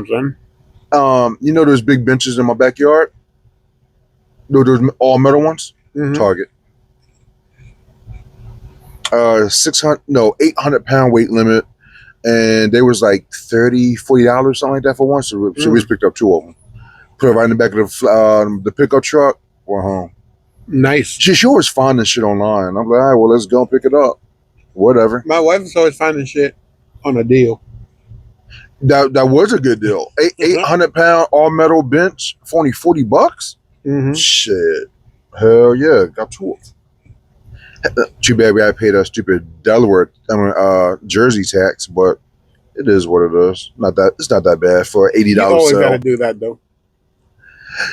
Son. You know those big benches in my backyard? Those all metal ones? Mm-hmm. Target. 800-pound weight limit. And they was like $30-$40, something like that for one. So we just picked up 2 of them. Put it right in the back of the pickup truck. We're home. Nice. She always finding shit online. I'm like, all right, well, let's go and pick it up. Whatever. My wife is always finding shit on a deal. That was a good deal. 800-pound all metal bench for only $40. Mm-hmm. Shit. Hell yeah. Got 2 of them. Too bad we had to pay that stupid Delaware Jersey tax, but it is what it is. It's not that bad for $80. You always got to do that though.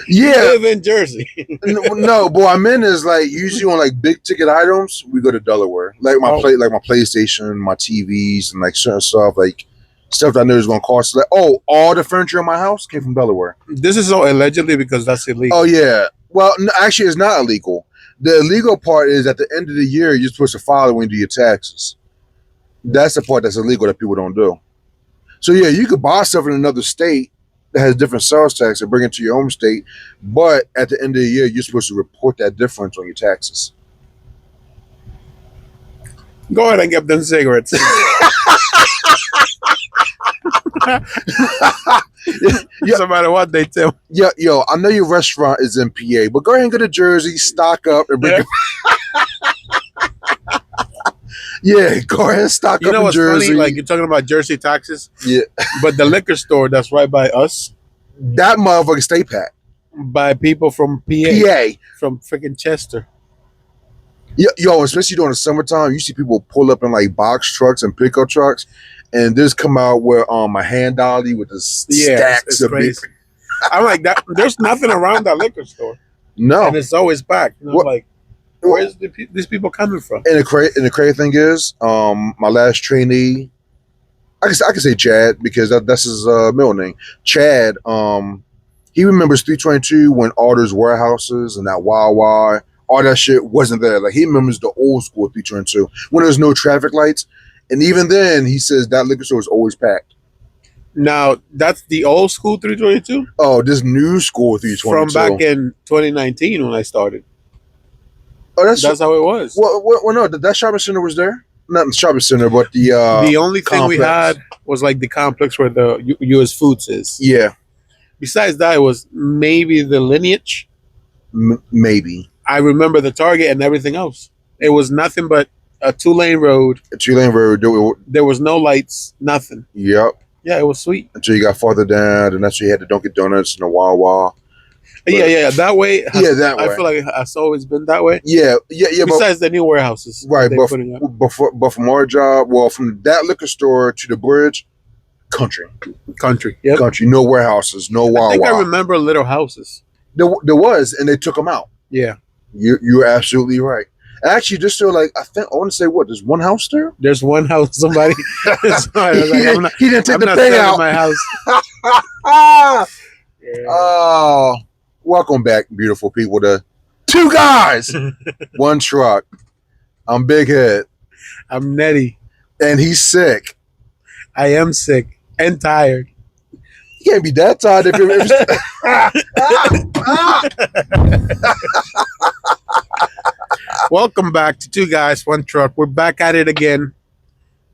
Yeah, you live in Jersey. No, but what I meant is like usually on like big ticket items, we go to Delaware. Like my my PlayStation, my TVs, and like certain stuff like stuff that I know is going to cost. Like all the furniture in my house came from Delaware. This is so allegedly because that's illegal. Oh yeah. Well, no, actually, it's not illegal. The illegal part is at the end of the year, you're supposed to file it when you do your taxes. That's the part that's illegal that people don't do. So yeah, you could buy stuff in another state that has different sales tax and bring it to your home state, but at the end of the year, you're supposed to report that difference on your taxes. Go ahead and get them cigarettes. No matter what they tell. Yo, I know your restaurant is in PA, but go ahead and go to Jersey, stock up, and bring it. Yeah, go ahead and stock up in what's Jersey. Funny? Like you're talking about Jersey taxes. Yeah. But the liquor store that's right by us, that motherfucker stay packed. By people from PA. From freaking Chester. Yo, especially during the summertime, you see people pull up in like box trucks and pickup trucks, and just come out with a hand dolly with the stacks of crazy. I'm like that. There's nothing around that liquor store. No, and it's always packed. You know, like, where's these people coming from? And the crazy thing is, my last trainee, I can say Chad because that's his middle name. Chad, he remembers 322 when all those warehouses and that Wawa, all that shit wasn't there. Like he remembers the old school 322 when there's no traffic lights. And even then, he says that liquor store is always packed. Now, that's the old school 322? Oh, this new school 322. From back in 2019 when I started. Oh, that's how it was. Well, no, that shopping center was there. Not the shopping center, but the only thing we had was like the complex where the U.S. Foods is. Yeah. Besides that, it was maybe the Lineage. Maybe. I remember the Target and everything else. It was nothing but a 2-lane road. A 2-lane road. There was no lights, nothing. Yep. Yeah, it was sweet. Until you got farther down, and that's where you had the Dunkin' Donuts and the Wawa. Yeah, that way. That way. I feel like it's always been that way. Yeah. Besides the new warehouses. Right, but from our job, from that liquor store to the bridge, country. Yep. Country. No warehouses, no Wawa. I think I remember little houses. There was, and they took them out. Yeah. You're absolutely right. Actually, just so like I want to say there's one house there. There's one house. Somebody. He didn't take the thing out. My house. Yeah. Oh, welcome back, beautiful people. To 2 guys, 1 truck. I'm Big Head. I'm Neddy, and he's sick. I am sick and tired. You can't be that tired if you're. Welcome back to 2 Guys, 1 Truck. We're back at it again,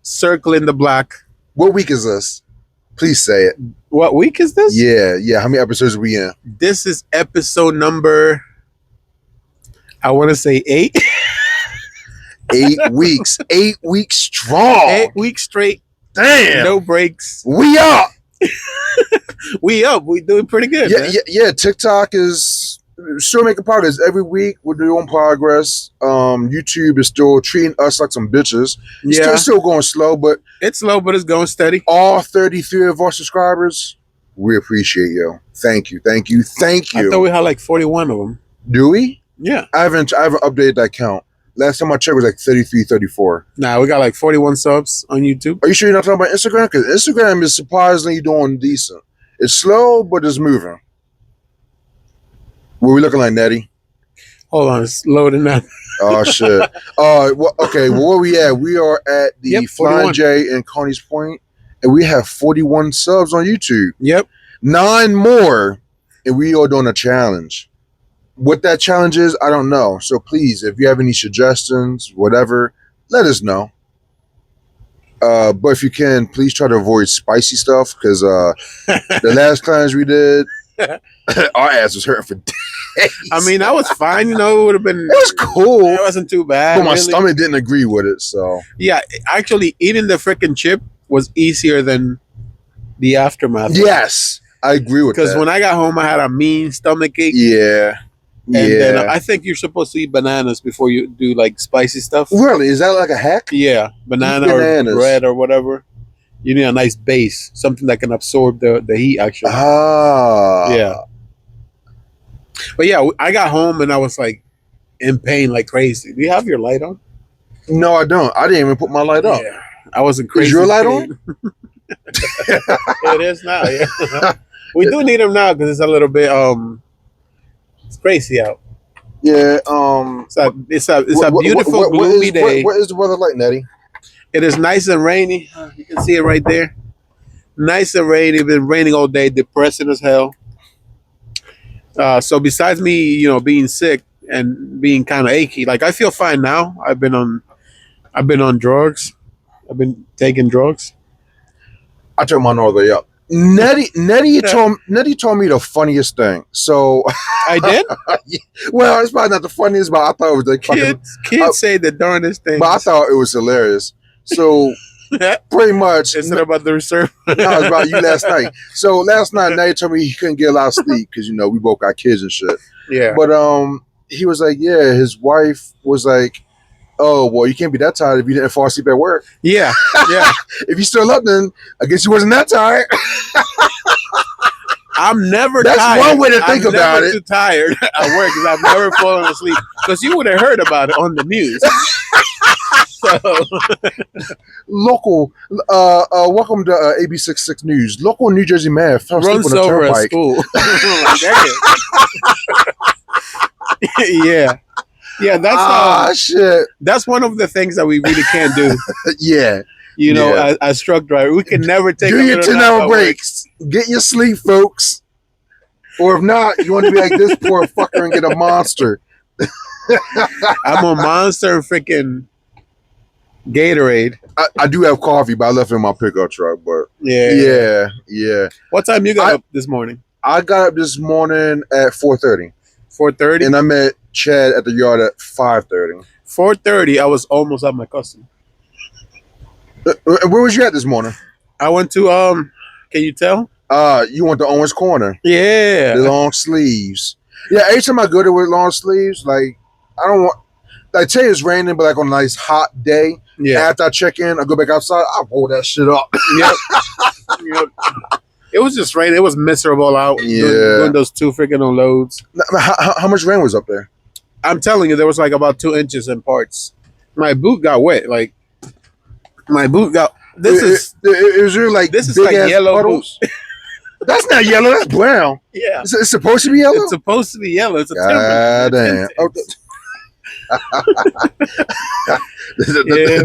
circling the block. What week is this? Please say it. What week is this? Yeah. How many episodes are we in? This is episode number, I want to say 8. 8 weeks. 8 weeks strong. 8 weeks straight. Damn. No breaks. We up. We up. We doing pretty good. Yeah. TikTok is still making progress. Every week we're doing progress. YouTube is still treating us like some bitches. It's still going slow, but it's slow, but it's going steady. All 33 of our subscribers, we appreciate you. Thank you. I thought we had like 41 of them. Do we? Yeah. I haven't updated that count. Last time I checked was like 33, 34. Nah, we got like 41 subs on YouTube. Are you sure you're not talking about Instagram? Because Instagram is surprisingly doing decent. It's slow, but it's moving. What are we looking like, Neddy? Hold on, it's loading up. Oh, shit. Okay, well, where we at? We are at the Flying J in Coney's Point, and we have 41 subs on YouTube. Yep. 9 more, and we are doing a challenge. What that challenge is, I don't know. So please, if you have any suggestions, whatever, let us know. But if you can, please try to avoid spicy stuff, because the last challenge we did, our ass was hurting for days. I mean, that was fine. It would have been. It was cool. It wasn't too bad. But my really. stomach didn't agree with it. So yeah, actually, eating the freaking chip was easier than the aftermath. yes, I agree with that. Because when I got home, I had a mean stomach ache. Yeah. And then I think you're supposed to eat bananas before you do like spicy stuff. Really? Is that like a hack? Yeah, banana Bananas. or bread or whatever. You need a nice base, something that can absorb the heat. Actually, yeah. But yeah, I got home and I was like in pain like crazy. Do you have your light on? No, I don't. I didn't even put my light up. Yeah, I wasn't crazy. Is your light on? It is now. Yeah, we do need them now because it's a little bit it's crazy out. Yeah. It's a beautiful gloomy day. What is the weather like, Neddy? It is nice and rainy. You can see it right there. Nice and rainy. It's been raining all day. Depressing as hell. So besides me, being sick and being kind of achy, like I feel fine now. I've been on drugs. I've been taking drugs. I turned mine all the way up. Neddy told me the funniest thing. So I did. Well, it's probably not the funniest, but I thought it was like kids say the darndest things. But I thought it was hilarious. So pretty much, it's not about the reserve. No, it's about you last night. So last night, Neddy told me he couldn't get a lot of sleep because we both got kids and shit. Yeah. But he was like, yeah, his wife was like, oh, well, you can't be that tired if you didn't fall asleep at work. Yeah, yeah. If you still up, then I guess you wasn't that tired. I'm never That's tired. one way to think I'm about never it. too tired at work because I've never fallen asleep. Because you would have heard about it on the news. So, local, welcome to AB66 News. Local New Jersey man fell asleep runs on a over at turnpike. school. Yeah. Yeah, that's shit. That's one of the things that we really can't do. Yeah. As truck driver, we can never take do your 10-hour breaks. Get your sleep, folks. Or if not, you want to be like this poor fucker and get a Monster. I'm a Monster and freaking Gatorade. I do have coffee, but I left it in my pickup truck. But yeah. What time you got up this morning? I got up this morning at 4:30. 4:30, and I met Chad at the yard at 5:30. 4:30, I was almost at my customer. Where was you at this morning? I went to can you tell? You went to Owens Corner. Yeah, the long sleeves. Yeah, every time I go there with long sleeves, like I don't want. Like today it's raining, but like on a nice hot day. Yeah. After I check in, I go back outside. I roll that shit up. Yep. It was just raining. It was miserable out. Yeah. Doing those 2 freaking unloads. How much rain was up there? I'm telling you, there was like about 2 inches in parts. My boot got wet. Like my boot got. It was really like this is like yellow puddles. That's not yellow. That's brown. Yeah. It's supposed to be yellow. It's supposed to be yellow. It's a God damn.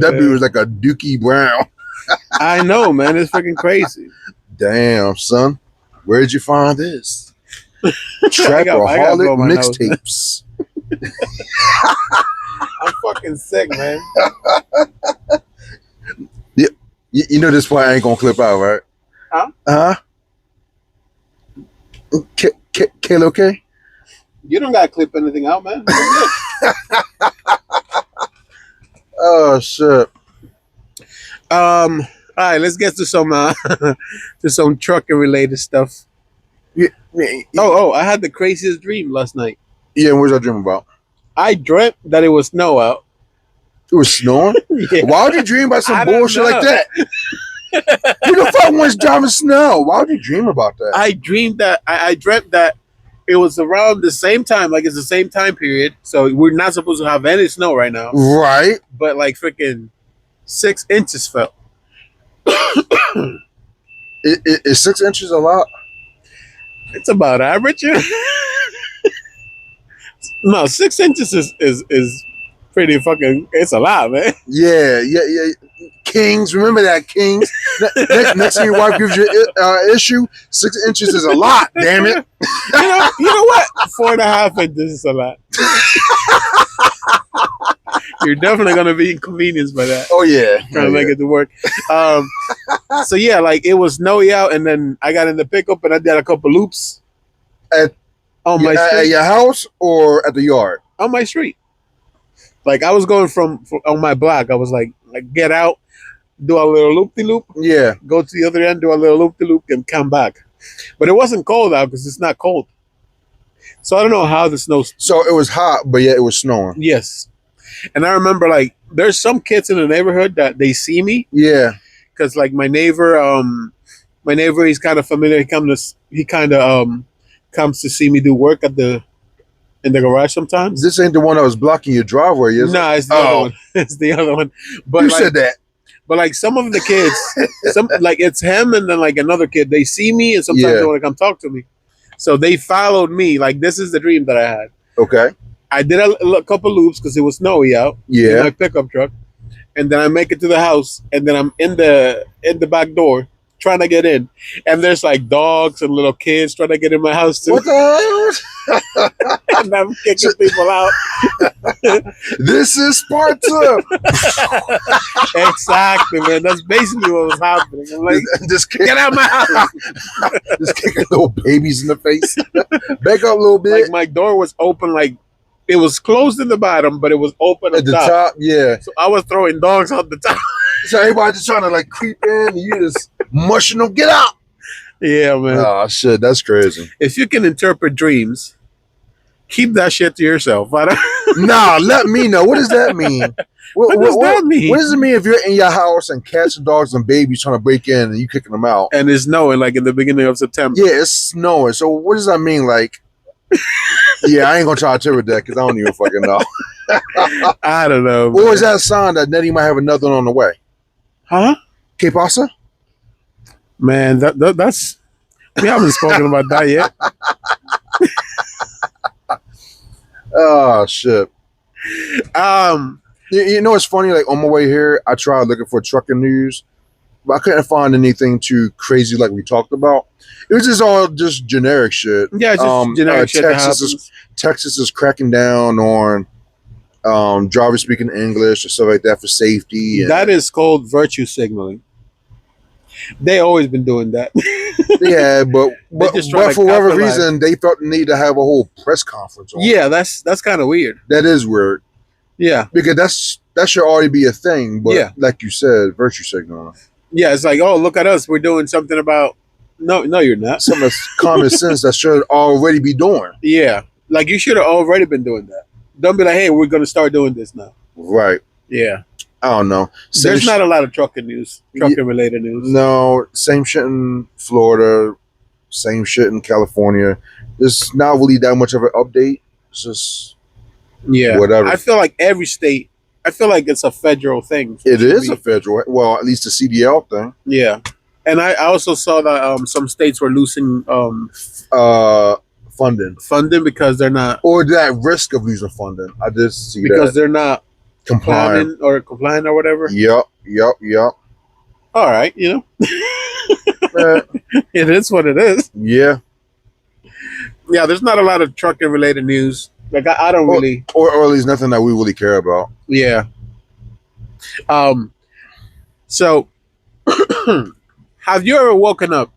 That dude was like a dookie brown. I know, man. It's freaking crazy. Damn, son. Where'd you find this? Trapaholic mixtapes. I'm fucking sick, man. Yeah, you know this part I ain't gonna clip out, right? Huh? Kalo K? You don't gotta clip anything out, man. Oh shit. All right, let's get to some trucking related stuff. Yeah. Oh, I had the craziest dream last night. Yeah, what was I dreaming about? I dreamt that it was snow out. It was snowing? Yeah. Why would you dream about some bullshit like that? Who the fuck wants driving snow? Why would you dream about that? I dreamt that I dreamt that it was around the same time, like it's the same time period. So we're not supposed to have any snow right now. Right. But like freaking 6 inches fell. Is 6 inches a lot? It's about average. No, 6 inches is pretty fucking. It's a lot, man. Yeah. Kings, remember that, Kings. Next time your wife gives you issue, 6 inches is a lot. Damn it. You know what? 4.5 inches is a lot. You're definitely gonna be inconvenienced by that. Oh yeah, trying to make it to work. So yeah, like it was snowy out, and then I got in the pickup and I did a couple loops on my street. At your house or at the yard? On my street. Like I was going from on my block. I was like get out, do a little loop de loop. Yeah. Go to the other end, do a little loop de loop, and come back. But it wasn't cold out because it's not cold. So I don't know how the snow. So it was hot, but yeah, it was snowing. Yes. And I remember like there's some kids in the neighborhood that they see me. Yeah. Because like my neighbor, he's kind of familiar. He kind of comes to see me do work in the garage sometimes. This ain't the one that was blocking your driveway, is it? No, it's the other one. It's the other one. But you said that. But like some of the kids, like it's him and then like another kid. They see me and sometimes they want to come talk to me. So they followed me. Like this is the dream that I had. Okay. I did a couple loops because it was snowy out. Yeah. In my pickup truck, and then I make it to the house, and then I'm in the back door trying to get in, and there's like dogs and little kids trying to get in my house too. What the hell? And I'm kicking people out. This is Sparta. Exactly, man. That's basically what was happening. I'm like, just get out of my house. Just kicking little babies in the face. Back up a little bit. Like my door was open, like it was closed in the bottom, but it was open at the top. Yeah. So I was throwing dogs out the top. So everybody just trying to like creep in, and you just mushing them. Get out. Yeah, man. Oh shit, that's crazy. If you can interpret dreams, keep that shit to yourself. Nah, let me know. What does that mean? What does that mean? What does it mean if you're in your house and cats and dogs and babies trying to break in and you kicking them out? And it's snowing like in the beginning of September. Yeah, it's snowing. So what does that mean? Like, yeah, I ain't gonna try to interpret that because I don't even fucking know. I don't know. Man. Or is that a sign that Neddy might have another one on the way? Huh? Que pasa? Man, that's we haven't spoken about that yet. Oh shit. You know what's funny? Like on my way here, I tried looking for trucking news, but I couldn't find anything too crazy like we talked about. It was just generic shit. Yeah, just generic shit. Texas is cracking down on drivers speaking English or stuff like that for safety. That is called virtue signaling. They always been doing that. Yeah, but for whatever reason, they felt the need to have a whole press conference on it. Yeah, that's kind of weird. That is weird. Yeah. Because that should already be a thing, but like you said, virtue signaling. Yeah, it's like, oh, look at us. We're doing something about... No, you're not. Some of common sense that should already be doing. Yeah. Like, you should have already been doing that. Don't be like, hey, we're going to start doing this now. Right. Yeah. I don't know. There's not a lot of trucking related news. No, same shit in Florida, same shit in California. There's not really that much of an update. It's just whatever. I feel like every state, I feel like it's a federal thing. It is a federal, well, at least the CDL thing. Yeah. And I also saw that some states were losing funding because they're not, or that risk of losing funding. I did see because they're not compliant or whatever. Yep. All right, it is what it is. Yeah. There's not a lot of trucking related news. Like I don't really, or at least nothing that we really care about. Yeah. So, have you ever woken up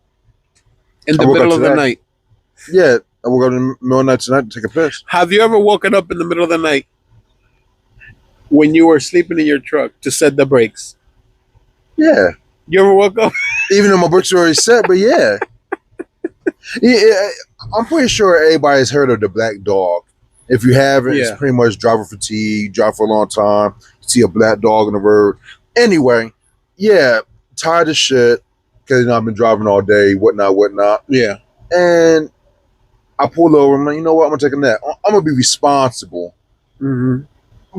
in the middle of the night? Yeah, I woke up in the middle of the night tonight to take a piss. Have you ever woken up in the middle of the night when you were sleeping in your truck to set the brakes? Yeah. You ever woke up? Even though my brakes are already set, but yeah. I'm pretty sure everybody's heard of the black dog. If you haven't, it's pretty much driver fatigue, drive for a long time, see a black dog on the road. Anyway, tired of shit because I've been driving all day, whatnot. Yeah. And I pull over. I'm like, you know what? I'm gonna take a nap. I'm gonna be responsible. Mm-hmm.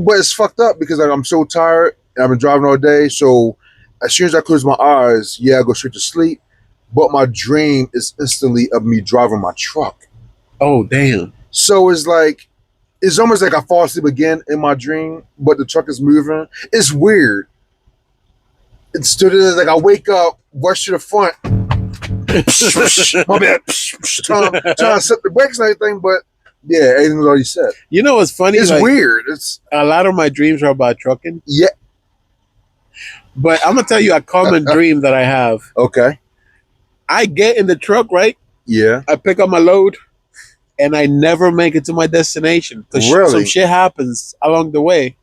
But it's fucked up because I'm so tired and I've been driving all day. So as soon as I close my eyes, I go straight to sleep. But my dream is instantly of me driving my truck. Oh, damn. So it's almost like I fall asleep again in my dream, but the truck is moving. It's weird. Instead of like I wake up, rush to the front, my bad, trying to set the brakes and everything, but yeah, everything's already set. You know what's funny? It's weird. It's a lot of my dreams are about trucking. Yeah. But I'm gonna tell you a common dream that I have. Okay. I get in the truck, right? Yeah. I pick up my load, and I never make it to my destination because Really? some shit happens along the way.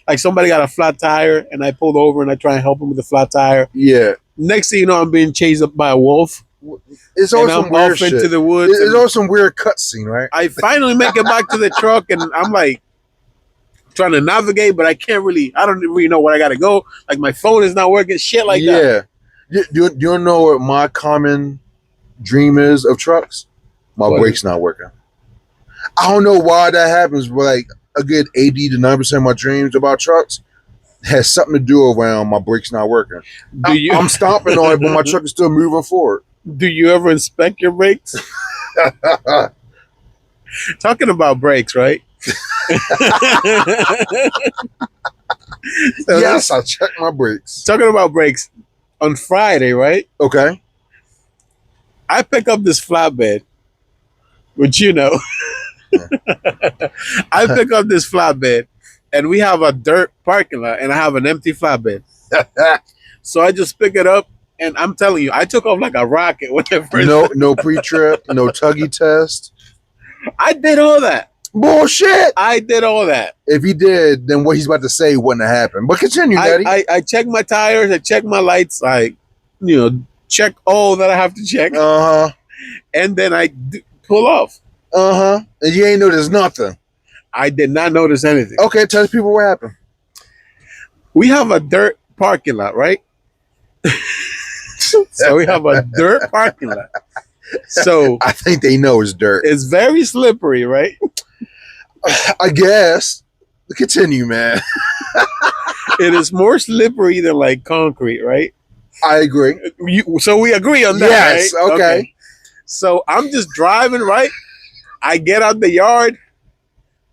Like somebody got a flat tire, and I pulled over and I try and help him with the flat tire. Yeah. Next thing you know, I'm being chased up by a wolf. It's also some weird shit. Into the woods. It's also some weird cutscene, right? I finally make it back to the truck, and I'm like trying to navigate, but I can't really. I don't really know where I gotta go. Like my phone is not working. Shit like that. Yeah. Do you know what my common dream is of trucks? My brakes not working. I don't know why that happens, but like a good 80 to 90% of my dreams about trucks has something to do around my brakes not working. I'm stomping on it, but my truck is still moving forward. Do you ever inspect your brakes? Talking about brakes, right? Yes, I check my brakes. Talking about brakes, on Friday, right? Okay. I pick up this flatbed, which you know. I pick up this flatbed, and we have a dirt parking lot, and I have an empty flatbed. So I just pick it up, and I'm telling you, I took off like a rocket when I first. No pre-trip, no tuggy test. I did all that. Bullshit. I did all that. If he did, then what he's about to say wouldn't have happened. But continue, Neddy. I check my tires, I check my lights, I, check all that I have to check. And then I pull off. And you ain't notice nothing. I did not notice anything. Okay, tell people what happened. We have a dirt parking lot, right? So we have a dirt parking lot. So I think they know it's dirt. It's very slippery, right? I guess. Continue, man. It is more slippery than like concrete, right? I agree. So we agree on that, yes, right? Okay. So I'm just driving, right? I get out the yard.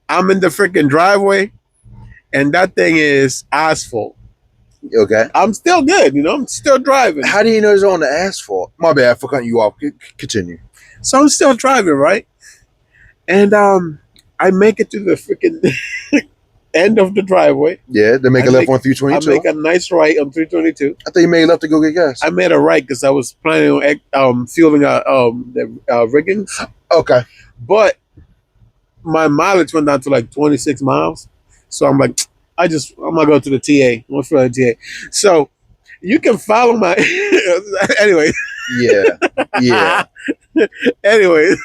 I'm in the freaking driveway, and that thing is asphalt. Okay. I'm still good, I'm still driving. How do you know it's on the asphalt? My bad for cutting you off. Continue. So I'm still driving, right? And I make it to the freaking end of the driveway. Yeah, they make a left on 322. I make a nice right on 322. I thought you made a left to go get gas. I made a right because I was planning on fueling the riggings. Okay. But my mileage went down to like 26 miles. So I'm like, I'm gonna go to the TA. I'm gonna fill the TA. So you can follow my anyway. Yeah. Anyway,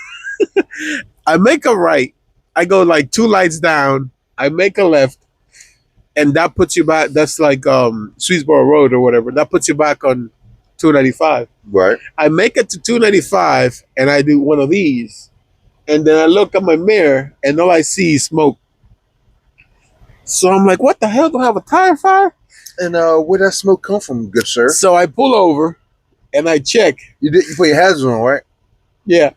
I make a right. I go like 2 lights down. I make a left, and that puts you back. That's like Swedesboro Road or whatever. That puts you back on 295. Right. I make it to 295, and I do one of these, and then I look at my mirror, and all I see is smoke. So I'm like, what the hell? Do I have a tire fire? And where that smoke come from, good sir? So I pull over, and I check. You put your hazards on, right? Yeah.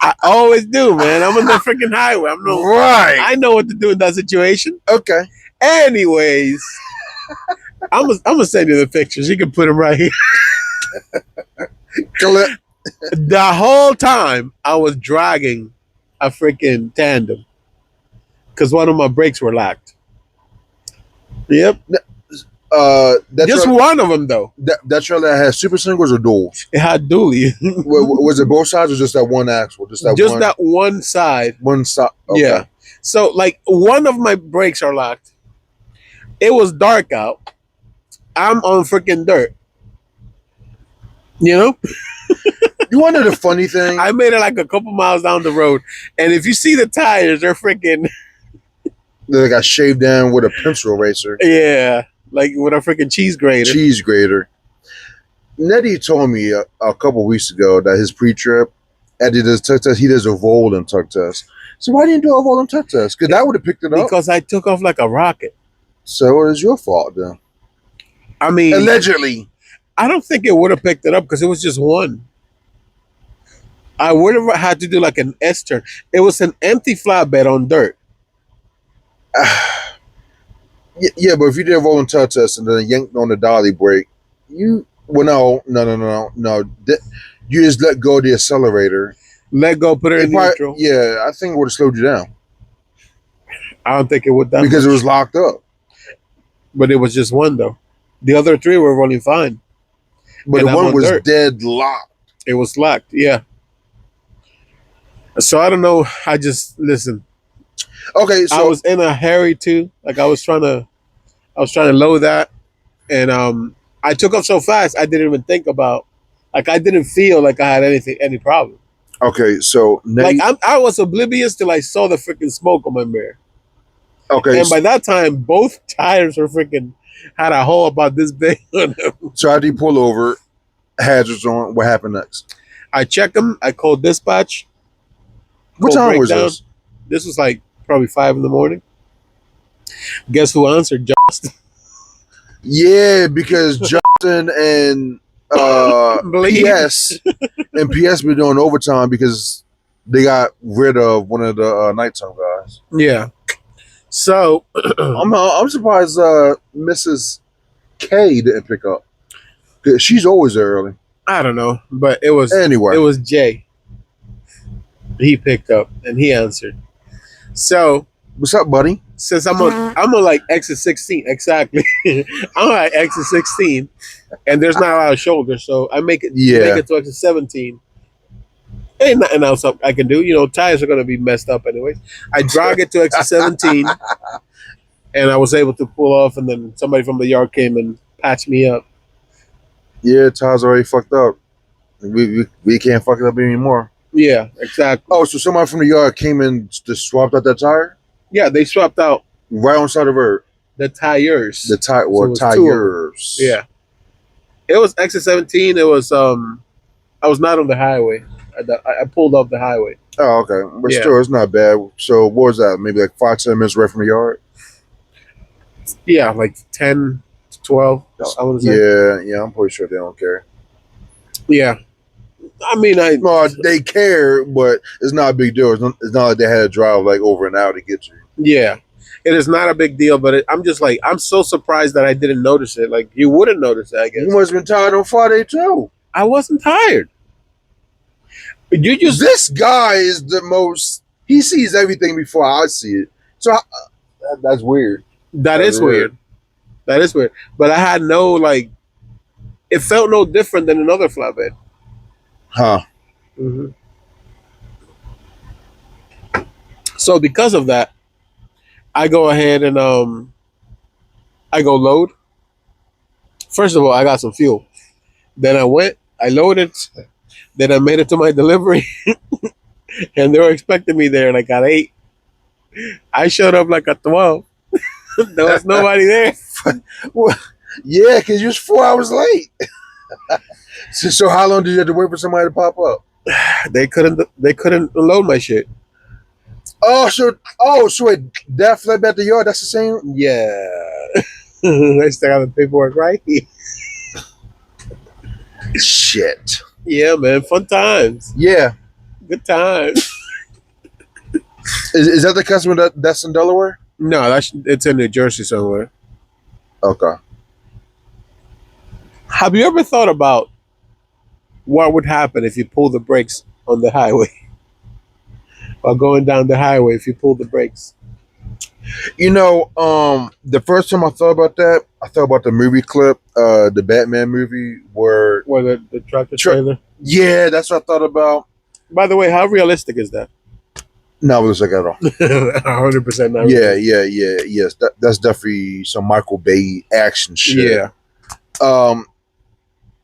I always do, man. I'm on the freaking highway. Right. I know what to do in that situation. Okay. Anyways, I'm gonna send you the pictures. You can put them right here. The whole time I was dragging a freaking tandem because one of my brakes were locked. Yep. Just one of them though. That trailer that has super singles or duals? It had dually. Was it both sides or just that one axle? Just that one side. One side. Okay. Yeah. So like one of my brakes are locked. It was dark out. I'm on freaking dirt. You want to know the funny thing? I made it like a couple miles down the road, and if you see the tires, they're freaking. They got shaved down with a pencil eraser. Yeah. Like with a freaking cheese grater. Neddy told me a couple weeks ago that his pre-trip, after this tuck test, he does a Volden tuck test. So why didn't you do a Volden tuck test? Because that would have picked it up. Because I took off like a rocket. So it was your fault then. I mean, allegedly. I don't think it would have picked it up because it was just one. I would have had to do like an S turn. It was an empty flatbed on dirt. Yeah, but if you did a rolling tub test and then yanked on the dolly brake, no. You just let go of the accelerator. Let go, put it in neutral. Yeah, I think it would have slowed you down. I don't think it would that because much. It was locked up. But it was just one though. The other three were running fine. But And the one was dead locked. It was locked, yeah. So I don't know. I just listen. Okay, so I was in a hurry too. Like I was trying to load that, and I took off so fast I didn't even think about. Like I didn't feel like I had any problem. Okay, so Like I was oblivious till I saw the freaking smoke on my mirror. Okay, and by that time, both tires were freaking had a hole about this big on them. So after you pull over, hazards on. What happened next? I checked them. I called dispatch. What time was this? This was like probably 5 a.m. Guess who answered? Justin. Yeah, because Justin and PS and PS been doing overtime because they got rid of one of the nighttime guys. Yeah. So I'm surprised Mrs. K didn't pick up. She's always there early. I don't know, but it was Jay. He picked up and he answered. So what's up, buddy? Since I'm on like exit 16, exactly. I'm at exit 16, and there's not a lot of shoulders, so I make it to exit 17. Ain't nothing else I can do. You know, tires are gonna be messed up anyways. I drag it to exit 17, and I was able to pull off, and then somebody from the yard came and patched me up. Yeah, tires already fucked up. We can't fuck it up anymore. Yeah, exactly. Oh, so somebody from the yard came and just swapped out that tire? Yeah, they swapped out right on side of her. The tires. The tire tires. Yeah. It was exit 17. It was I was not on the highway. I pulled off the highway. Oh, okay. But still, it's not bad. So what was that? Maybe like 5-10 minutes away from the yard? Yeah, like 10 to 12. I would say. Yeah, I'm pretty sure they don't care. Yeah. I mean, they care, but it's not a big deal. It's not like they had to drive like over an hour to get you. Yeah, it is not a big deal, but I'm just like, I'm so surprised that I didn't notice it. Like, you wouldn't notice it, I guess. You must have been tired on Friday too. I wasn't tired. This guy is the most. He sees everything before I see it. So that's weird. That is weird. That is weird. But I had no like. It felt no different than another flatbed. Huh. Mm-hmm. So because of that, I go ahead and I go load. First of all, I got some fuel. Then I went, I loaded, then I made it to my delivery, and they were expecting me there like at 8. I showed up like at 12. There was nobody there. Well, yeah, because you was 4 hours late. So how long did you have to wait for somebody to pop up? They couldn't load my shit. So wait, that flatbed at the yard, that's the same? Yeah. I still got the paperwork right here. Shit. Yeah, man. Fun times. Yeah. Good times. Is that the customer that's in Delaware? No, it's in New Jersey somewhere. Okay. Have you ever thought about what would happen if you pull the brakes on the highway? Or going down the highway if you pull the brakes? You know, the first time I thought about that, I thought about the movie clip, the Batman movie where the tractor trailer. Yeah, that's what I thought about. By the way, how realistic is that? Not realistic at all. 100% not. Yes. That's definitely some Michael Bay action shit. Yeah.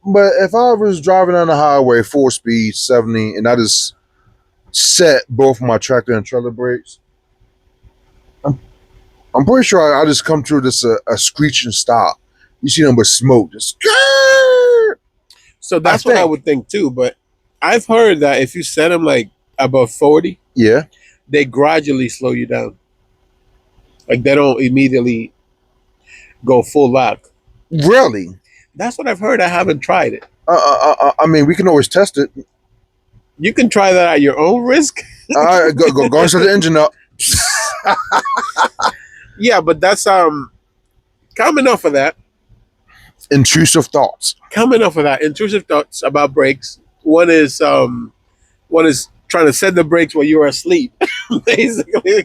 But if I was driving on the highway full speed 70 and I just set both my tractor and trailer brakes, I'm pretty sure I just come through this a screeching stop. You see them with smoke, just. So that's what I would think too. But I've heard that if you set them like above 40, they gradually slow you down. Like they don't immediately go full lock. Really? That's what I've heard. I haven't tried it. I mean, we can always test it. You can try that at your own risk. All right, go and set the engine up. Yeah, but that's Come enough of that. Intrusive thoughts. Come enough of that. Intrusive thoughts about brakes. One is trying to set the brakes while you are asleep, basically,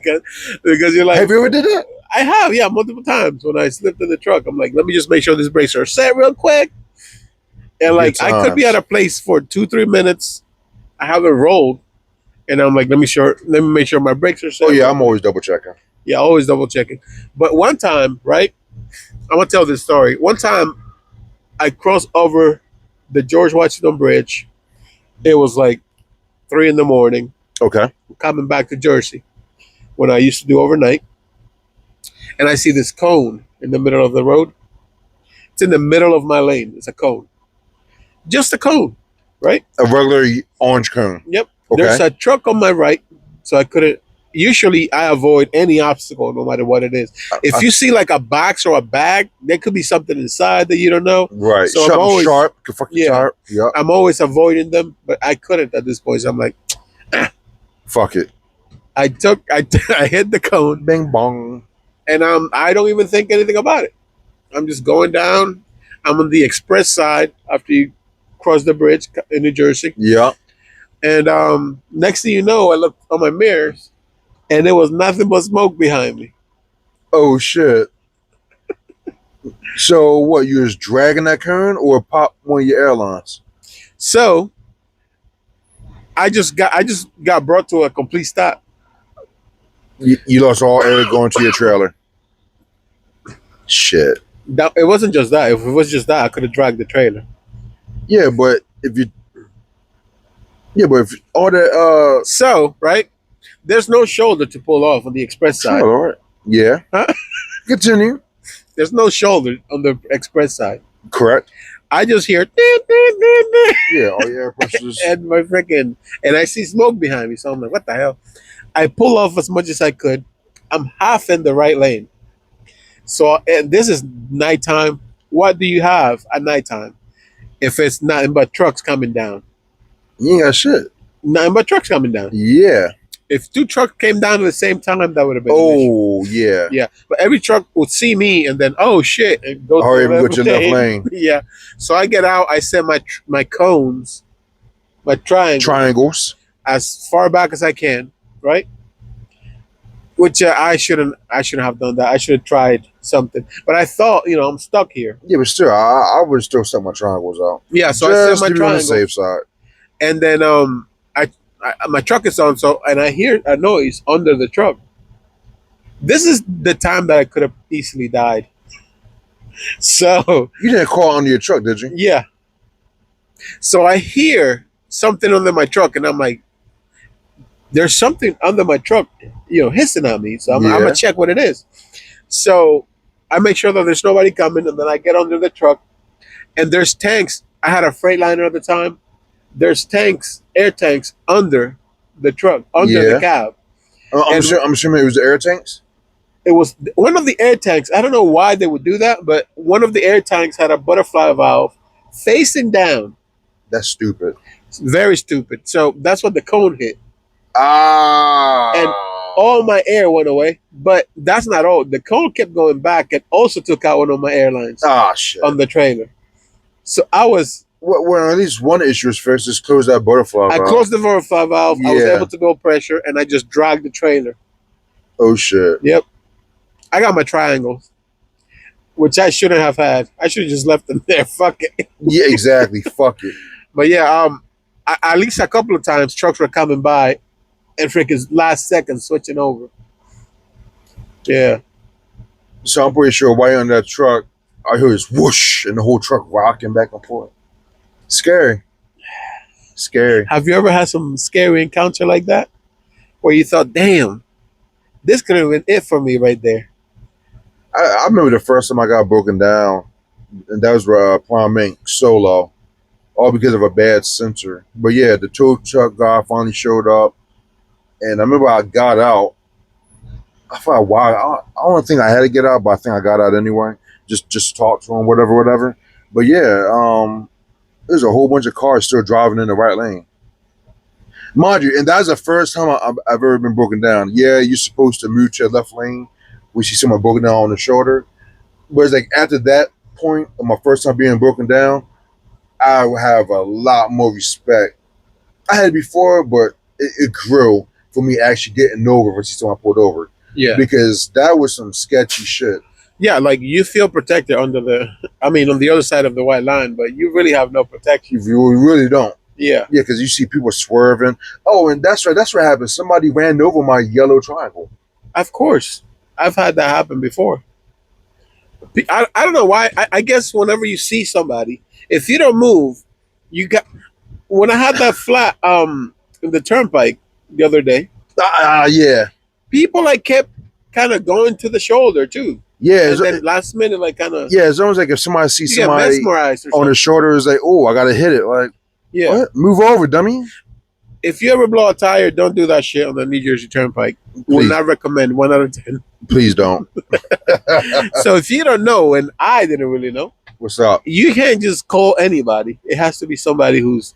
because you're like, have you ever did that? I have, yeah, multiple times when I slipped in the truck. I'm like, let me just make sure these brakes are set real quick. And like, I could be at a place for 2-3 minutes. I haven't rolled, and I'm like, let me make sure my brakes are set. Oh yeah, I'm always double checking. Yeah, always double checking. But one time, right? I'm gonna tell this story. One time, I crossed over the George Washington Bridge. It was like 3 in the morning. Okay. Coming back to Jersey when I used to do overnight, and I see this cone in the middle of the road. It's in the middle of my lane. It's a cone, just a cone, right? A regular orange cone. Yep. Okay. There's a truck on my right, so I couldn't. Usually, I avoid any obstacle, no matter what it is. If you see like a box or a bag, there could be something inside that you don't know. Right. So something I'm always sharp. Could fuck you sharp. Yeah. I'm always avoiding them, but I couldn't at this point. So I'm like, fuck it. I hit the cone, bing bong, and I don't even think anything about it. I'm just going down. I'm on the express side after you cross the bridge in New Jersey. Yeah. And next thing you know, I looked on my mirrors, and there was nothing but smoke behind me. Oh shit! So what? You was dragging that cone or pop one of your airlines? So I just got brought to a complete stop. You lost all air going to your trailer. Shit. It wasn't just that. If it was just that, I could have dragged the trailer. Yeah, but if all that so right, there's no shoulder to pull off on the express side. All right. Yeah. Huh? Continue. There's no shoulder on the express side. Correct. I just hear yeah, all your air pressures and I see smoke behind me. So I'm like, what the hell? I pull off as much as I could. I'm half in the right lane. So, and this is nighttime. What do you have at nighttime? If it's nothing but trucks coming down. You ain't got shit. Nothing but trucks coming down. Yeah. If 2 trucks came down at the same time, that would have been an issue. Yeah. Yeah. But every truck would see me and then, oh shit, and go to your left lane. Yeah. So I get out, I set my cones, my triangles as far back as I can, right? Which I shouldn't have done that. I should have tried something. But I thought, I'm stuck here. Yeah, but still, I would still set my triangles out. Yeah, so just I set my triangles on the safe side. And then my truck is on, and I hear a noise under the truck. This is the time that I could have easily died. So you didn't call under your truck, did you? Yeah. So I hear something under my truck, and I'm like, there's something under my truck, hissing at me. So I'm gonna check what it is. So I make sure that there's nobody coming, and then I get under the truck, and there's tanks. I had a Freightliner at the time. There's air tanks under the truck, under the cab. I'm assuming it was the air tanks? It was one of the air tanks. I don't know why they would do that, but one of the air tanks had a butterfly valve facing down. That's stupid. It's very stupid. So that's what the cone hit. And all my air went away. But that's not all. The cone kept going back and also took out one of my airlines. Shit. On the trailer. So I was... Well, at least one issue is first, just close that butterfly valve. I closed the butterfly valve. Yeah. I was able to go pressure, and I just dragged the trailer. Oh, shit. Yep. I got my triangles, which I shouldn't have had. I should have just left them there. Fuck it. Yeah, exactly. Fuck it. But yeah, at least a couple of times, trucks were coming by and freaking last second switching over. Yeah. So I'm pretty sure while you're on that truck, I hear this whoosh and the whole truck rocking back and forth. Scary. Have you ever had some scary encounter like that? Where you thought, damn, this could have been it for me right there. I remember the first time I got broken down, and that was Prime Inc. solo, all because of a bad sensor. But yeah, the tow truck guy finally showed up, and I remember I got out. I thought, wow, I don't think I had to get out, but I think I got out anyway, just talk to him, whatever. But yeah, there's a whole bunch of cars still driving in the right lane. Mind you, and that's the first time I've ever been broken down. Yeah, you're supposed to move to your left lane. We see someone broken down on the shoulder. Whereas like after that point of my first time being broken down, I would have a lot more respect. I had it before, but it grew for me actually getting over versus when I pulled over. Yeah. Because that was some sketchy shit. Yeah, like you feel protected on the other side of the white line, but you really have no protection. You really don't. Yeah. Yeah, because you see people swerving. Oh, and that's right. That's what happened. Somebody ran over my yellow triangle. Of course. I've had that happen before. I don't know why. I guess whenever you see somebody, if you don't move, you got. When I had that flat in the turnpike the other day, Yeah. people like kept kind of going to the shoulder too. Yeah. And then last minute, like kind of. Yeah, it's almost like if somebody sees You get somebody mesmerized or on something. the shoulder, is like, oh, I gotta hit it. Like, Yeah. what? Move over, dummy. If you ever blow a tire, don't do that shit on the New Jersey Turnpike. Would not recommend. 1 out of 10. Please don't. So if you don't know, and I didn't really know, What's up? you can't just call anybody. It has to be somebody who's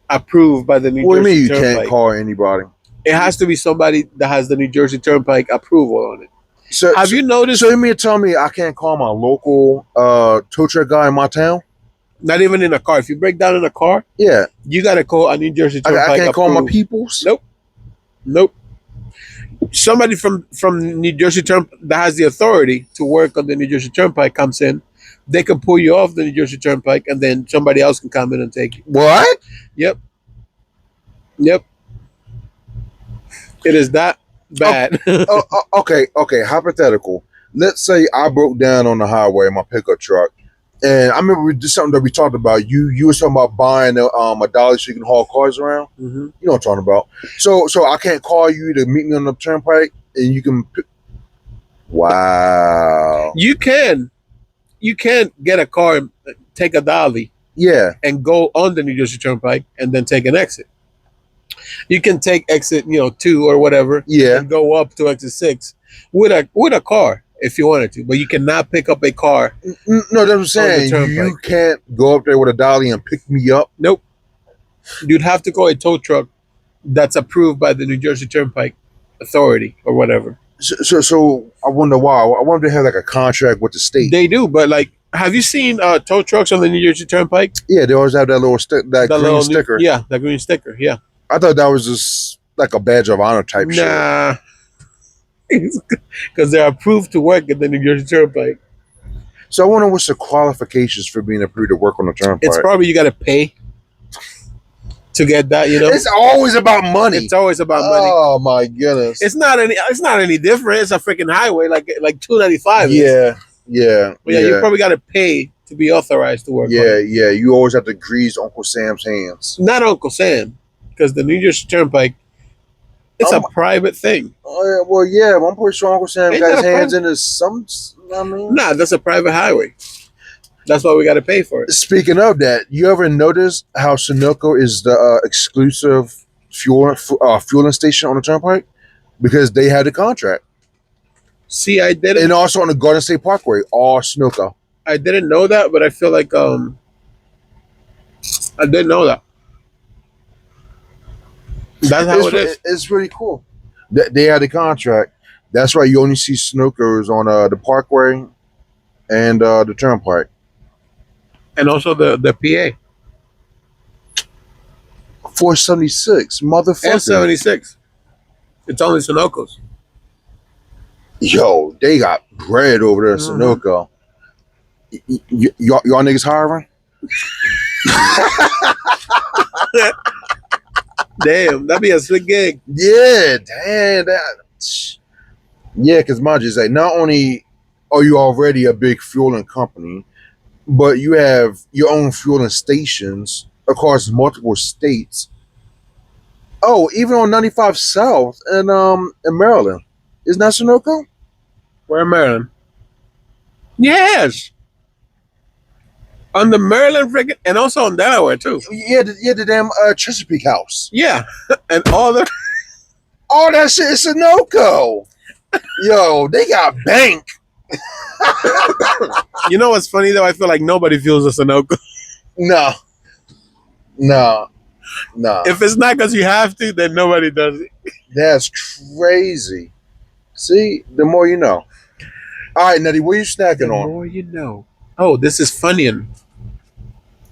approved by the New What do you Jersey mean you Turnpike. can't call anybody? It has to be somebody that has the New Jersey Turnpike approval on it. So Have you noticed? So you mean to tell me I can't call my local tow truck guy in my town? Not even in a car. If you break down in a car, Yeah, you got to call a New Jersey Turnpike. I can't call my approved. peoples. Nope. Somebody from New Jersey Turnpike that has the authority to work on the New Jersey Turnpike comes in. They can pull you off the New Jersey Turnpike, and then somebody else can come in and take you. What? Yep. It is that bad. Okay. Hypothetical. Let's say I broke down on the highway in my pickup truck, and I remember we did something that we talked about. You were talking about buying a dolly so you can haul cars around. Mm-hmm. You know what I'm talking about. So I can't call you to meet me on the turnpike, and you can. Wow. You can get a car, take a dolly, Yeah. and go on the New Jersey Turnpike, and then take an exit. You can take exit, 2 or whatever, Yeah. and go up to exit 6 with a car if you wanted to, but you cannot pick up a car. No, that's what I'm saying. You can't go up there with a dolly and pick me up. Nope. You'd have to call a tow truck that's approved by the New Jersey Turnpike Authority or whatever. So I wonder why. I wonder if they have like a contract with the state. They do, but like, have you seen tow trucks on the New Jersey Turnpike? Yeah, they always have that little green sticker. Yeah, that green sticker. Yeah. I thought that was just like a badge of honor type shit. Nah. Because they're approved to work at the New Jersey Turnpike. So I wonder what's the qualifications for being approved to work on the turnpike. It's probably you got to pay to get that. It's always about money. It's always about money. Oh my goodness! It's not any different. It's a freaking highway, like 295. Yeah. But you probably got to pay to be authorized to work. Yeah. You always have to grease Uncle Sam's hands. Not Uncle Sam, because the New Jersey Turnpike, it's a private thing. Well, yeah, I'm pretty sure Uncle Sam got his hands in some. I mean, nah, that's a private highway. That's why we got to pay for it. Speaking of that, you ever notice how Sunoco is the exclusive fueling station on the turnpike because they had a contract? See, I didn't. And also on the Garden State Parkway, all Sunoco. I didn't know that, but I feel like I didn't know that. That's how it is. It's really cool. They had a contract. That's why you only see Sunoco's on the Parkway and the Turnpike. And also the PA. 476, motherfucker. And 76. It's only Sunoco's. Yo, they got bread over there in Sunoco. Y'all niggas hiring? Damn, that'd be a slick gig. Yeah, damn that. Yeah, because mind you, it's like not only are you already a big fueling company, but you have your own fueling stations across multiple states. Oh, even on 95 South in Maryland. Isn't that Sunoco? Where in Maryland? Yes. On the Maryland friggin', and also on Delaware too. Yeah, the damn Chesapeake House. Yeah, and all that shit is Sunoco. Yo, they got bank. You know what's funny though? I feel like nobody feels a Sunoco. No. If it's not because you have to, then nobody does it. That's crazy. See, the more you know. All right, Neddy, what are you snacking The on? more you know. Oh, this is Funyun.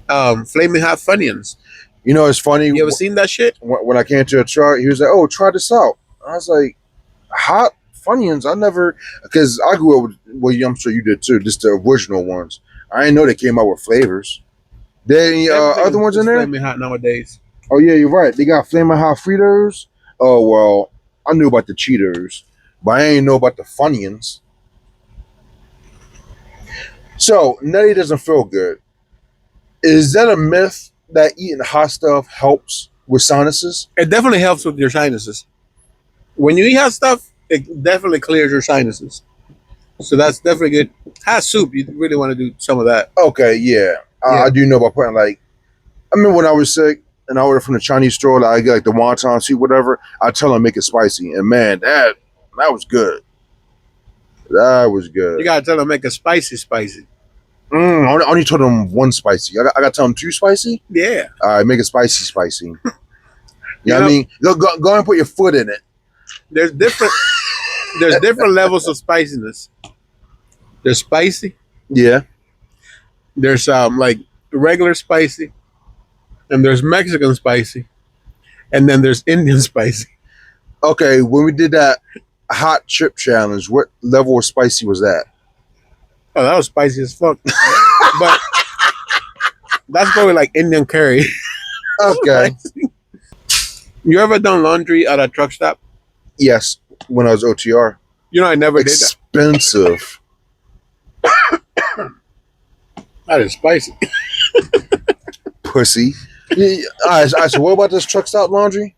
Flaming hot Funyuns. You know, it's funny. You ever seen that shit? When I came to a truck, he was like, "Oh, try this out." I was like, "Hot Funyuns? I never," because I grew up with. Well, I'm sure you did too. Just the original ones. I didn't know they came out with flavors. There any other ones in there? Flaming hot nowadays. Oh yeah, you're right. They got Flaming Hot Fritos. Oh well, I knew about the Cheetos, but I ain't know about the Funyuns. So Nettie doesn't feel good. Is that a myth that eating hot stuff helps with sinuses? It definitely helps with your sinuses. When you eat hot stuff, it definitely clears your sinuses. So that's definitely good. Hot soup, you really want to do some of that. Okay, yeah. I do know about putting like. I remember when I was sick and I ordered from the Chinese store, like I get like the wonton soup, whatever. I tell them make it spicy, and man, that was good. That was good. You gotta tell them make it spicy. I only told them one spicy. I got to tell them two spicy. Yeah. All right, make it spicy. You know what I mean? Go and put your foot in it. There's different levels of spiciness. There's spicy. Yeah. There's like regular spicy, and there's Mexican spicy, and then there's Indian spicy. Okay, when we did that hot chip challenge, what level of spicy was that? Oh, that was spicy as fuck. But that's probably like Indian curry. Okay. You ever done laundry at a truck stop? Yes, when I was OTR. You know, I never did that. Expensive. That is spicy. Pussy. Yeah, all right, so what about this truck stop laundry?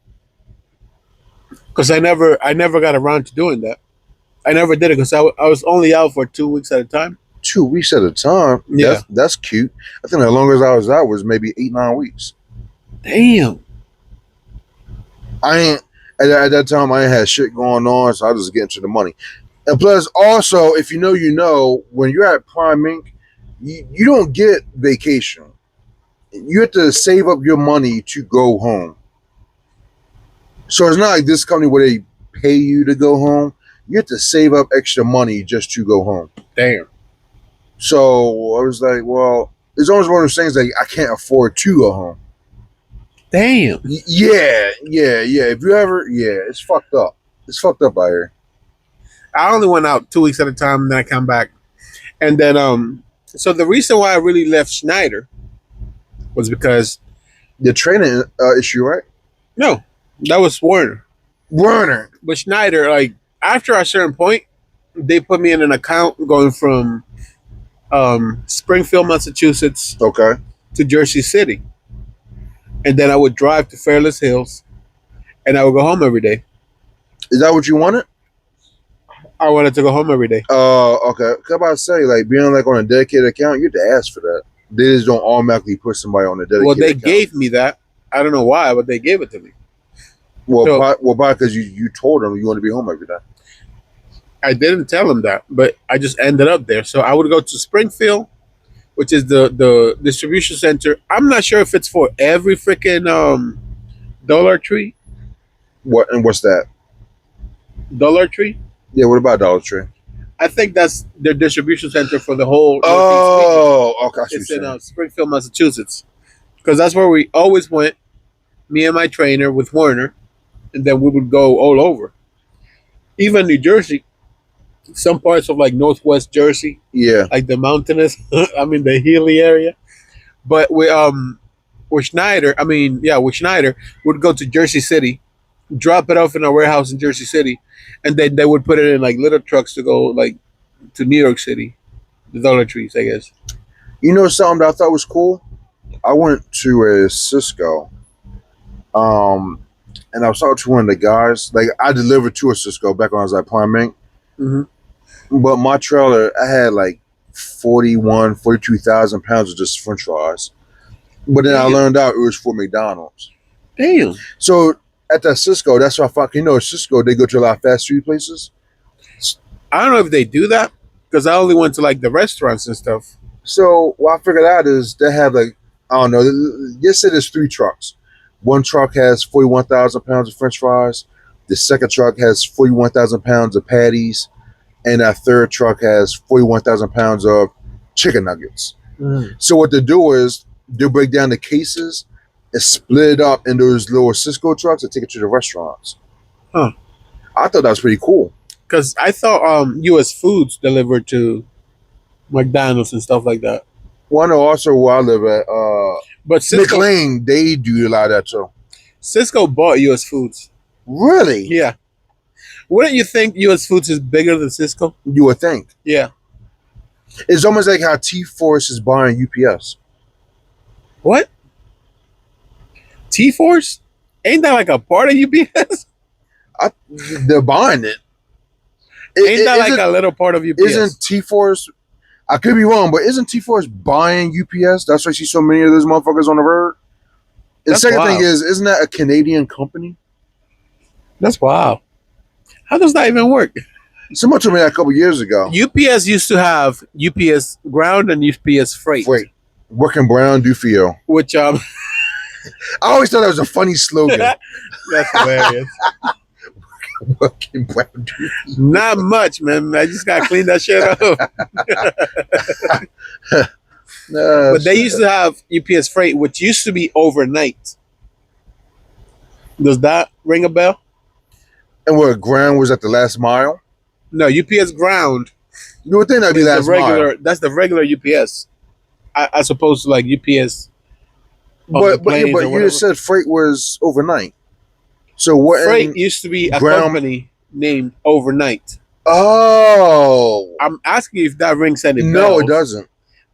Because I never got around to doing that. I never did it because I was only out for 2 weeks at a time. 2 weeks at a time? Yeah. That's cute. I think the longest I was out was maybe 8-9 weeks. Damn. At that time I ain't had shit going on, so I just get into the money. And plus, also, if you know, when you're at Prime Inc., you don't get vacation. You have to save up your money to go home. So it's not like this company where they pay you to go home. You have to save up extra money just to go home. Damn. So I was like, well, it's almost one of those things like I can't afford to go home. Damn. Yeah. If you ever, it's fucked up. It's fucked up out here. I only went out 2 weeks at a time, and then I come back. And then, so the reason why I really left Schneider was because the training issue, right? No, that was Werner. But Schneider, like after a certain point, they put me in an account going from Springfield, Massachusetts, to Jersey City, and then I would drive to Fairless Hills, and I would go home every day. Is that what you wanted? I wanted to go home every day. Okay. I'm about to say, like being like on a dedicated account, you have to ask for that. They just don't automatically put somebody on a dedicated Well, they account. gave me that. I don't know why, but they gave it to me. Well, because you told them you want to be home every day. I didn't tell them that, but I just ended up there. So I would go to Springfield, which is the distribution center. I'm not sure if it's for every freaking Dollar Tree. What's that? Dollar Tree? Yeah, what about Dollar Tree? I think that's their distribution center for the whole. Okay. It's in Springfield, Massachusetts, because that's where we always went. Me and my trainer with Werner, and then we would go all over. Even New Jersey, some parts of like Northwest Jersey, like the mountainous, the hilly area. But with Schneider, would go to Jersey City, drop it off in a warehouse in Jersey City, and then they would put it in like little trucks to go like to New York City, the Dollar Trees, I guess. You know something that I thought was cool? I went to a Cisco, and I was talking to one of the guys. Like I delivered to a Cisco back when I was at Prime Inc. Mm-hmm. But my trailer, I had like 42,000 pounds of just French fries. But then I learned out it was for McDonald's. Damn. So at that Cisco, that's why Cisco, they go to a lot of fast food places. I don't know if they do that because I only went to like the restaurants and stuff. So what I figured out is they have like, I don't know, just say there's 3 trucks. One truck has 41,000 pounds of French fries. The second truck has 41,000 pounds of patties. and that third truck has 41,000 pounds of chicken nuggets. Mm. So what they do is they'll break down the cases and split it up in those little Cisco trucks and take it to the restaurants. Huh. I thought that was pretty cool. Because I thought U.S. Foods delivered to McDonald's and stuff like that. One also where I live at, but Cisco, McLean, they do a lot of that too. Cisco bought U.S. Foods. Really? Yeah. Wouldn't you think U.S. Foods is bigger than Cisco? You would think. Yeah. It's almost like how T-Force is buying UPS. What? T-Force? Ain't that like a part of UPS? They're buying it. Ain't that like a little part of UPS? Isn't T-Force, I could be wrong, but isn't T-Force buying UPS? That's why you see so many of those motherfuckers on the road. The second thing is, isn't that a Canadian company? That's wild. How does that even work? Someone told me that a couple years ago. UPS used to have UPS Ground and UPS Freight. Working brown, do for you. Which I always thought that was a funny slogan. That's hilarious. Working brown, do for you. Not much, man. I just gotta clean that shit up. But they used to have UPS Freight, which used to be overnight. Does that ring a bell? And what, ground was at the last mile? No, UPS Ground. You would think that'd be last mile. That's the regular UPS, as opposed to like UPS. But you just said freight was overnight. So what? Freight used to be a company named Overnight. Oh, I'm asking you if that rings any bells. No, it doesn't.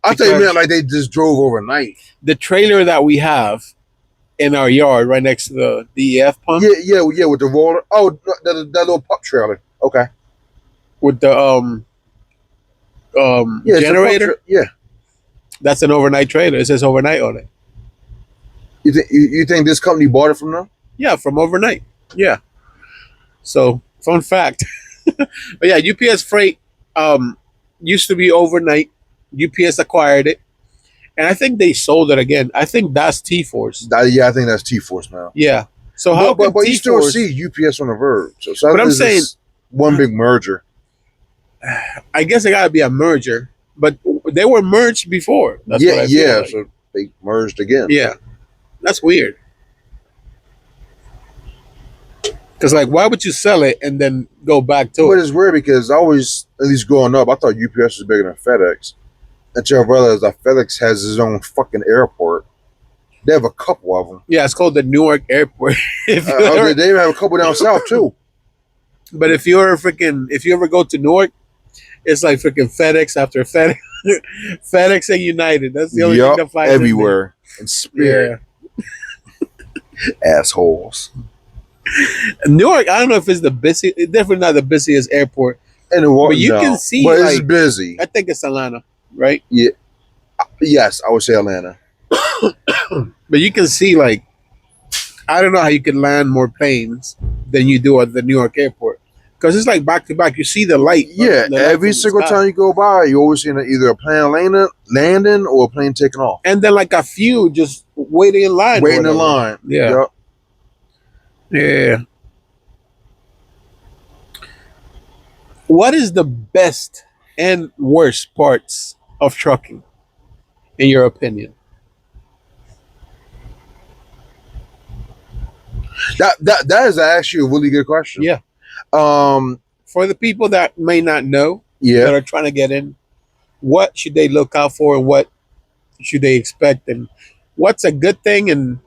I thought you meant like they just drove overnight. The trailer that we have in our yard, right next to the DEF pump. Yeah, with the roller. Oh, that little pup trailer. Okay. With the generator. Yeah. That's an overnight trailer. It says overnight on it. You think this company bought it from them? Yeah, from Overnight. Yeah. So, fun fact. But yeah, UPS Freight used to be Overnight. UPS acquired it. And I think they sold it again. I think that's T-Force. Yeah, I think that's T-Force now. Yeah. So how but you still see UPS on the verge. So but I'm saying one big merger. I guess it got to be a merger, but they were merged before. That's what I feel like. So they merged again. Yeah, that's weird. Because like, why would you sell it and then go back to it? But it's weird because I always, at least growing up, I thought UPS was bigger than FedEx. Until I realized that FedEx has his own fucking airport. They have a couple of them. Yeah, it's called the Newark Airport. They have a couple down south too. But if you ever go to Newark, it's like freaking FedEx after FedEx, FedEx and United. That's the only thing that flies everywhere. And Spirit. Yeah. Assholes. Newark, I don't know if it's the busiest. It's definitely not the busiest airport. And but you can see, but it's busy. I think it's Atlanta, right? Yeah. Yes, I would say Atlanta. But you can see, like, I don't know how you can land more planes than you do at the New York airport. Because it's like back to back. You see the light. Yeah, every single time you go by, you always see either a plane landing or a plane taking off. And then like a few just waiting in line. Yeah. Yep. Yeah. What is the best and worst parts of trucking, in your opinion? That is actually a really good question. Yeah. For the people that may not know, that are trying to get in, what should they look out for, and what should they expect, and what's a good thing and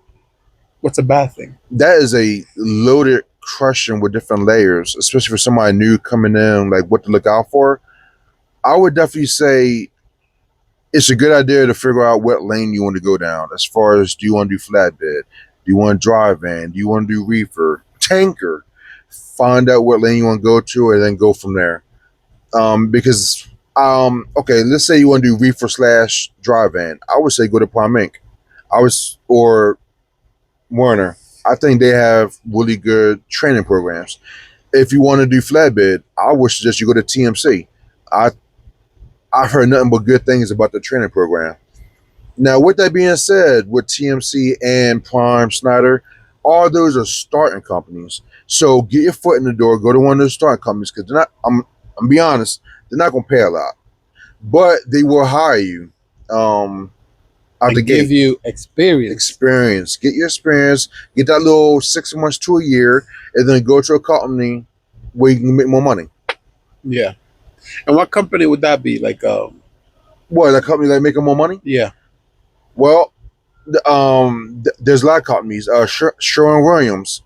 what's a bad thing? That is a loaded question with different layers, especially for somebody new coming in, like what to look out for. I would definitely say it's a good idea to figure out what lane you want to go down. As far as, do you want to do flatbed? Do you want to drive van? Do you want to do reefer? Tanker? Find out what lane you want to go to and then go from there. Because, okay, let's say you want to do reefer / drive van. I would say go to Prime Inc. Or Werner. I think they have really good training programs. If you want to do flatbed, I would suggest you go to TMC. I've heard nothing but good things about the training program. Now, with that being said, with TMC and Prime Snyder, all those are starting companies. So get your foot in the door, go to one of those starting companies, because they're not, I'm I'm gonna be honest, they're not gonna pay a lot, but they will hire you. Out the give gate. you experience. Experience. Get your experience. Get that little 6 months to a year, and then go to a company where you can make more money. Yeah. And what company would that be? Like, what, a company that making more money? Yeah. Well, there's a lot of companies. Sherwin-Williams,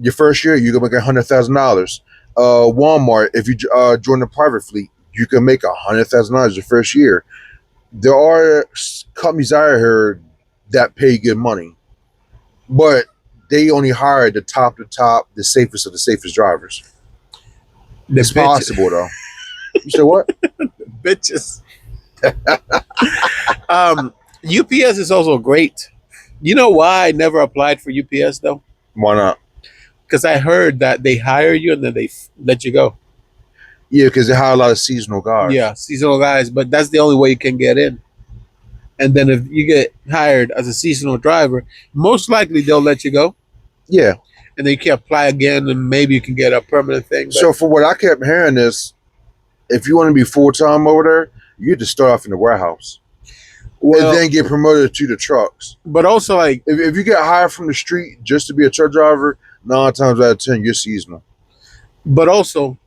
your first year you can make $100,000. Walmart, if you join the private fleet, you can make $100,000 your first year. There are companies out here that pay good money, but they only hire the top, the safest of the safest drivers. It's possible though. You said what? Bitches. UPS is also great. You know why I never applied for UPS though? Why not? Because I heard that they hire you and then they let you go. Yeah, because they hire a lot of seasonal guys. Yeah, seasonal guys, but that's the only way you can get in. And then if you get hired as a seasonal driver, most likely they'll let you go. Yeah. And then you can apply again and maybe you can get a permanent thing. So for what I kept hearing is, if you want to be full-time over there, you have to start off in the warehouse. Well, and then get promoted to the trucks. But also, like, if you get hired from the street just to be a truck driver, 9 times out of 10, you're seasonal. But also,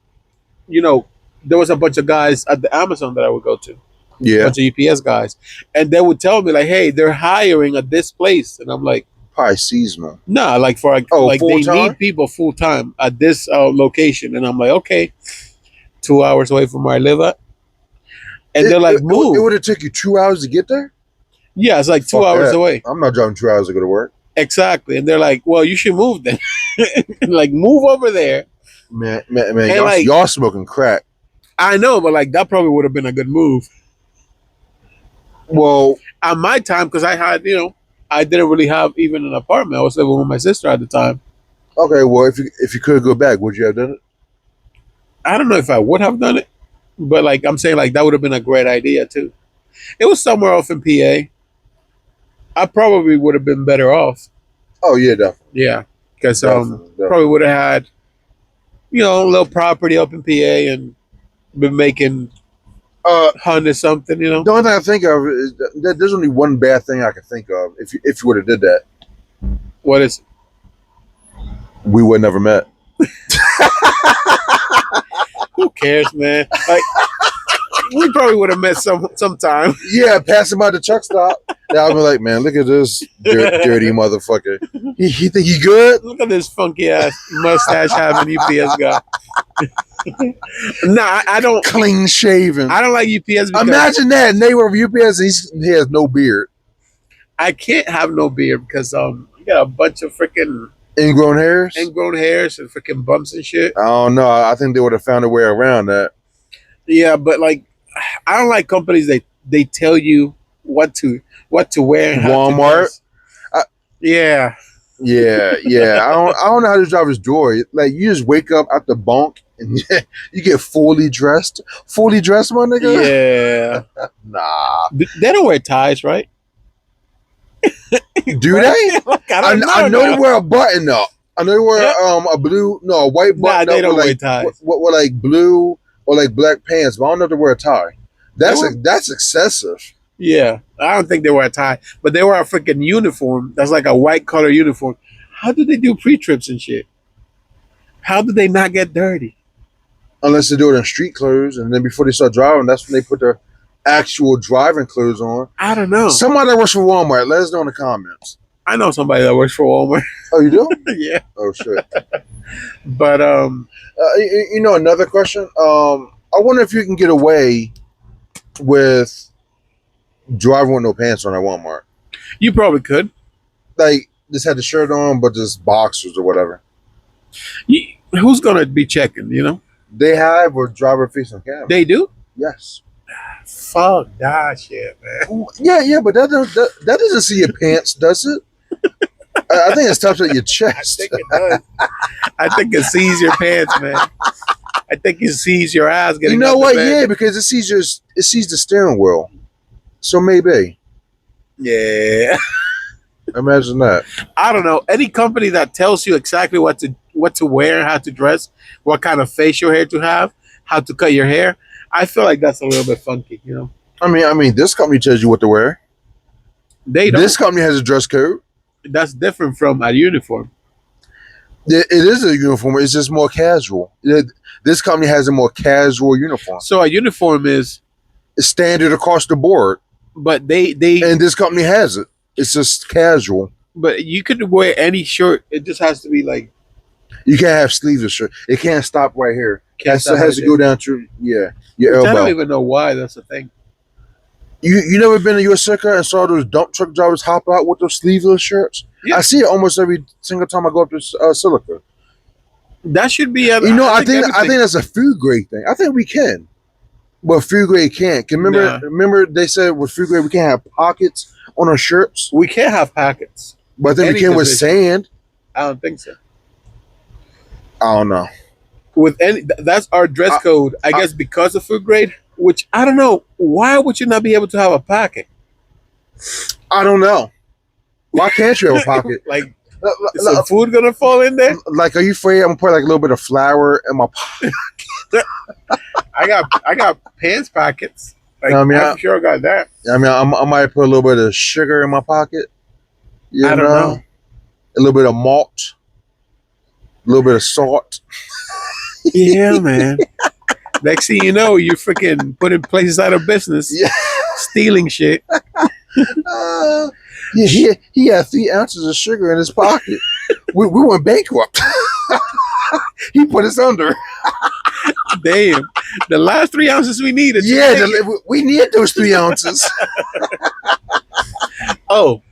you know, there was a bunch of guys at the Amazon that I would go to. Yeah. A bunch of UPS guys. And they would tell me, like, hey, they're hiring at this place. And I'm like, probably seasonal. Nah, like they need people full-time at this location. And I'm like, okay, 2 hours away from where I live at. And they're like, move. It would have took you 2 hours to get there? Yeah, it's like 2 hours away. I'm not driving 2 hours to go to work. Exactly. And they're like, well, you should move then. Like, move over there. Man, y'all smoking crack. I know, but like that probably would have been a good move. Well, at my time, because I had, I didn't really have even an apartment. I was living with my sister at the time. Okay, well, if you could go back, would you have done it? I don't know if I would have done it, but like I'm saying, like that would have been a great idea too. It was somewhere off in PA. I probably would have been better off. Oh yeah, definitely. Yeah, because probably would have had, a little property up in PA and been making 100 something. The only thing I think of is that there's only one bad thing I can think of if you would have did that. What is it? We would never met. Who cares, man? Like, we probably would have met sometime. Yeah, passing by the truck stop. Yeah, I'd be like, man, look at this dirty motherfucker. He think he good? Look at this funky ass mustache having UPS guy. Nah, I don't. Clean shaven. I don't like UPS. Imagine that neighbor of UPS. He has no beard. I can't have no beard because you got a bunch of freaking ingrown hairs and freaking bumps and shit. I don't know. I think they would have found a way around that. Yeah, but like, I don't like companies they tell you what to wear. And Walmart. Yeah. Yeah. I don't know how to drive his door. Like, you just wake up at the bunk and you get fully dressed. Fully dressed, my nigga. Yeah. Nah. They don't wear ties, right? Do they? I know they wear a button up. I know they wear a white button. Nah, they don't wear ties. What like blue or like black pants, but I don't know if they wear a tie. That's excessive. Yeah, I don't think they wear a tie, but they wear a freaking uniform. That's like a white color uniform. How do they do pre-trips and shit? How do they not get dirty? Unless they do it in street clothes, and then before they start driving, that's when they put their actual driving clothes on. I don't know. Somebody that works for Walmart, let us know in the comments. I know somebody that works for Walmart. Oh, you do? Yeah. Oh shit. But another question. I wonder if you can get away with driving with no pants on at Walmart. You probably could. Like, just had the shirt on, but just boxers or whatever. Who's gonna be checking? They have a driver facing camera. They do. Yes. Fuck that shit, man. Yeah, but that doesn't see your pants, does it? I think it stops at your chest. I think it does. I think it sees your pants, man. I think it sees your ass getting. You know what? Yeah, because it sees the steering wheel. So maybe. Yeah. Imagine that. I don't know. Any company that tells you exactly what to wear, how to dress, what kind of facial hair to have how to cut your hair. I feel like that's a little bit funky, you know. I mean, this company tells you what to wear. They don't. This company has a dress code. That's different from a uniform. It is a uniform. It's just more casual. This company has a more casual uniform. So a uniform is standard across the board. But they and this company has it. It's just casual. But you could wear any shirt. It just has to be like. You can't have sleeveless shirt. It can't stop right here. It has to go down to your elbow. I don't even know why that's a thing. You never been to US Circuit and saw those dump truck drivers hop out with those sleeveless shirts? Yeah. I see it almost every single time I go up to Silica. That should be. I think that's a food grade thing. I think we can, but food grade can't. Remember they said with food grade we can't have pockets on our shirts. We can't have pockets, but then we can with sand. I don't think so. I don't know. With any, that's our dress code. I guess because of food grade. Which I don't know. Why would you not be able to have a pocket? I don't know. Why can't you have a pocket? Like, is some food gonna fall in there? Like, are you afraid I'm gonna put like a little bit of flour in my pocket? I got pants pockets. Like, I'm sure I got that. I mean, I might put a little bit of sugar in my pocket. I don't know. A little bit of malt, a little bit of salt. Yeah, man. Next thing you know, you're freaking putting places out of business, stealing shit. He had 3 ounces of sugar in his pocket. we went bankrupt. He put us under. Damn, the last 3 ounces we needed. Yeah, we needed those 3 ounces. Oh,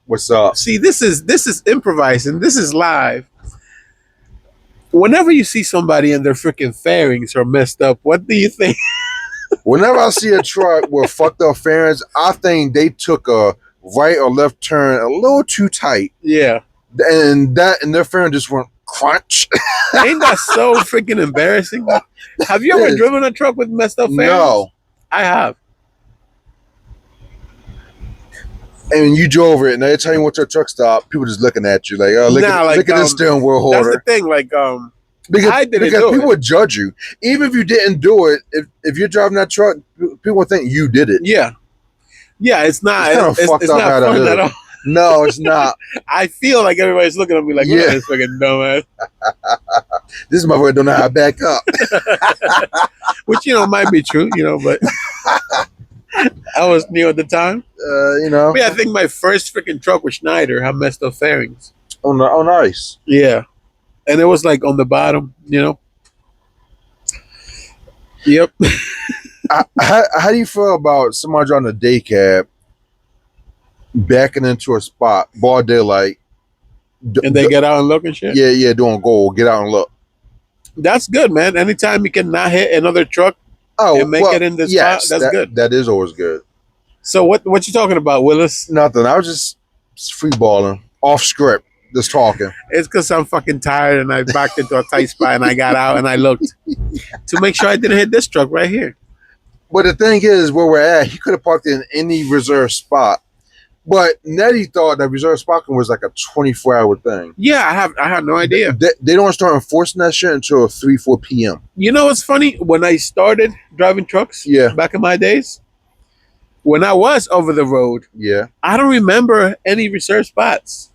what's up? See, this is improvising. This is live. Whenever you see somebody and their freaking fairings are messed up, what do you think? Whenever I see a truck with fucked up fairings, I think they took a right or left turn a little too tight. Yeah. And their fairing just went crunch. Ain't that so freaking embarrassing? Have you ever driven a truck with messed up fairings? No. I have. And you drove it, and every time you went to a truck stop, people just looking at you like, "Oh, look at this steering wheel holder." That's the thing, like, because people would judge you, even if you didn't do it. If you're driving that truck, people would think you did it. Yeah, it's not. It's kind of fucked up not fun at all. No, it's not. I feel like everybody's looking at me like, "Look at this fucking dumbass." This motherfucker don't know how to back up. Which might be true, but. I was new at the time. But yeah, I think my first freaking truck with Schneider had messed up fairings. Oh, nice. Yeah. And it was like on the bottom, Yep. How do you feel about somebody driving a day cab, backing into a spot, broad daylight, and they get out and look and shit? Yeah, doing goal, get out and look. That's good, man. Anytime you can not hit another truck, and make it in this spot, that's good. That is always good. So what you talking about, Willis? Nothing. I was just free balling, off script, just talking. It's because I'm fucking tired and I backed into a tight spot and I got out and I looked to make sure I didn't hit this truck right here. But the thing is, where we're at, he could have parked in any reserved spot. But Neddy thought that reserved parking was like a 24-hour thing. Yeah, I have no idea. They don't start enforcing that shit until 3-4 p.m. You know what's funny? When I started driving trucks, back in my days, when I was over the road, I don't remember any reserved spots.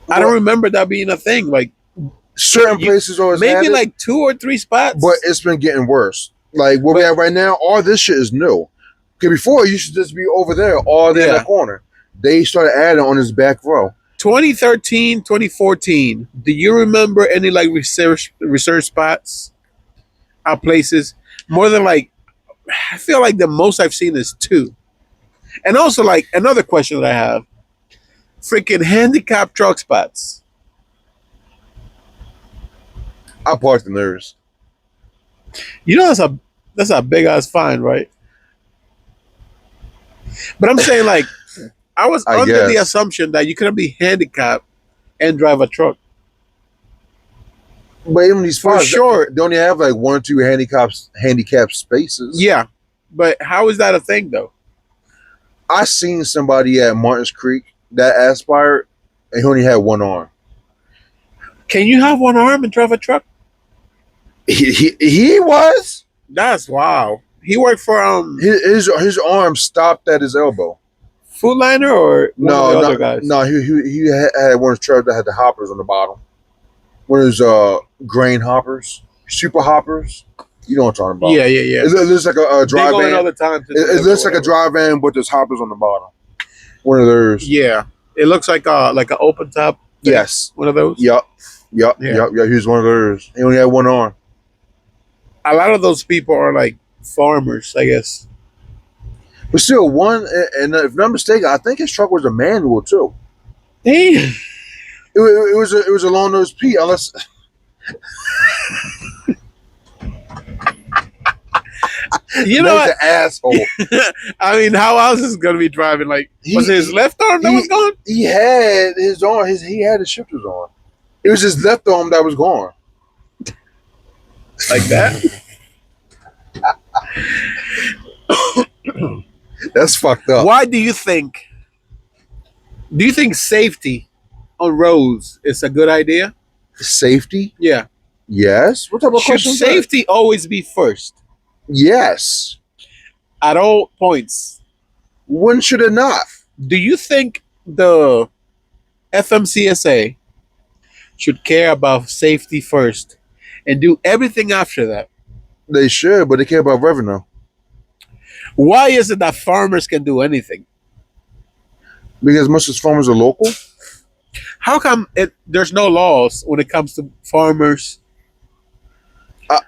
I don't remember that being a thing. Like certain places always maybe have it, like 2 or 3 spots. But it's been getting worse. Like where we at right now, all this shit is new. Because before, you should just be over there, all there in the corner. They started adding on this back row. 2013, 2014. Do you remember any like research spots at places? More than like, I feel like the most I've seen is 2. And also like another question that I have, freaking handicapped truck spots. I parked in theirs. That's a big ass fine, right? But I'm saying, like, I was under the assumption that you couldn't be handicapped and drive a truck. But even these for sure, they only have like 1 or 2 handicapped spaces. Yeah, but how is that a thing though? I seen somebody at Martins Creek that aspired, and he only had 1 arm. Can you have 1 arm and drive a truck? He was. That's wow. He worked for His arm stopped at his elbow. Food Liner or one of the other guys? No, he had one of his trucks that had the hoppers on the bottom. One of those grain hoppers, super hoppers. You know what I'm talking about? Yeah. It looks like a dry van. They go all the time. It looks like a dry van, but there's hoppers on the bottom. One of those. Yeah, it looks like an open top thing. Yes, one of those. Yep. He's one of those. He only had one arm. A lot of those people are like farmers, I guess. But still, one, and if I'm not mistaken, I think his truck was a manual too. Damn. It was a long nose Pete, unless. You know what? An asshole. I mean, how else is going to be driving? Like, was it his left arm that was gone? He had his arm. He had his shifters on. It was his left arm that was gone. Like that? That's fucked up. Why do you think? Do you think safety on roads is a good idea? Safety? Yeah. Yes. What type of Should safety always be first? Yes. At all points. When should it not? Do you think the FMCSA should care about safety first and do everything after that? They should, but they care about revenue. Why is it that farmers can do anything? Because most of the farmers are local. How come there's no laws when it comes to farmers?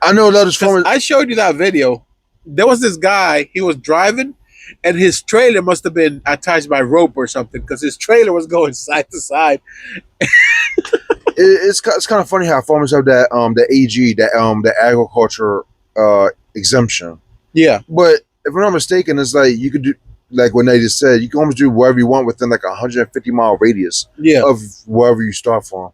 I know a lot of farmers. I showed you that video. There was this guy, he was driving, and his trailer must have been attached by rope or something because his trailer was going side to side. It's kind of funny how farmers have that the AG, the agriculture exemption. Yeah. But if I'm not mistaken, it's like you could do, like what Neddy just said, you can almost do whatever you want within like a 150-mile radius of wherever you start from.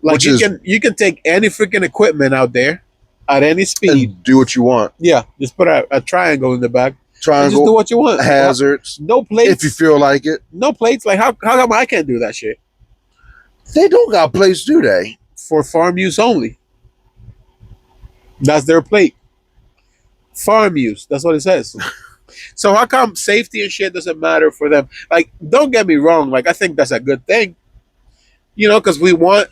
Like you can take any freaking equipment out there at any speed. And do what you want. Yeah. Just put a triangle in the back. Triangle. Just do what you want. Hazards. No plates. If you feel like it. No plates. Like how come I can't do that shit? They don't got plates, do they? For farm use only. That's their plate. Farm use. That's what it says. So how come safety and shit doesn't matter for them? Like, don't get me wrong. Like, I think that's a good thing. You know, because we want,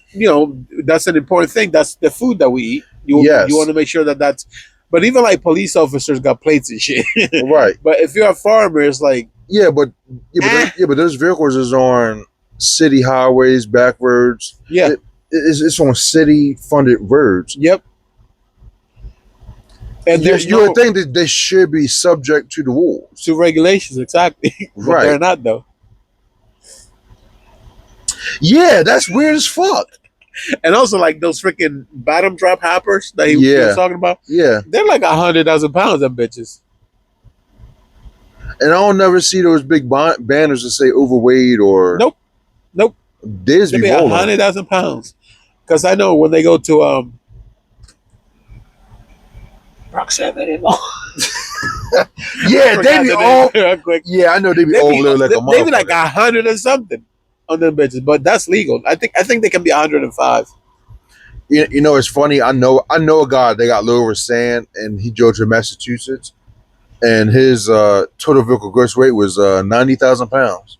that's an important thing. That's the food that we eat. You want to make sure that's. But even like police officers got plates and shit. Right. But if you're a farmer, it's like. But those vehicles is on city highways, back roads. Yeah. It's on city funded roads. Yep. And you would think that they should be subject to the rules. To regulations, exactly. But right. They're not, though. Yeah, that's weird as fuck. And also, like, those freaking bottom drop hoppers that he was talking about. Yeah. They're like 100,000 pounds, them bitches. And I don't never see those big banners that say overweight or... Nope. They'd be 100,000 pounds. Because I know when they go to... Proximity Mall. Yeah, they be all quick. Yeah, I know they be all like a motherfucker. They be like 100 and something on them bitches, but that's legal. I think they can be 105. You know, it's funny. I know a guy. They got lower sand, and he drove to Massachusetts, and his total vehicle gross weight was 90,000 pounds.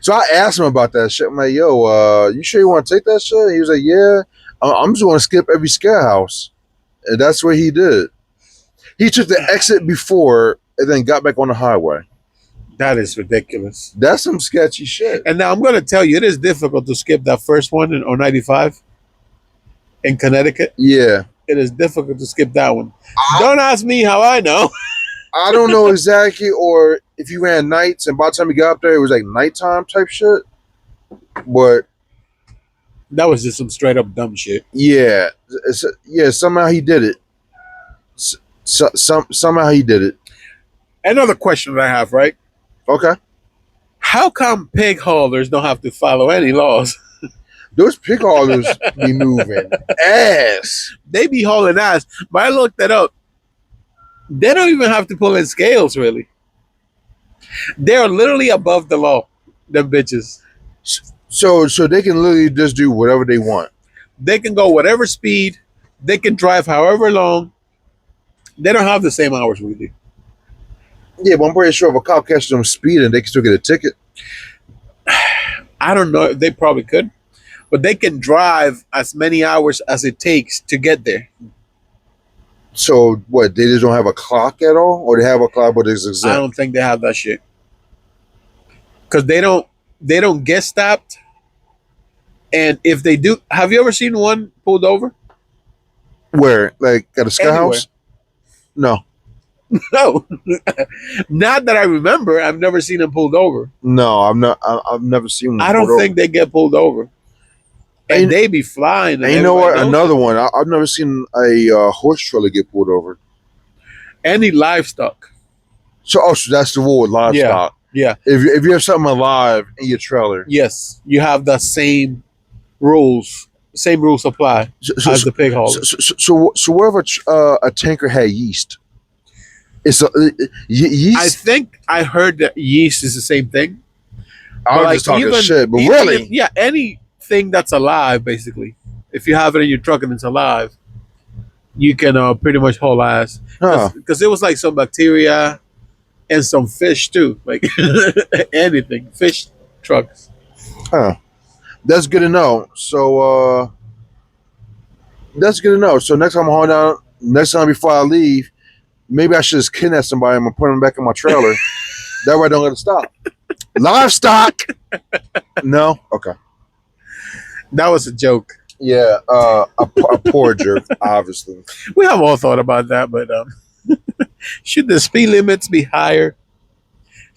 So I asked him about that shit. I'm like, yo, you sure you want to take that shit? He was like, yeah. I'm just going to skip every scare house, and that's what he did. He took the exit before and then got back on the highway. That is ridiculous. That's some sketchy shit. And now I'm going to tell you, it is difficult to skip that first one on 95 in Connecticut. Yeah. It is difficult to skip that one. Don't ask me how I know. I don't know exactly, or if you ran nights and by the time you got up there, it was like nighttime type shit. But that was just some straight up dumb shit. Yeah. Somehow he did it. Somehow he did it. Another question that I have, right? Okay. How come pig haulers don't have to follow any laws? Those pig haulers be moving ass. They be hauling ass. But I looked that up. They don't even have to pull in scales, really. They're literally above the law, them bitches. So they can literally just do whatever they want. They can go whatever speed, They can drive however long. They don't have the same hours we do. Yeah, but I'm pretty sure if a cop catches them speeding, they can still get a ticket. I don't know. They probably could, but they can drive as many hours as it takes to get there. So what? They just don't have a clock at all, or they have a clock but it's exempt? I don't think they have that shit because they don't get stopped. And if they do, have you ever seen one pulled over? Where, like at a sky house? No, No, not that I remember. I've never seen them pulled over. no, I'm not. I've never seen one. I don't think they get pulled over, and they be flying. And you know what? Another one. I've never seen a horse trailer get pulled over. Any livestock. So that's the rule with livestock. Yeah. If you have something alive in your trailer, yes, you have the same rules. Same rules apply as the pig hauler. So wherever a tanker had yeast, it's yeast. I think I heard that yeast is the same thing. I'm just talking shit, but really, anything that's alive, basically, if you have it in your truck and it's alive, you can pretty much haul ass. Because it was like some bacteria and some fish too, like anything, fish trucks. Huh. That's good to know. So that's good to know. So next time I'm hauling out, next time before I leave, maybe I should just kidnap somebody and put them back in my trailer. That way I don't let it stop. Livestock. No? Okay. That was a joke. Yeah, a poor jerk, obviously. We have all thought about that, but should the speed limits be higher? /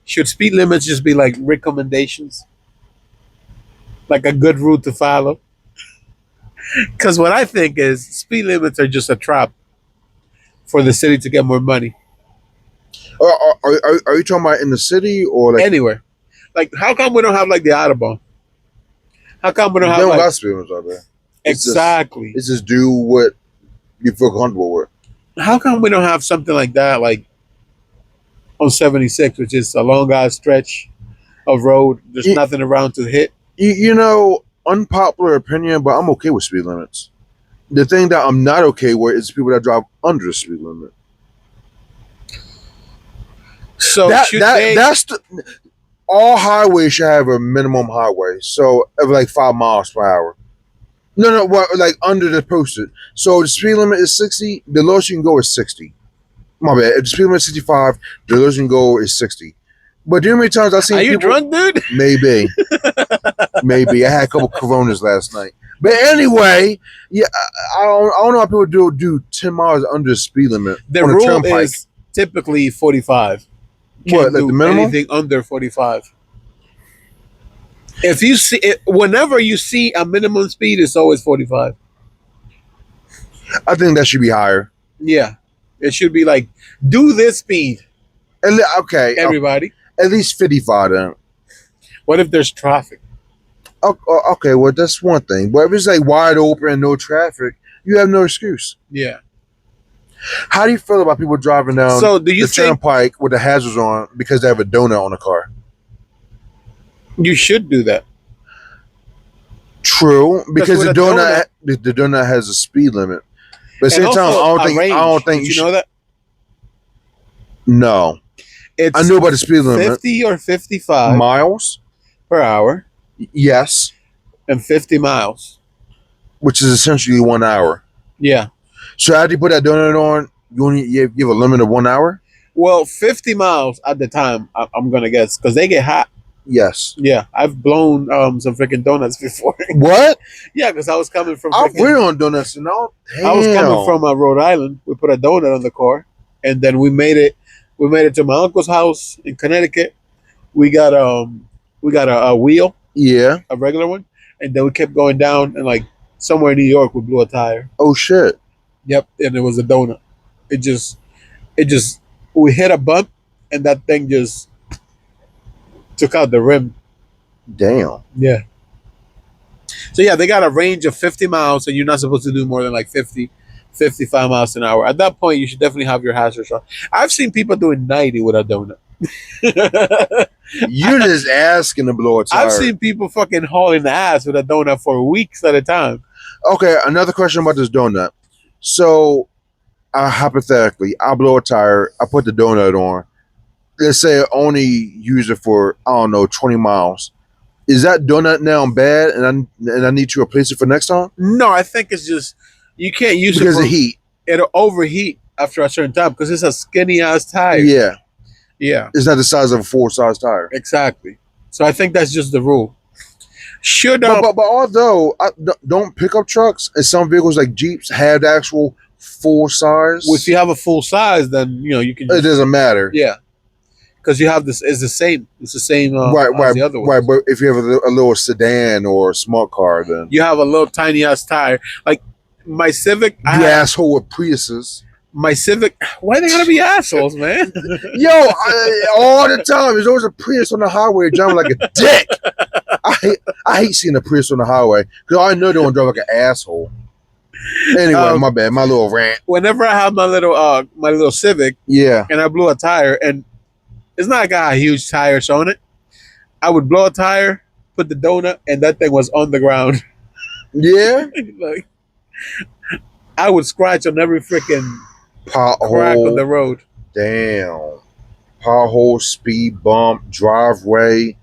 should speed limits just be like recommendations? Like a good route to follow? Because what I think is speed limits are just a trap for the city to get more money. Are you talking about in the city or like anywhere? Like, how come we don't have like the Autobahn? How come we don't have like speed limits out there? Exactly. It's just do what you feel comfortable with. How come we don't have something like that, like on 76, which is a long ass stretch of road? There's nothing around to hit. You know, unpopular opinion, but I'm okay with speed limits. The thing that I'm not okay with is people that drive under the speed limit. So all highways should have a minimum highway, so of like 5 miles per hour. No, like under the posted. So the speed limit is 60. The lowest you can go is 60. My bad. If the speed limit is 65, the lowest you can go is 60. But do you know how many times I've seen people... Are you drunk, dude? Maybe. Maybe. I had a couple Coronas last night. But anyway, yeah, I don't know how people do 10 miles under the speed limit. The rule is typically 45. What, like the minimum? Anything under 45. If you see it, whenever you see a minimum speed, it's always 45. I think that should be higher. Yeah, it should be like, do this speed. Okay, everybody. At least 55 then. What if there's traffic? Okay, well that's one thing. But if it's like wide open and no traffic, you have no excuse. Yeah. How do you feel about people driving down the turnpike with the hazards on because they have a donut on the car? You should do that. True, because the donut has a speed limit. But at the same time, I don't think you know that. No, I knew about the speed limit. 50 or 55 miles per hour. Yes, and 50 miles, which is essentially 1 hour. Yeah. So after you put that donut on, you have a limit of 1 hour? Well, 50 miles at the time, I'm going to guess, because they get hot. Yes. Yeah, I've blown some freaking donuts before. What? Yeah, because I was coming from... We're on donuts now. I was coming from Rhode Island. We put a donut on the car, and then we made it to my uncle's house in Connecticut. We got a wheel. Yeah. A regular one. And then we kept going down, and like somewhere in New York, we blew a tire. Oh, shit. Yep, and it was a donut. We hit a bump, and that thing just took out the rim. Damn. Yeah. So yeah, they got a range of 50 miles, and you're not supposed to do more than like 50, 55 miles an hour. At that point, you should definitely have your hazards on. I've seen people doing 90 with a donut. You're just asking to blow a tire. I've seen people fucking hauling the ass with a donut for weeks at a time. Okay, another question about this donut. So, hypothetically, I blow a tire, I put the donut on. Let's say I only use it for, I don't know, 20 miles. Is that donut now bad and I need to replace it for next time? No, I think it's just, you can't use because it of heat. It'll overheat after a certain time because it's a skinny ass tire. Yeah. Yeah. It's not the size of a full-size tire. Exactly. So I think that's just the rule. But although don't pickup trucks and some vehicles like Jeeps have the actual full size. Well, if you have a full size, then you can. It doesn't matter. Yeah, because you have this. It's the same. It's the same. Right. As the other ones. Right. But if you have a little sedan or a smart car, then you have a little tiny ass tire. Like my Civic. You asshole with Priuses. My Civic. Why they gotta be assholes, man? Yo, all the time. There's always a Prius on the highway driving like a dick. I hate seeing a Prius on the highway because I know they don't drive like an asshole. Anyway, my bad. My little rant. Whenever I have my little Civic, and I blew a tire, and it's not like I got a huge tires on it. I would blow a tire, put the donut, and that thing was on the ground. Yeah, like I would scratch on every freaking pothole, crack on the road. Damn, pothole, speed bump, driveway.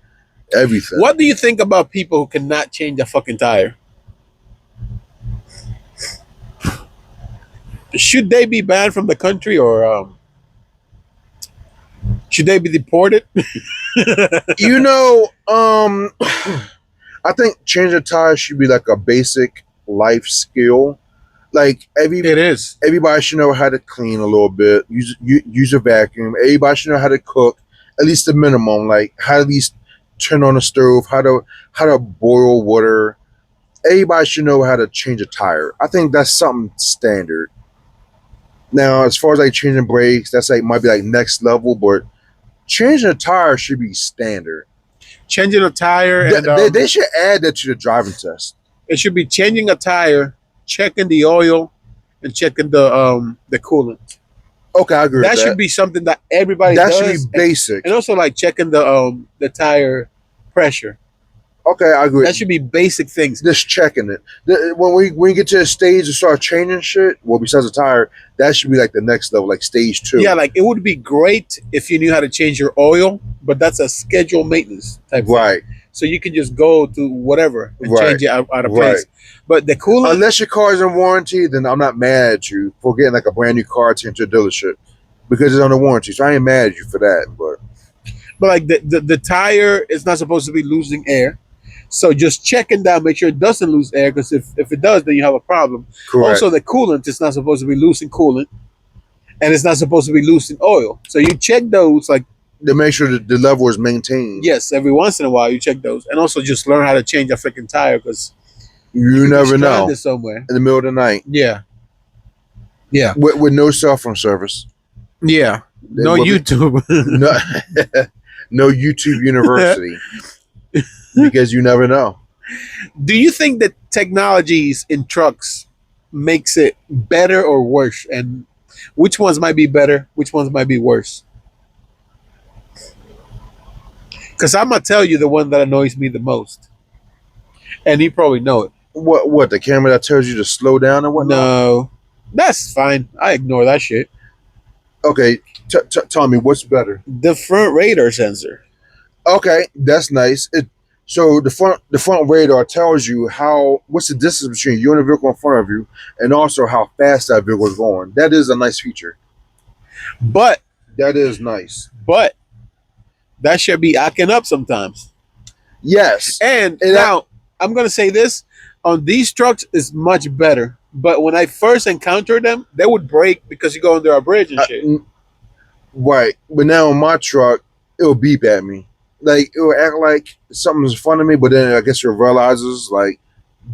Everything. What do you think about people who cannot change a fucking tire? Should they be banned from the country or should they be deported? I think changing tires should be like a basic life skill. Like it is. Everybody should know how to clean a little bit. Use a vacuum. Everybody should know how to cook, at least the minimum. Like how to at least turn on the stove, how to boil water. Everybody should know how to change a tire. I think that's something standard. Now, as far as like changing brakes, that's like might be like next level, but changing a tire should be standard. Changing a tire, they should add that to the driving test. It should be changing a tire, checking the oil, and checking the coolant. Okay, I agree. That should be something that everybody does. That should be basic. And also like checking the tire pressure. Okay, I agree. That should be basic things. Just checking it. When we get to a stage to start changing shit, well, besides the tire, that should be like the next level, like stage 2. Yeah, like it would be great if you knew how to change your oil, but that's a scheduled maintenance type thing. Right. So you can just go to whatever and change it out of place. Right. But the coolant, unless your car is in warranty, then I'm not mad at you for getting like a brand new car to into a dealership because it's under warranty. So I ain't mad at you for that. But like the tire is not supposed to be losing air. So just checking down, make sure it doesn't lose air, because if it does, then you have a problem. Correct. Also, the coolant is not supposed to be losing coolant, and it's not supposed to be losing oil. So you check those, like, to make sure that the level is maintained. Yes, every once in a while you check those, and also just learn how to change a freaking tire, because you never know. Somewhere in the middle of the night. Yeah. Yeah. With no cell phone service. Yeah. No YouTube. No YouTube University. Because you never know. Do you think that technologies in trucks makes it better or worse? And which ones might be better? Which ones might be worse? Because I'm going to tell you the one that annoys me the most. And you probably know it. What? The camera that tells you to slow down or whatnot? No. That's fine. I ignore that shit. Okay. Tell me, what's better? The front radar sensor. Okay. That's nice. So the front radar tells you what's the distance between you and the vehicle in front of you, and also how fast that vehicle is going. That is a nice feature. But that is nice. But that should be acting up sometimes. Yes. And now I'm gonna say this on these trucks is much better. But when I first encountered them, they would break because you go under a bridge and shit. Right. But now on my truck, it'll beep at me. Like, it will act like something's in front of me, but then I guess it realizes, like,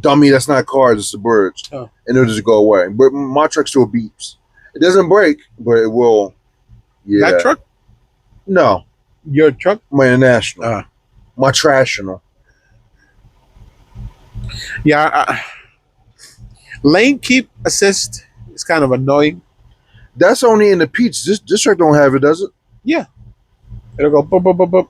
dummy, that's not a car, it's a bridge. Oh. And it'll just go away. But my truck still beeps. It doesn't break, but it will. Yeah. That truck? No. Your truck? My international. My trashional. Yeah. Lane keep assist is kind of annoying. That's only in the Peach. This truck don't have it, does it? Yeah. It'll go boop, boop, boop, boop.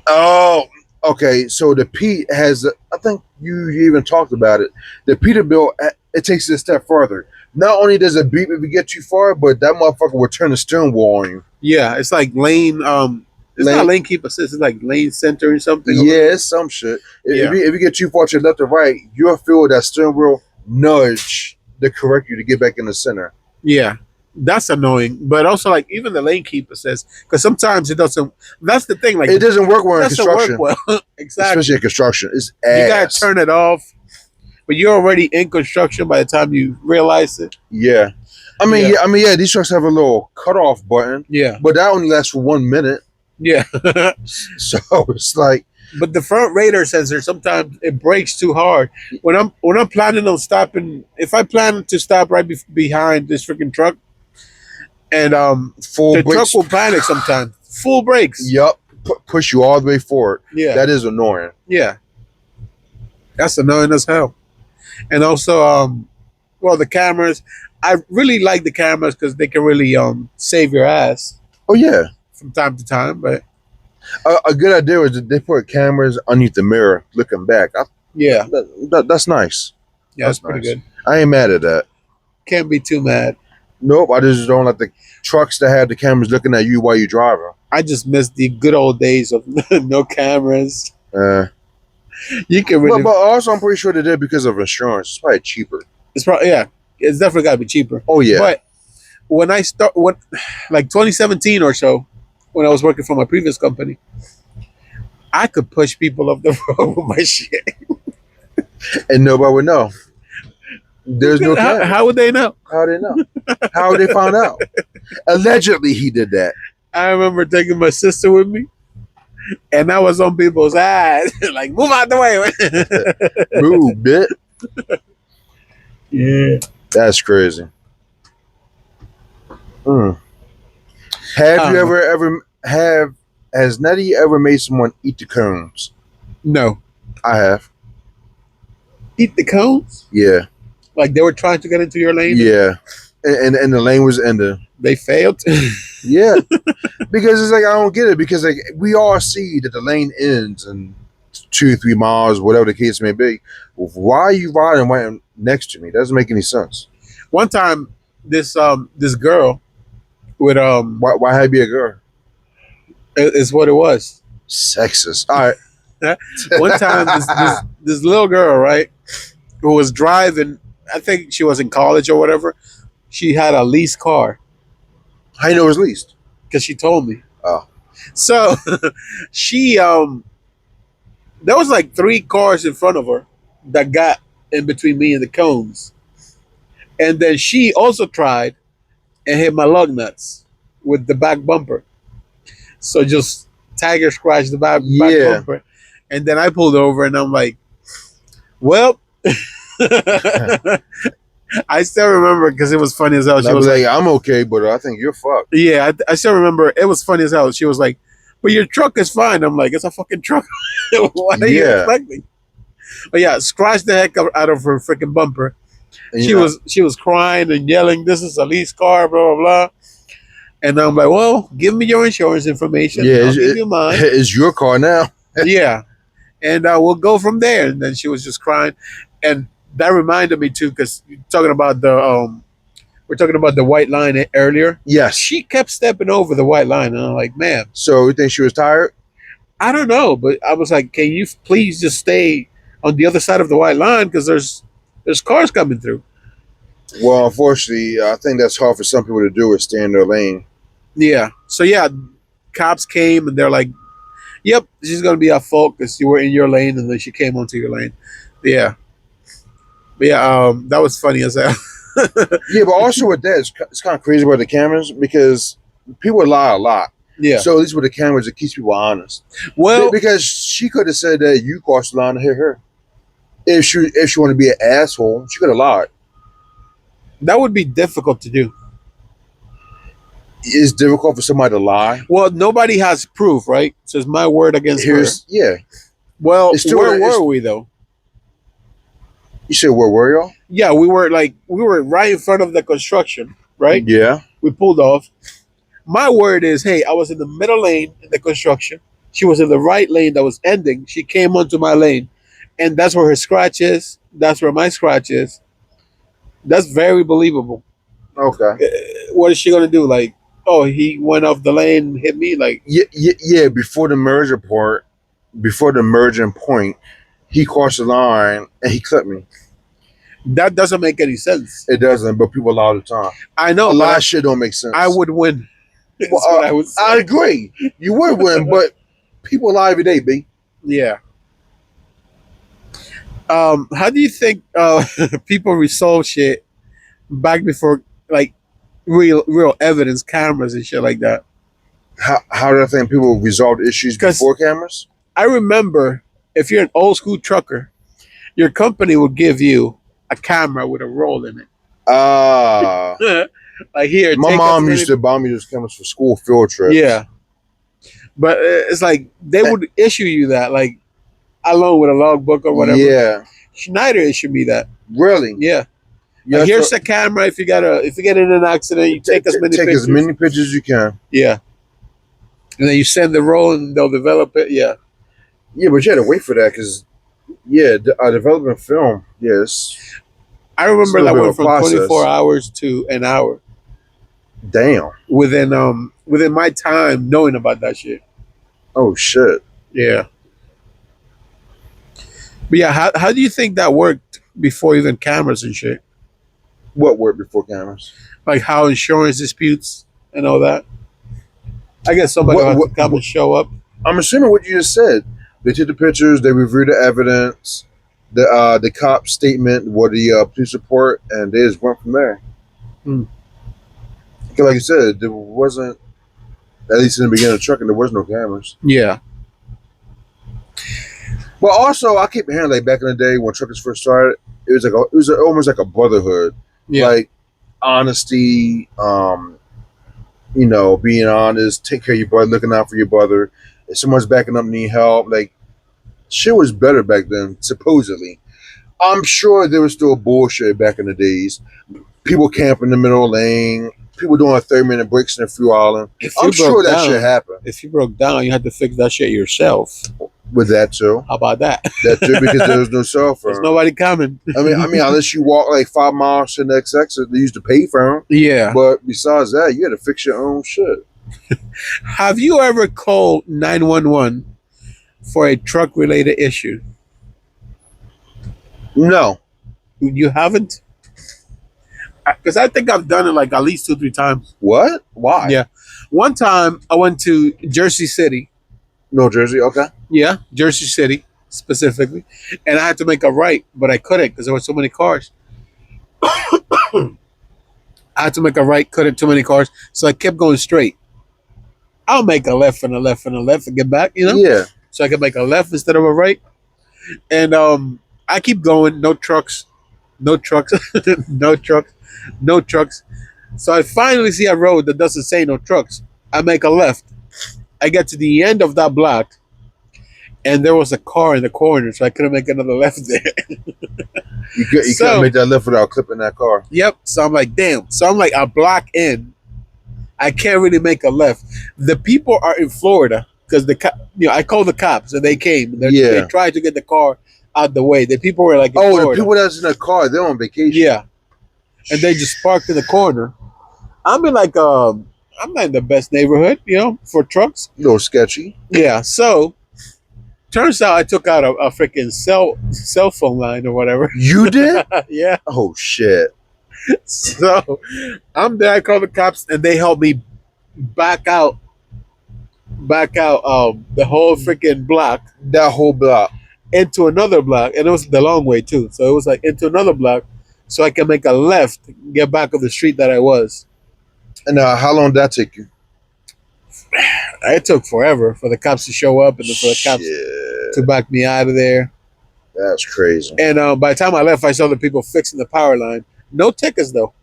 Oh, okay. So the Pete has, I think you even talked about it. The Peterbilt, it takes it a step further. Not only does it beep if you get too far, but that motherfucker will turn the steering wheel on you. Yeah, it's like lane. It's not lane keep assist. It's like lane center or something. Yeah, it's some shit. If you get too far to the left or right, you'll feel that steering wheel nudge to correct you to get back in the center. Yeah, that's annoying. But also, like even the lane keep assist, because sometimes it doesn't. That's the thing. Like it doesn't work well in construction. Work well. Exactly. Especially in construction, it's ass. You gotta turn it off. But you're already in construction by the time you realize it. Yeah. I mean, these trucks have a little cutoff button. Yeah. But that only lasts for 1 minute. Yeah. So it's like. But the front radar sensor, sometimes it brakes too hard. When I'm planning on stopping, if I plan to stop right behind this freaking truck, and the truck will panic sometimes. Full brakes. Yup. Push you all the way forward. Yeah. That is annoying. Yeah. That's annoying as hell. And also, the cameras. I really like the cameras because they can really save your ass. Oh yeah, from time to time. But a good idea is that they put cameras underneath the mirror, looking back. That's nice. Yeah, that's pretty good. I ain't mad at that. Can't be too mad. Nope, I just don't like the trucks that have the cameras looking at you while you're driving. I just miss the good old days of no cameras. You can really, but also I'm pretty sure they did because of insurance. It's probably cheaper. It's definitely got to be cheaper. Oh yeah. But when like 2017 or so, when I was working for my previous company, I could push people off the road with my shit, and nobody would know. There's no camera. How would they know? How would they know? How would they find out? Allegedly, he did that. I remember taking my sister with me. And I was on people's eyes, like, move out the way. Move, bitch. Yeah. That's crazy. Have you has Neddy ever made someone eat the cones? No. I have. Eat the cones? Yeah. Like they were trying to get into your lane? Yeah. And the lane was ended. They failed? Yeah. Because it's like, I don't get it. Because like we all see that the lane ends in 2-3 miles, whatever the case may be. Why are you riding right next to me? That doesn't make any sense. One time, this girl with why have you a girl? Is what it was. Sexist. All right. One time, this little girl, right, who was driving. I think she was in college or whatever. She had a leased car. How you know it was leased? Because she told me. Oh. So she there was like 3 cars in front of her that got in between me and the cones. And then she also tried and hit my lug nuts with the back bumper. So just Tiger scratched the back bumper. And then I pulled over and I'm like, well, I still remember because it was funny as hell. She was like, I'm okay, but I think you're fucked. Yeah, I still remember. It was funny as hell. She was like, but your truck is fine. I'm like, it's a fucking truck. What are you expecting? But yeah, scratched the heck out of her freaking bumper. And she was crying and yelling, this is a lease car, blah, blah, blah. And I'm like, well, give me your insurance information. Yeah, I'll give you mine. It's your car now. Yeah. And we'll go from there. And then she was just crying. And that reminded me too, because we're talking about the white line earlier. Yes. She kept stepping over the white line. And I'm like, man. So you think she was tired? I don't know. But I was like, can you please just stay on the other side of the white line? Because there's cars coming through. Well, unfortunately, I think that's hard for some people to do is stay in their lane. Yeah. So yeah, cops came and they're like, yep, she's going to be at fault because you were in your lane and then she came onto your lane. Yeah. But yeah, that was funny as hell. Yeah, but also with that, it's kind of crazy about the cameras because people lie a lot. Yeah. So at least with the cameras, it keeps people honest. Well, because she could have said that you crossed the line to hit her. If she wanted to be an asshole, she could have lied. That would be difficult to do. It's difficult for somebody to lie. Well, nobody has proof, right? So it's my word against her. Yeah. Well, where were we though? You said where were y'all? Yeah, we were right in front of the construction, right? Yeah. We pulled off. My word is, hey, I was in the middle lane in the construction. She was in the right lane that was ending. She came onto my lane, and that's where her scratch is. That's where my scratch is. That's very believable. Okay. What is she gonna do? Like, oh, he went off the lane and hit me. Like, Yeah. Before the merging point, he crossed the line and he clipped me. that doesn't make any sense. It doesn't, but people lie all the time. I know A lot of shit don't make sense. I would win. That's Well, what I would say. I agree. You would win, but people lie every day, B. Yeah. How do you think people resolve shit back before like real evidence, cameras and shit like that? How do I think people resolved issues 'Cause- before cameras? I remember if you're an old school trucker, your company will give you a camera with a roll in it. Like here, My take mom us used to buy me those cameras for school field trips. Yeah, but it's like they would issue you that like along with a logbook or whatever. Yeah. Schneider issued me that. Really? Yeah. Yeah. Like, here's the camera. If you get in an accident, you take as many pictures. as many pictures as you can. Yeah. And then you send the roll and they'll develop it. Yeah. Yeah, but you had to wait for that because, developing film, yes. I remember It's a that little bit went of a from process. 24 hours to an hour Damn. within my time knowing about that shit. Oh, shit. Yeah. But yeah, how do you think that worked before even cameras and shit? What worked before cameras? Like how insurance disputes and all that? I guess somebody will have to come and show up. I'm assuming what you just said. They took the pictures, they reviewed the evidence, the cop statement, what the police report, and they just went from there. Hmm. Because like you said, there wasn't, at least in the beginning of trucking, there was no cameras. Yeah. But also, I keep hearing like back in the day when truckers first started, it was almost like a brotherhood. Yeah. Like honesty, being honest, take care of your brother, looking out for your brother. If someone's backing up, need help, like shit was better back then, supposedly. I'm sure there was still bullshit back in the days. People camping in the middle of the lane, people doing 30-minute breaks in the fuel island. I'm sure that shit happened. If you broke down, you had to fix that shit yourself. With that too. How about that? That too, because there was no cell phone. There's nobody coming. I mean, unless you walk like 5 miles to the next exit, they used to pay for them. Yeah. But besides that, you had to fix your own shit. Have you ever called 911 for a truck-related issue? No. You haven't? Because I think I've done it like at least 2-3 times. What? Why? Yeah. One time I went to Jersey City. New Jersey, okay. Yeah, Jersey City specifically. And I had to make a right, but I couldn't because there were so many cars. I had to make a right, couldn't, too many cars. So I kept going straight. I'll make a left and a left and a left and get back, Yeah. So I can make a left instead of a right. And I keep going, no trucks, no trucks, no trucks, no trucks. So I finally see a road that doesn't say no trucks. I make a left. I get to the end of that block, and there was a car in the corner, so I couldn't make another left there. You couldn't make that left without clipping that car. Yep. So I'm like, damn. So I'm like a block in. I can't really make a left. The people are in Florida because I called the cops and they came. They tried to get the car out the way. The people were like, in Florida. The people that's in the car, they're on vacation. Yeah, and they just parked in the corner. I'm in I'm not in the best neighborhood, for trucks. A little sketchy. Yeah. So turns out I took out a freaking cell phone line or whatever. You did? Yeah. Oh shit. So I'm there. I call the cops and they help me back out the whole freaking block. That whole block. Into another block. And it was the long way too. So it was like into another block so I can make a left, get back of the street that I was. And how long did that take you? It took forever for the cops to show up and for the cops to back me out of there. That's crazy. And by the time I left, I saw the people fixing the power line. No tickets though.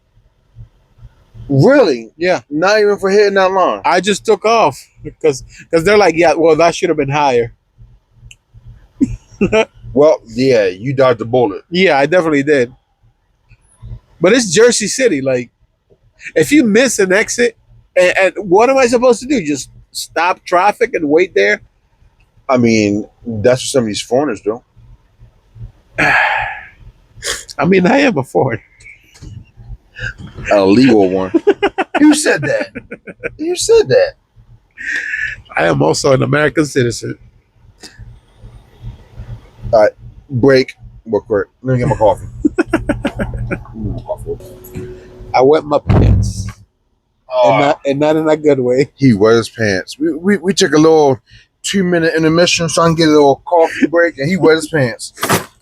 Really? Yeah. Not even for hitting that line. I just took off because they're like, yeah, well, that should have been higher. Well, yeah, you dodged the bullet. Yeah, I definitely did. But it's Jersey City. Like, if you miss an exit, and what am I supposed to do? Just stop traffic and wait there? I mean, that's what some of these foreigners do. I mean, I am a foreigner. A legal one. Who said that? You said that. I am also an American citizen. All right, break. Real quick. Let me get my coffee. I wet my pants. And not in a good way. He wet his pants. We took a little 2-minute intermission so I can get a little coffee break, and he wet his pants.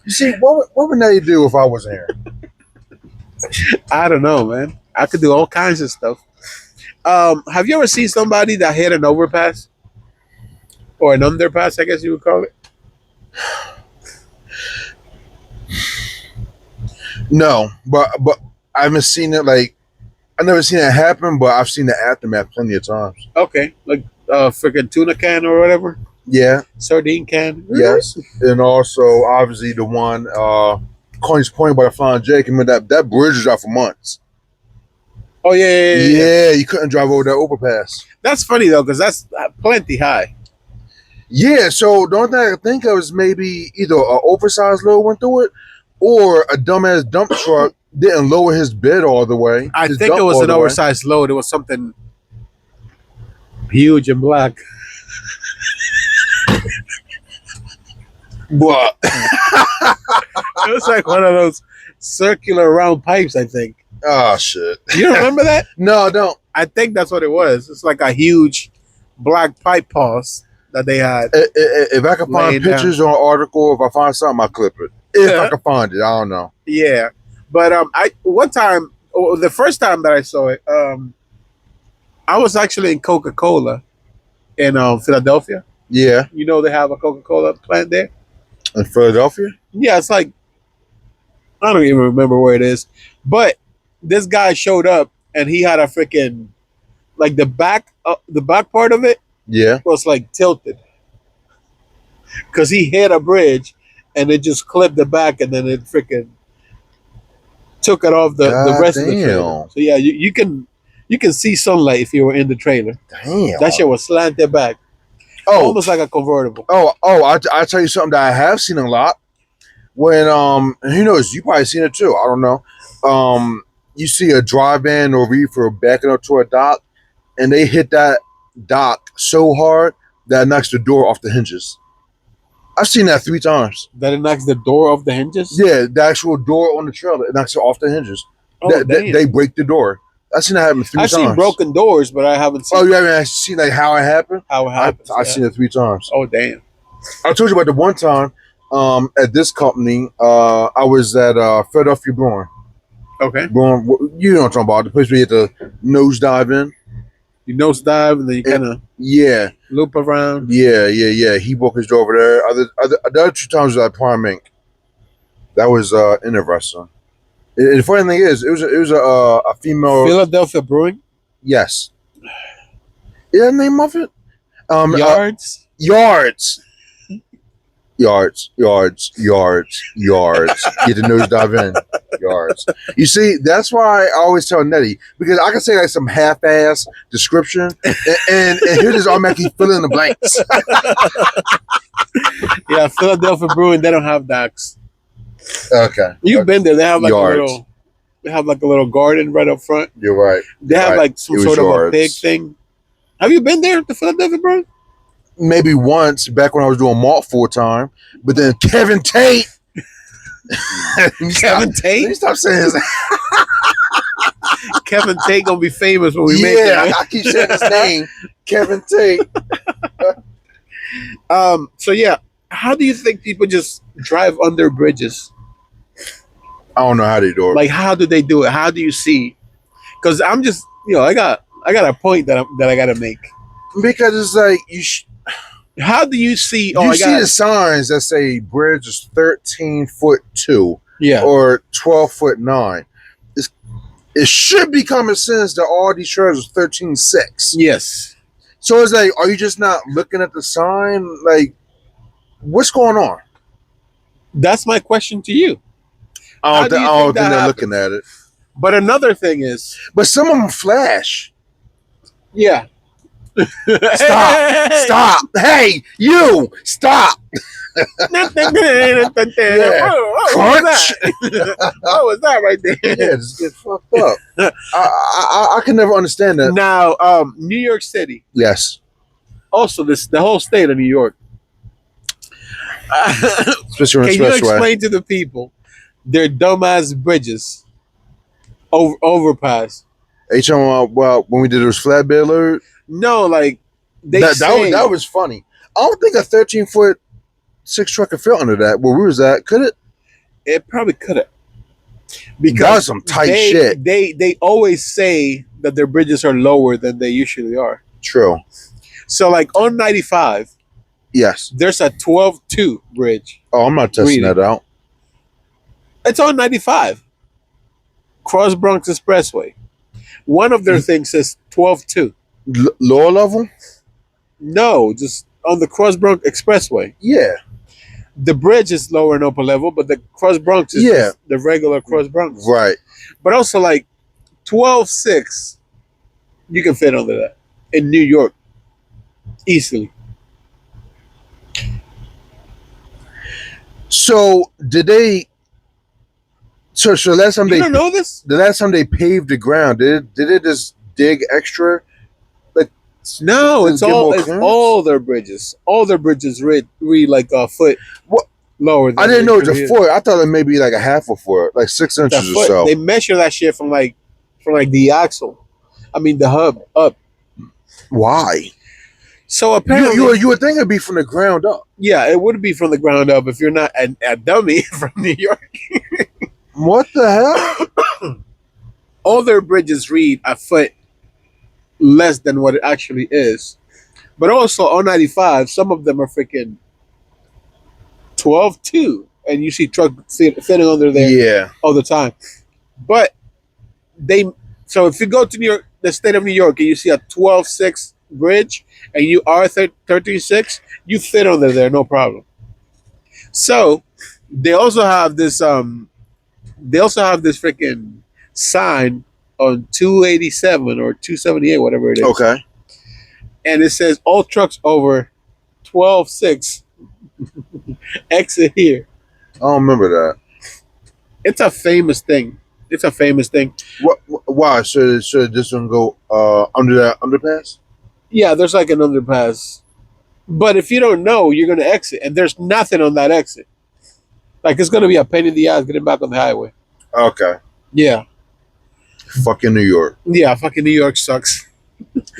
You see, what would Neddy do if I wasn't here? I don't know, man. I could do all kinds of stuff. Have you ever seen somebody that hit an overpass? Or an underpass, I guess you would call it? No, but I haven't seen it. Like, I've never seen it happen, but I've seen the aftermath plenty of times. Okay, like freaking tuna can or whatever. Yeah, sardine can. Yes, and also obviously the one Coney's Point by the Flying J. I mean, that bridge was out for months. Oh yeah. You couldn't drive over that overpass. That's funny though, because that's plenty high. Yeah, so the only thing I could think of is maybe either an oversized load went through it, or a dumbass dump truck didn't lower his bed all the way. I think it was an oversized load. It was something huge and black. What? It was like one of those circular round pipes, I think. Oh, shit. You remember that? No, I don't. I think that's what it was. It's like a huge black pipe pause that they had. If I can find pictures or an article, if I find something, I'll clip it. If I can find it, I don't know. Yeah. But one time, the first time that I saw it, I was actually in Coca-Cola in Philadelphia. Yeah. You know they have a Coca-Cola plant there? In Philadelphia? Yeah, it's like, I don't even remember where it is. But this guy showed up and he had a freaking, like the back part of it was like tilted. Because he hit a bridge and it just clipped the back and then it freaking took it off the rest of the trailer. So yeah, you can see sunlight if you were in the trailer. Damn. That shit was slanted back. Oh, almost like a convertible. I tell you something that I have seen a lot. When who knows, you probably seen it too. I don't know. You see a drive-in or reefer backing up to a dock, and they hit that dock so hard that it knocks the door off the hinges. I've seen that 3 times. That it knocks the door off the hinges? Yeah, the actual door on the trailer, it knocks it off the hinges. Oh, they break the door. I've seen that happen 3 times. I've seen broken doors, but I haven't seen. Oh, you haven't seen like how it happened? How it happened? I've seen it 3 times. Oh, damn! I told you about the one time at this company. I was at Philadelphia Brewing. Okay. Brewing, you know what I'm talking about? The place where you had to nosedive in. You nosedive and then you kind of loop around. Yeah. He broke his door over there. The other 2 times was at Prime Inc. That was interesting. The funny thing is, it was a female. Philadelphia Brewing. Yes. Is that the name of it? Yards. Yards. Get the nosedive in. Yards. You see, that's why I always tell Neddy, because I can say like some half-ass description, and he'll just automatically fill in the blanks. Yeah, Philadelphia Brewing, they don't have docks. Okay. You've been there. They have like a little garden right up front. You're right. They have like some sort of a big thing. Have you been there to Philadelphia Brewing? Maybe once back when I was doing malt full-time, but then Kevin Tate. Kevin Tate? You stop saying his Kevin Tate gonna be famous when we make it. Yeah, I keep saying his name. Kevin Tate. So yeah, how do you think people just drive under bridges? I don't know how they do it. Like, how do they do it? How do you see? Because I'm just, I got a point that I got to make. Because it's like how do you see? You see the signs that say bridge is 13'2", or 12'9". It should be common sense that all these trailers are 13'6". Yes. So it's like, are you just not looking at the sign? Like, what's going on? That's my question to you. I don't think they're looking at it. But another thing is, but some of them flash. Yeah. Stop! Hey, you! Stop! Yeah. Crunch! What was that right there? Yeah, just get fucked up. I can never understand that. Now, New York City. Yes. Also, the whole state of New York. Especially on the Can you expressway. explain to the people their dumbass bridges, overpass? Are you talking about, well, when we did those flatbed alert? No, like That was funny. I don't think a 13-foot 6 truck could fit under that. Where we was at, could it? It probably could have. Because that was some tight shit. They always say that their bridges are lower than they usually are. True. So, like on 95, yes, there's a 12.2 bridge. Oh, I'm not testing that out. It's on 95, Cross Bronx Expressway. One of their things says 12.2. Lower level? No, just on the Cross Bronx Expressway. Yeah. The bridge is lower and upper level, but the Cross Bronx is just the regular Cross Bronx. Right. But also, like 12.6, you can fit under that in New York easily. So did they? So last time you don't know this? The last time they paved the ground, did it just dig extra? Like no, it's all their bridges. All their bridges read like a foot lower. Than I didn't know it was a foot. I thought it may be like a half a foot, like 6 inches or so. They measure that shit from like the axle. I mean the hub up. Why? So apparently, you would think it'd be from the ground up. Yeah, it would be from the ground up if you're not a dummy from New York. What the hell? All their bridges read a foot less than what it actually is. But also on 95, some of them are freaking 12.2, and you see trucks fitting under there all the time. But so if you go to New York, the state of New York, and you see a 12.6 bridge, and you are 13.6, you fit under there, no problem. So they also have this freaking sign on 287 or 278, whatever it is. Okay. And it says all trucks over 12.6 exit here. I don't remember that. It's a famous thing. What? Why? Should this one go under that underpass? Yeah, there's like an underpass. But if you don't know, you're going to exit. And there's nothing on that exit. Like, it's going to be a pain in the ass getting back on the highway. Okay. Yeah. Fucking New York. Yeah, fucking New York sucks.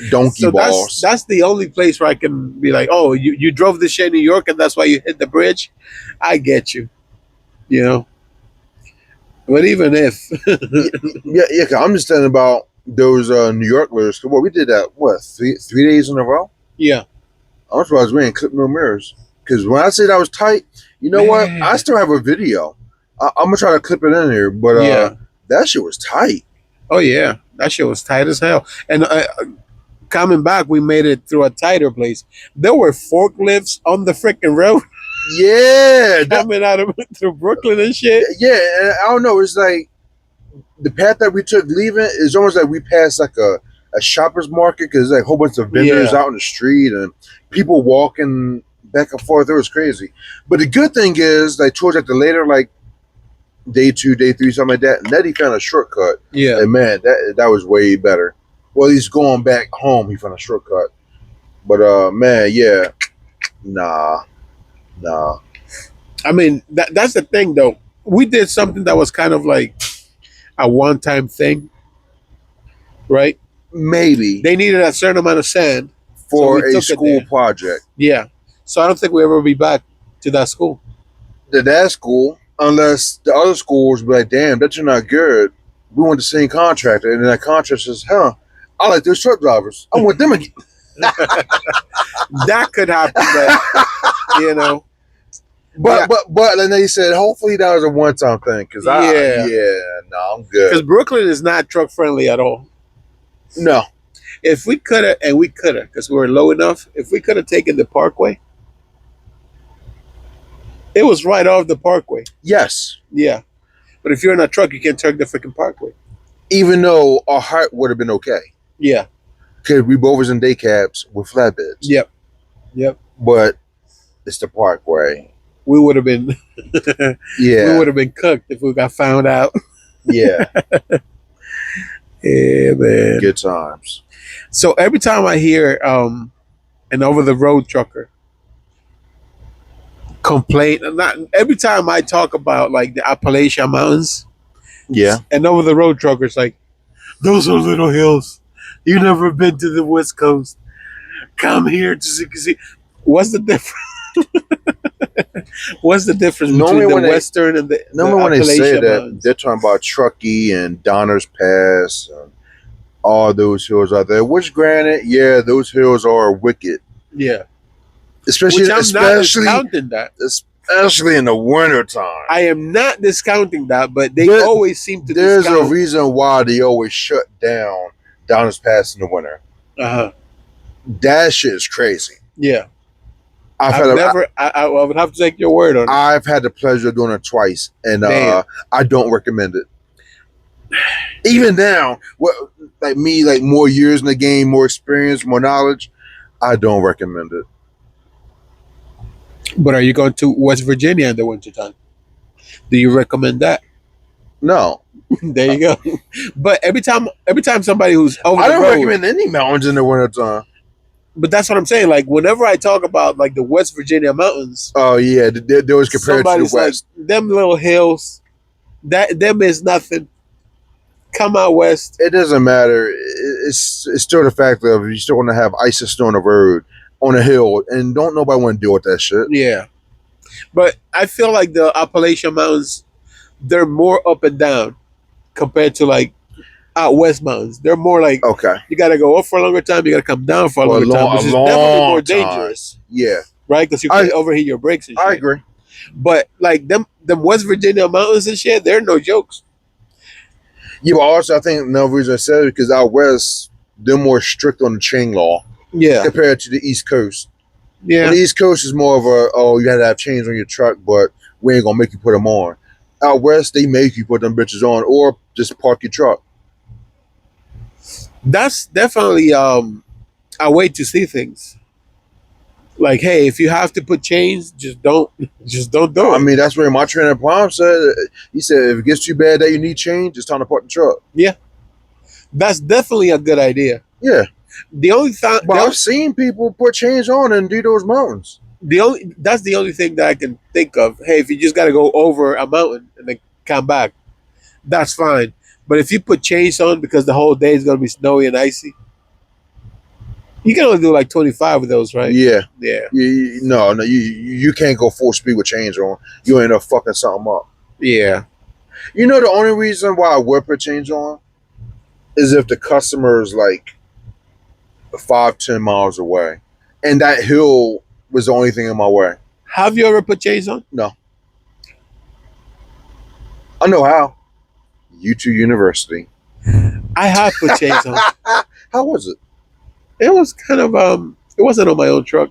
Donkey balls. That's the only place where I can be like, oh, you drove this shit in New York and that's why you hit the bridge? I get you. You know? But even if... yeah, I'm just thinking about those New Yorkers. Well, we did that, what, three days in a row? Yeah. I'm surprised we ain't clipped no mirrors. Because when I say that was tight, you know what? I still have a video. I'm going to try to clip it in here. But that shit was tight. Oh, yeah. That shit was tight as hell. And coming back, we made it through a tighter place. There were forklifts on the freaking road. Yeah. Coming out of through Brooklyn and shit. Yeah. And I don't know. It's like the path that we took leaving is almost like we passed like a shopper's market because there's like a whole bunch of vendors out in the street and people walking back and forth. It was crazy. But the good thing is, like towards like the later, like day 2, day 3, something like that, Neddy found a shortcut. Yeah. And man, that was way better. Well, he's going back home. He found a shortcut. But man, yeah. Nah. I mean, that's the thing though. We did something that was kind of like a one-time thing. Right? Maybe. They needed a certain amount of sand for a school project. Yeah. So I don't think we'll ever be back to that school. That school, unless the other schools be like, damn, that's not good. We want the same contractor. And then that contractor says, I like those truck drivers. I want them again. That could happen, but, you know. But then they said, hopefully that was a one-time thing. Because I'm good. Because Brooklyn is not truck-friendly at all. No. If we could have, and we could have, because we were low enough, if we could have taken the Parkway, it was right off the Parkway. Yes. Yeah. But if you're in a truck, you can't take the freaking Parkway. Even though our heart would have been okay. Yeah. Because we both was in day cabs with flatbeds. Yep. Yep. But it's the Parkway. We would have been Yeah. we would have been cooked if we got found out. Yeah. Yeah, man. Good times. So every time I hear an over the road trucker complain, not every time I talk about like the Appalachian Mountains, Yeah. and over the road truckers like, those are little hills. You never been to the West Coast. Come here to see. What's the difference? What's the difference Normally between when the they- Western and the Normally when they say Appalachian that, Mountains? they're talking about Truckee and Donner's Pass and all those hills out there. Which, granted, yeah, those hills are wicked. Yeah. Especially, Which I'm not discounting that. especially in the wintertime. I am not discounting that, but they There- always seem to There's discount. a reason why they always shut down Donner's Pass in the winter. Uh-huh. That shit is crazy. Yeah. I've I've never. I would have to take your word on it. I've had the pleasure of doing it twice, and Damn. I don't recommend it. Even now, like me, like more years in the game, more experience, more knowledge, I don't recommend it. But are you going to West Virginia in the wintertime? Do you recommend that? No, There you go. But every time somebody who's over I the don't road, recommend any mountains in the wintertime. but that's what I'm saying. Like whenever I talk about like the West Virginia mountains, Oh yeah, they was compared to the somebody's West. like, them little hills, them is nothing. Come out west. It doesn't matter. It's still the fact of you still want to have ice and snow on the road, on a hill, and don't nobody want to deal with that shit. Yeah. But I feel like the Appalachian Mountains, they're more up and down compared to like out west mountains. They're more like Okay, you got to go up for a longer time, you got to come down for a For a longer time, long- which a is definitely more long time. dangerous, yeah, right? Because you I- can overheat your brakes and shit. I agree. But like them West Virginia mountains and shit, they're no jokes. Yeah, but also I think another reason I said it because out west they're more strict on the chain law Yeah, compared to the East Coast. yeah. On the East Coast is more of a you had to have chains on your truck, but we ain't gonna make you put them on. Out west they make you put them bitches on or just park your truck. That's definitely a way to see things. Like, hey, if you have to put chains, just don't do it. I mean, that's where my trainer Palm said. He said if it gets too bad that you need change, it's time to park the truck. That's definitely a good idea. Yeah, The only time, but I've seen people put chains on and do those mountains. that's the only thing that I can think of. Hey, if you just got to go over a mountain and then come back, that's fine. But if you put chains on because the whole day is going to be snowy and icy, you can only do like 25 of those, right? Yeah, Yeah. no, you can't go full speed with chains on. You end up fucking something up. Yeah. You know the only reason why I would put chains on is if the customer is like 5-10 miles away, and that hill was the only thing in my way. Have you ever put chains on? I know how. U2 University. I have put chains on. How was it? It was kind of it wasn't on my own truck.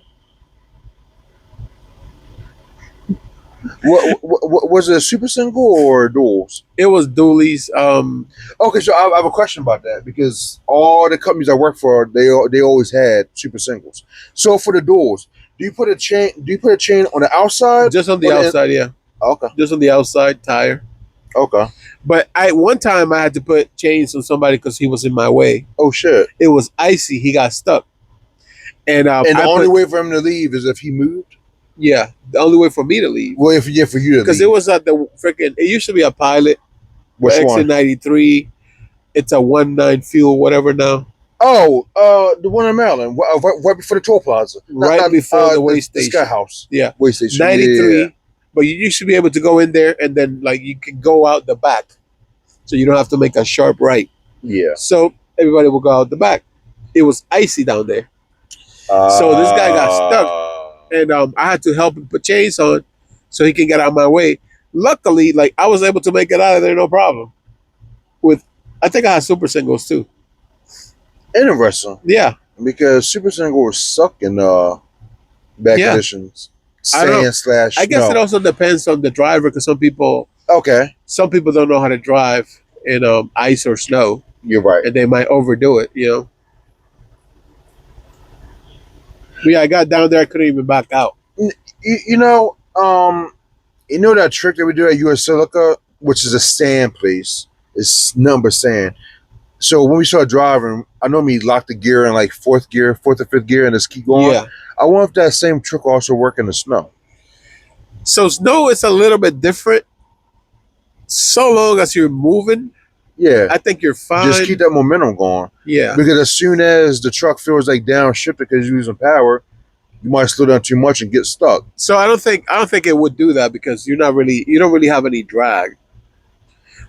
What was it? A super single or duals? It was dualies. Okay, so I have a question about that because all the companies I work for, they always had super singles. So for the duals, do you put a chain? Do you put a chain on the outside? Just on the outside, yeah. Okay. Just on the outside tire. Okay. But one time I had to put chains on somebody because he was in my way. Oh shit! It was icy. He got stuck. And And the only way for him to leave is if he moved. yeah, the only way for me to leave. Well, for you to Because leave. it was at the freaking. It used to be a Pilot. Which one? XC93. It's a 1.9 fuel, whatever now. Oh, the one in Maryland, right before the toll plaza, Right before the way station. Sky House. Yeah. Way station. 93. Yeah. But you used to be able to go in there and then like you can go out the back. So you don't have to make a sharp right. Yeah. So everybody will go out the back. It was icy down there. So this guy got stuck. And I had to help him put chains on so he can get out of my way. Luckily, like I was able to make it out of there no problem. I think I had super singles too. Interesting, Yeah. because super singles suck in bad Yeah. conditions. I don't- Sand / I guess snow. it also depends on the driver because some people Okay, don't know how to drive in ice or snow you're right. and they might overdo it, you know. But yeah, I got down there. I couldn't even back out. You know, you know that trick that we do at US Silica, which is a sand place. It's number sand. So when we start driving, I normally lock the gear in like fourth or fifth gear, and just keep going. Yeah. I wonder if that same trick also work in the snow. So snow is a little bit different. So long as you're moving, Yeah, I think you're fine. just keep that momentum going. Yeah. Because as soon as the truck feels like downshift because you're using power, you might slow down too much and get stuck. So I don't think it would do that because you don't really have any drag.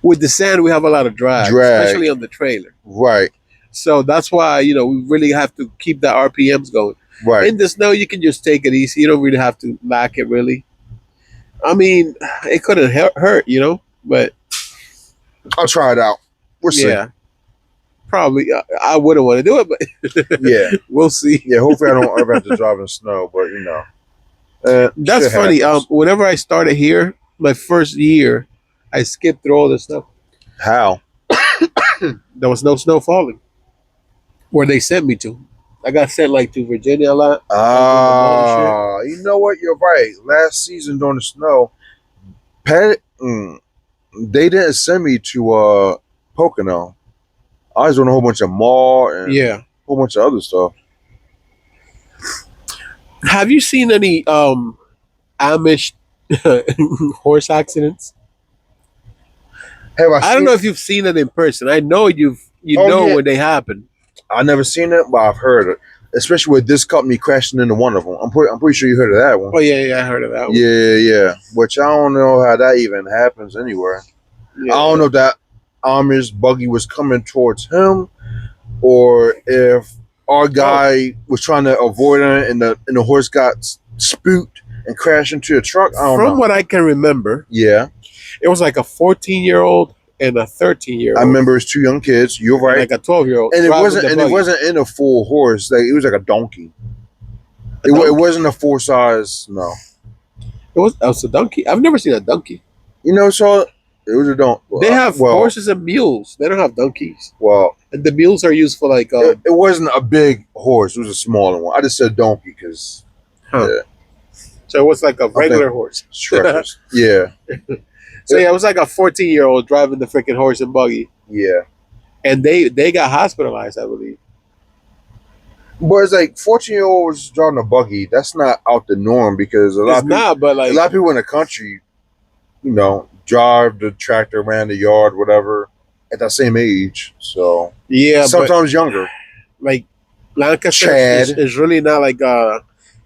With the sand, we have a lot of drag. Especially on the trailer. Right. So that's why we really have to keep the RPMs going. Right. In the snow, you can just take it easy. You don't really have to lack it really. I mean, it couldn't hurt, but I'll try it out. We'll see. Yeah, probably. I wouldn't want to do it, but yeah, we'll see. Yeah, hopefully I don't ever have to drive in snow, but that's funny. Whenever I started here, my first year, I skipped through all this stuff. How? There was no snow falling where they sent me to. I got sent to Virginia a lot. You know what? You're right. Last season during the snow, they didn't send me to Pocono. I was doing a whole bunch of mall and a whole bunch of other stuff. Have you seen any Amish horse accidents? I don't know if you've seen it in person. I know you know when they happen. I've never seen it, but I've heard it. Especially with this company crashing into one of them. I'm pretty sure you heard of that one. Oh yeah, I heard of that one. Yeah. Which I don't know how that even happens anywhere. Yeah. I don't know if that Amish buggy was coming towards him, or if our guy was trying to avoid it, and the horse got spooked and crashed into a truck. I don't know. From what I can remember, it was like a 14-year-old and a 13-year-old. I remember it's two young kids. You're right. Like a 12-year-old. And it wasn't in a full horse. Like it was like a donkey. It wasn't a full size. No. It was a donkey. I've never seen a donkey. So it was a donkey. They have horses and mules. They don't have donkeys. Well, and the mules are used for like. It wasn't a big horse. It was a smaller one. I just said donkey because. Huh. Yeah. So it was like a regular horse. Yeah. So it was like a 14-year-old driving the freaking horse and buggy. Yeah. And they got hospitalized, I believe. But it's like 14-year-olds driving a buggy. That's not out the norm because a lot of people in the country, drive the tractor around the yard, whatever, at that same age. So sometimes younger. Like Lancaster is really not like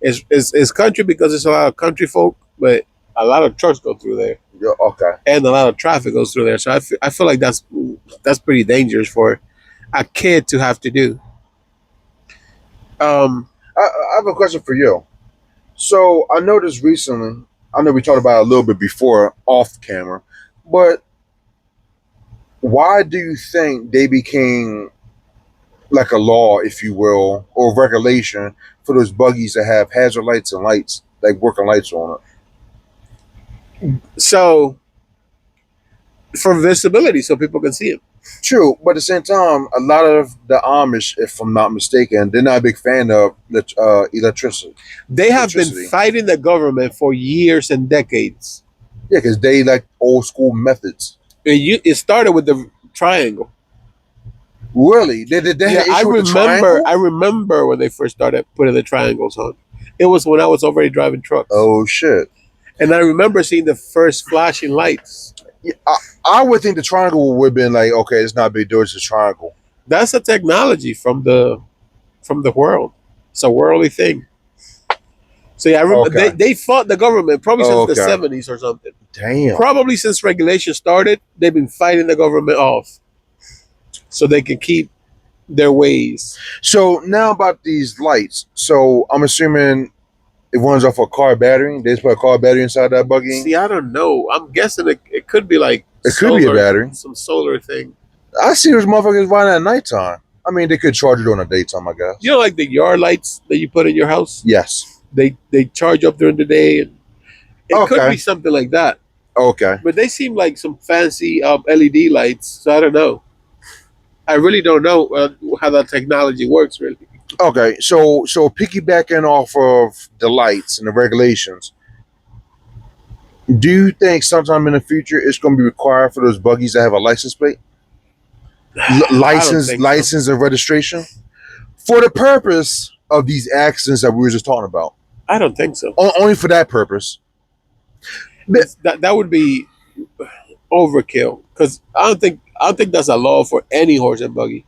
it's country because it's a lot of country folk, but a lot of trucks go through there. Yeah, okay. And a lot of traffic goes through there. So I feel like that's pretty dangerous for a kid to have to do. I have a question for you. So I noticed recently, I know we talked about it a little bit before off camera, but why do you think they became like a law, if you will, or regulation for those buggies that have hazard lights and lights, like working lights on it? So, for visibility, so people can see it. True, but at the same time, a lot of the Amish, if I'm not mistaken, they're not a big fan of electricity. They have been fighting the government for years and decades. Yeah, because they like old school methods. It started with the triangle. Really? I remember when they first started putting the triangles on. It was when I was already driving trucks. Oh shit! And I remember seeing the first flashing lights. Yeah, I would think the triangle would have been like, okay, it's not a big deal, it's a triangle. That's a technology from the world. It's a worldly thing. So yeah, I remember they fought the government probably since the 70s or something. Damn. Probably since regulation started, they've been fighting the government off so they can keep their ways. So now about these lights. So I'm assuming it runs off a car battery. They just put a car battery inside that buggy. See, I don't know. I'm guessing it could be like could be a battery, some solar thing. I see those motherfuckers running at nightown. I mean, they could charge it during the daytime, I guess. You know, like the yard lights that you put in your house. Yes. They charge up during the day, and it could be something like that. Okay. But they seem like some fancy LED lights. So I don't know. I really don't know how that technology works, really. Okay, so piggybacking off of the lights and the regulations, do you think sometime in the future it's going to be required for those buggies to have a license plate, I don't think so. license and registration, for the purpose of these accidents that we were just talking about? I don't think so. Only for that purpose. That would be overkill because I don't think that's a law for any horse and buggy.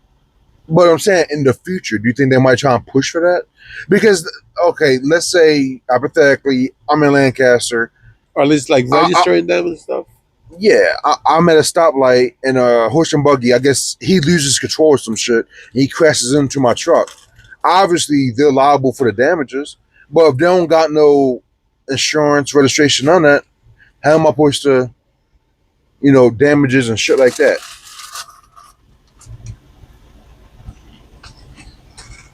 But I'm saying in the future, do you think they might try and push for that? Because okay, let's say hypothetically, I'm in Lancaster, Or at least like registering them and stuff. Yeah, I'm at a stoplight and a horse and buggy. I guess he loses control or some shit. And he crashes into my truck. Obviously, they're liable for the damages. But if they don't got no insurance registration on that, how am I supposed to, damages and shit like that?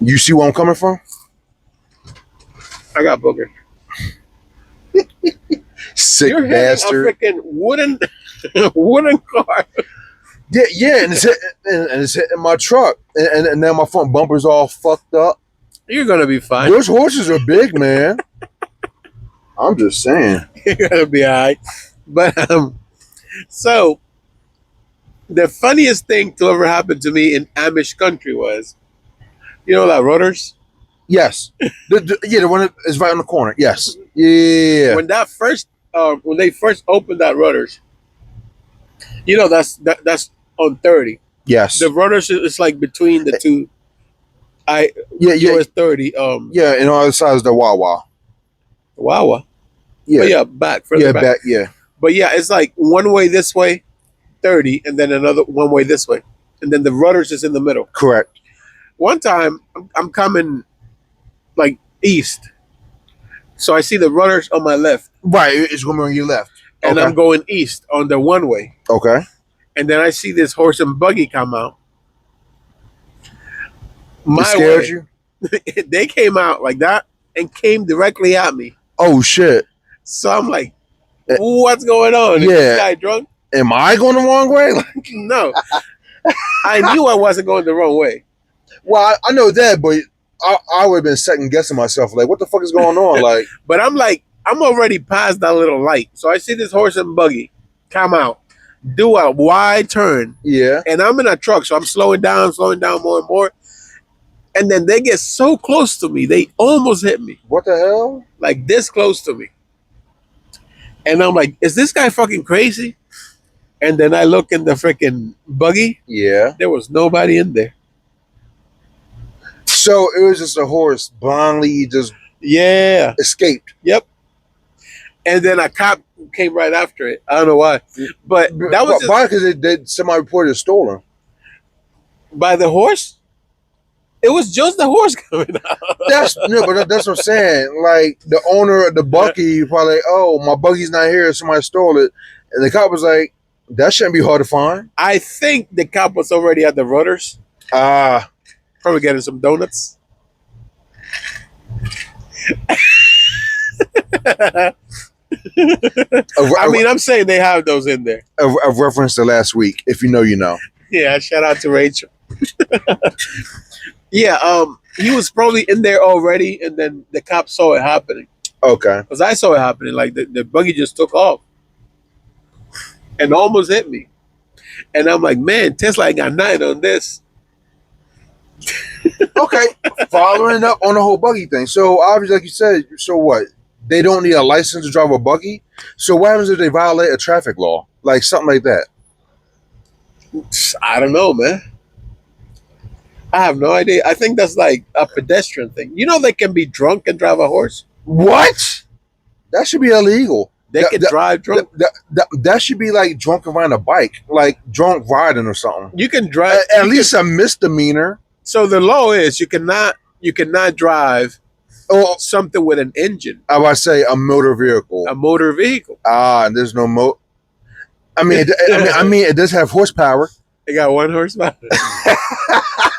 You see where I'm coming from? I got booger. Sick You're bastard. A freaking wooden car. Yeah, and it's hitting my truck, and now my front bumper's all fucked up. You're gonna be fine. Those horses are big, man. I'm just saying. You're gonna be alright. But so the funniest thing to ever happen to me in Amish country was, that rotors. Yes, the one that is right on the corner. Yes, yeah. When they first opened that rotors, that's on 30. Yes, the rotors is like between the two. US 30. Yeah, and on the other side is the Wawa. Wawa. Yeah, but further back. Yeah. But yeah, it's like one way this way, 30, and then another one way this way, and then the rudders is in the middle. Correct. One time I'm coming like east, so I see the rudders on my left. Right, it's going on your left, and I'm going east on the one way. Okay. And then I see this horse and buggy come out. It scared you? They came out like that and came directly at me. Oh shit! So I'm like, what's going on? Yeah. Is this guy drunk? Am I going the wrong way? No. I knew I wasn't going the wrong way. Well, I know that, but I would have been second guessing myself. Like, what the fuck is going on? Like, but I'm already past that little light. So I see this horse and buggy come out, do a wide turn. Yeah. And I'm in a truck, so I'm slowing down more and more. And then they get so close to me, they almost hit me. What the hell? Like this close to me. And I'm like, is this guy fucking crazy? And then I look in the freaking buggy. Yeah. There was nobody in there. So it was just a horse blindly just escaped. Yep. And then a cop came right after it. I don't know why. But that was why? Because somebody reported it stolen. By the horse? It was just the horse coming out. But that's what I'm saying. Like the owner of the buggy probably like, oh, my buggy's not here. Somebody stole it. And the cop was like, that shouldn't be hard to find. I think the cop was already at the rudders. Probably getting some donuts. I'm saying they have those in there. A reference to last week. If you know, you know. Yeah, shout out to Rachel. Yeah, he was probably in there already, and then the cop saw it happening. Okay. Because I saw it happening. Like the buggy just took off and almost hit me. And I'm like, man, Tesla ain't got nothing on this. Okay. Following up on the whole buggy thing. So obviously, like you said, so what? They don't need a license to drive a buggy? So what happens if they violate a traffic law? Like something like that? I don't know, man. I have no idea. I think that's like a pedestrian thing. They can be drunk and drive a horse. What? That should be illegal. They can drive drunk. That should be like drunk and riding a bike, like drunk riding or something. You can drive at least a misdemeanor. So the law is you cannot drive something with an engine. I would say a motor vehicle. A motor vehicle. And there's no motor. It does have horsepower. It got 1 horsepower.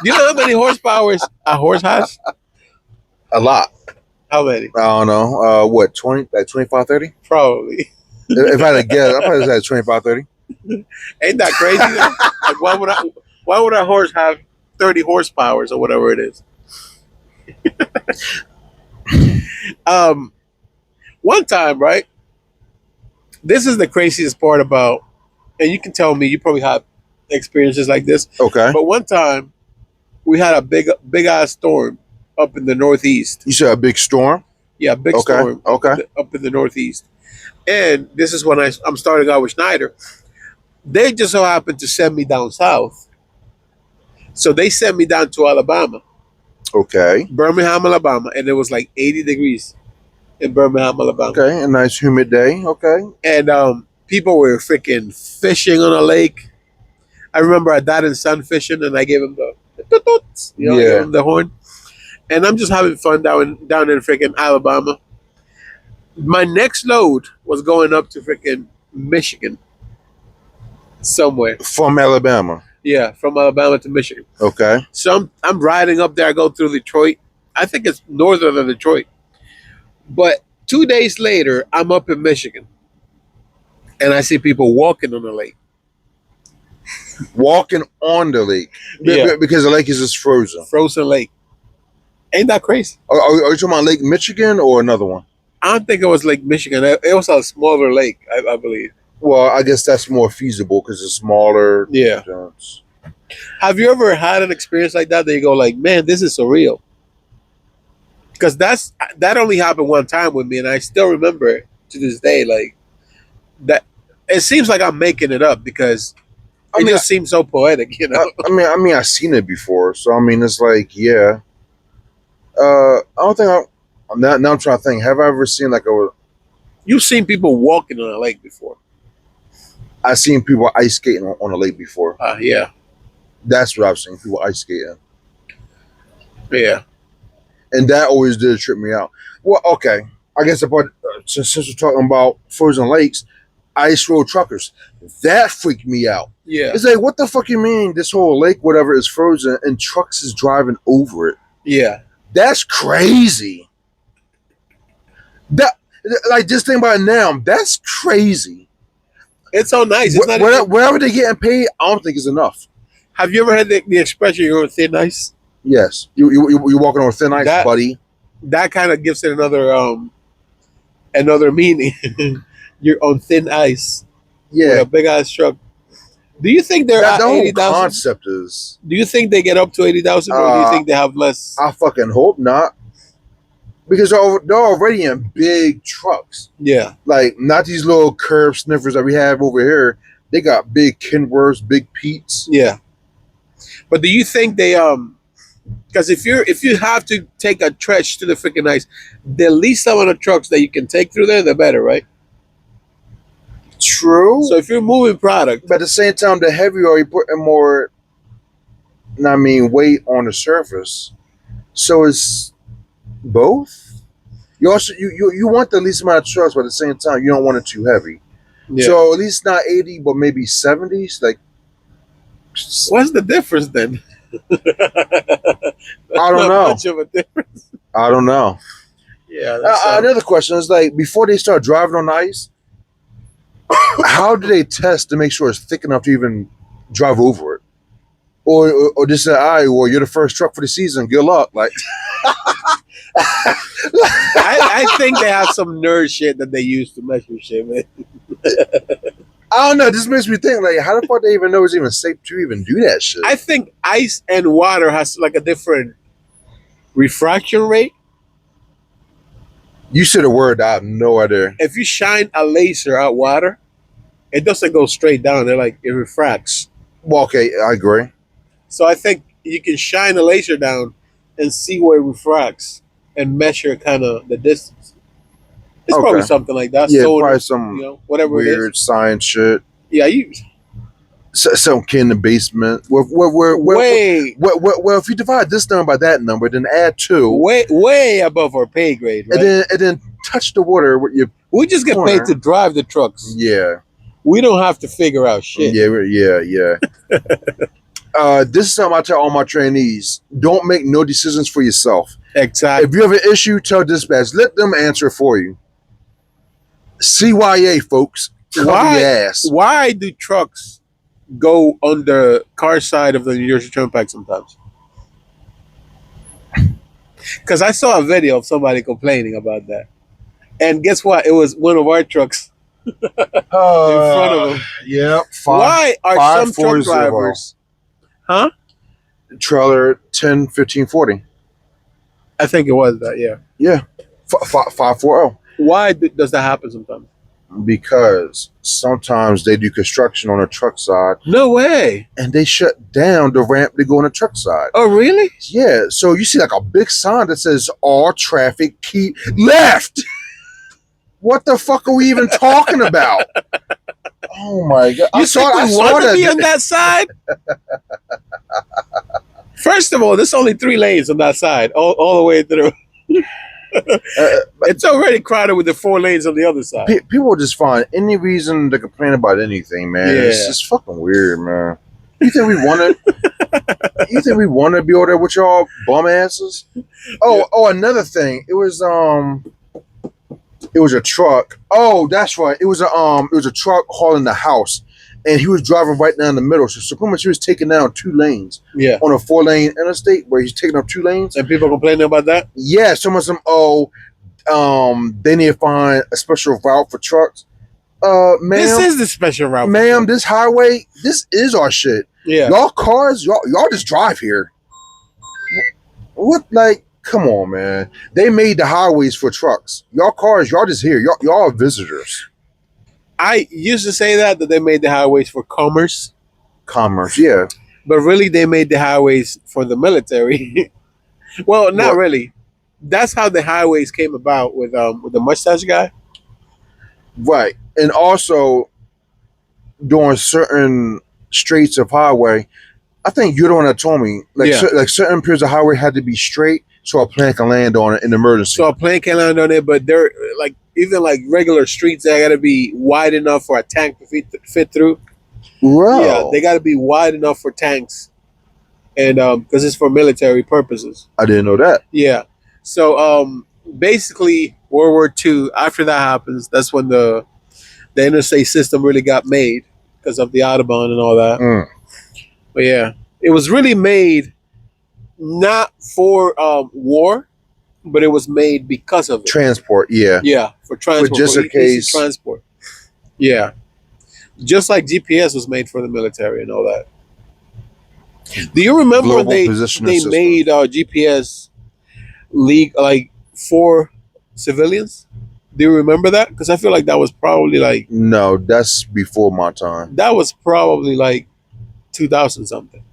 You know how many horsepower a horse has? A lot. How many? I don't know. What, 20, like 25, 30? Probably. If I had to guess, I probably say 25, 30. Ain't that crazy? Like, why would a horse have 30 horsepower or whatever it is? One time, right? This is the craziest part about, and you can tell me you probably have experiences like this. Okay. But one time we had a big ass storm up in the Northeast. You said a big storm? Yeah, big storm. Okay. Up in the Northeast. And this is when I'm starting out with Schneider. They just so happened to send me down south. So they sent me down to Alabama. Okay. Birmingham, Alabama. And it was like 80 degrees in Birmingham, Alabama. Okay. A nice humid day. Okay. And people were freaking fishing on a lake. I remember I dad and son fishing, and I gave him the I gave him the horn. And I'm just having fun down in freaking Alabama. My next load was going up to freaking Michigan. Somewhere. From Alabama. Yeah, from Alabama to Michigan. Okay. So I'm riding up there. I go through Detroit. I think it's northern of Detroit. But 2 days later, I'm up in Michigan. And I see people walking on the lake. Walking on the lake. Yeah. Because the lake is just frozen. Frozen lake. Ain't that crazy? Are you talking about Lake Michigan or another one? I don't think it was Lake Michigan. It was a smaller lake, I believe. Well, I guess that's more feasible because it's smaller. Yeah. Have you ever had an experience like that you go like, man, this is surreal? Because that only happened one time with me, and I still remember it to this day. Like that, it seems like I'm making it up because it just seems so poetic, you know. I mean, I've seen it before, so I mean, it's like, yeah. I don't think now I'm trying to think. Have I ever seen like You've seen people walking on a lake before? I've seen people ice skating on a lake before. Yeah. That's what I've seen, people ice skating. Yeah. And that always did trip me out. Well, okay. I guess the part, since we're talking about frozen lakes, ice road truckers, that freaked me out. Yeah. It's like, what the fuck you mean this whole lake, whatever, is frozen and trucks is driving over it? Yeah. That's crazy. Like, just think about it now. That's crazy. It's so nice. It's wherever they're getting paid, I don't think it's enough. Have you ever heard the expression, you're on thin ice? Yes. You're walking on thin ice, buddy. That kind of gives it another meaning. You're on thin ice. Yeah. With a big ass truck. Do you think they're at 80,000? The whole concept is... Do you think they get up to 80,000 or do you think they have less? I fucking hope not. Because they're already in big trucks. Yeah. Like, not these little curb sniffers that we have over here. They got big Kenworths, big Pete's. Yeah. But do you think they because if you have to take a stretch to the freaking ice, the least amount of trucks that you can take through there, the better, right? True. So if you're moving product, but at the same time, the heavier you're putting more, weight on the surface. So it's both. You also you want the least amount of trucks, but at the same time, you don't want it too heavy. Yeah. So at least not 80, but maybe 70s. Like, what's the difference then? I don't know. Much of a difference. I don't know. Yeah. Another question is, like, before they start driving on ice, how do they test to make sure it's thick enough to even drive over it? Or just say, all right, well, you're the first truck for the season. Good luck. Like, I think they have some nerd shit that they use to measure shit, man. I don't know. This makes me think, like, how the fuck they even know it's even safe to even do that shit? I think ice and water has like a different refraction rate. You said a word I have no idea. If you shine a laser at water, it doesn't go straight down. It refracts. Well, okay, I agree. So I think you can shine a laser down and see where it refracts and measure kind of the distance. It's probably something like that. Yeah, probably some whatever weird it is. Science shit. Yeah, some kid in the basement. Well, if you divide this number by that number, then add 2. Way above our pay grade, right? And then touch the water with your. We just get paid to drive the trucks. Yeah. We don't have to figure out shit. Yeah. This is something I tell all my trainees. Don't make no decisions for yourself. Exactly. If you have an issue, tell dispatch. Let them answer for you. CYA, folks. Why do trucks go on the car side of the New Jersey Turnpike sometimes? Because I saw a video of somebody complaining about that. And guess what? It was one of our trucks in front of them. Yeah. Why are some truck drivers... Huh? Trailer 10, 15, 40. I think it was that, yeah. Yeah. 540. Why does that happen sometimes? Because sometimes they do construction on the truck side. No way. And they shut down the ramp to go on the truck side. Oh, really? Yeah. So you see like a big sign that says all traffic keep left. What the fuck are we even talking about? Oh my God. You want to be on that side? First of all, there's only 3 lanes on that side, all the way through. It's already crowded with the 4 lanes on the other side. People just find any reason to complain about anything, man. Yeah. It's just fucking weird, man. You think we want to? You think we want to be over there with y'all bum asses? Oh, another thing. It was a truck. Oh, that's right. It was a truck hauling the house, and he was driving right down the middle. So pretty much he was taking down 2 lanes. Yeah. On a 4-lane interstate where he's taking up 2 lanes. And people complaining about that? Yeah. Some they need to find a special route for trucks. Ma'am, this is the special route. Ma'am, this highway, this is our shit. Yeah. Y'all cars, y'all just drive here. What, like, come on, man. They made the highways for trucks. Y'all cars, y'all just here. Y'all are visitors. I used to say that they made the highways for commerce. Commerce, yeah. But really, they made the highways for the military. Well, not really. That's how the highways came about with the mustache guy. Right. And also, during certain streets of highway, I think you're the one that told me, like certain periods of highway had to be straight so a plane can land on it in emergency. So a plane can land on it, but they're like, even like regular streets, they got to be wide enough for a tank to fit through. Wow. Yeah, they got to be wide enough for tanks, and because it's for military purposes. I didn't know that. Yeah. So basically, World War II, after that happens, that's when the interstate system really got made because of the Autobahn and all that. But yeah, it was really made not for war, but it was made because of it. Transport, yeah. Yeah, for transport. But just in case. Transport. Yeah. Just like GPS was made for the military and all that. Do you remember when they made GPS like for civilians? Do you remember that? Because I feel like that was probably like... No, that's before my time. That was probably like 2000 something.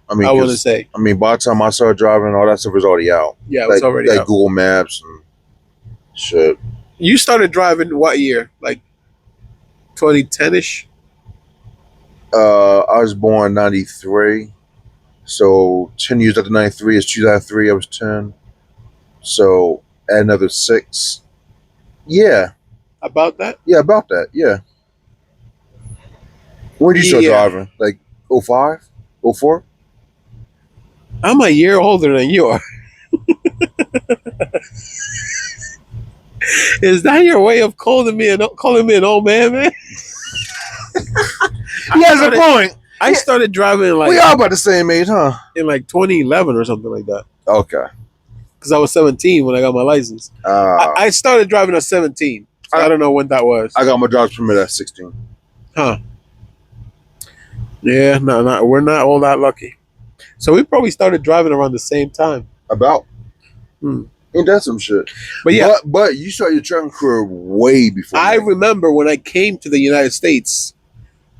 I mean, I want to say. I mean, by the time I started driving, all that stuff was already out. Yeah, it was already out. Like Google Maps and shit. You started driving what year? Like 2010-ish? I was born 93. So 10 years after 93 is 2003. I was 10. So add another 6. Yeah. About that? Yeah, about that. Yeah. When did you start driving? Like 05? 04? I'm a year older than you are. Is that your way of calling me an old man? He has a point. I started driving like... We are about the same age, huh? In like 2011 or something like that. Okay. Because I was 17 when I got my license. I started driving at 17. So I don't know when that was. I got my driver's permit at 16. Huh. Yeah, no, we're not all that lucky. So we probably started driving around the same time. About. Ain't that some shit? But yeah. But you started your trucking career way before. I remember when I came to the United States,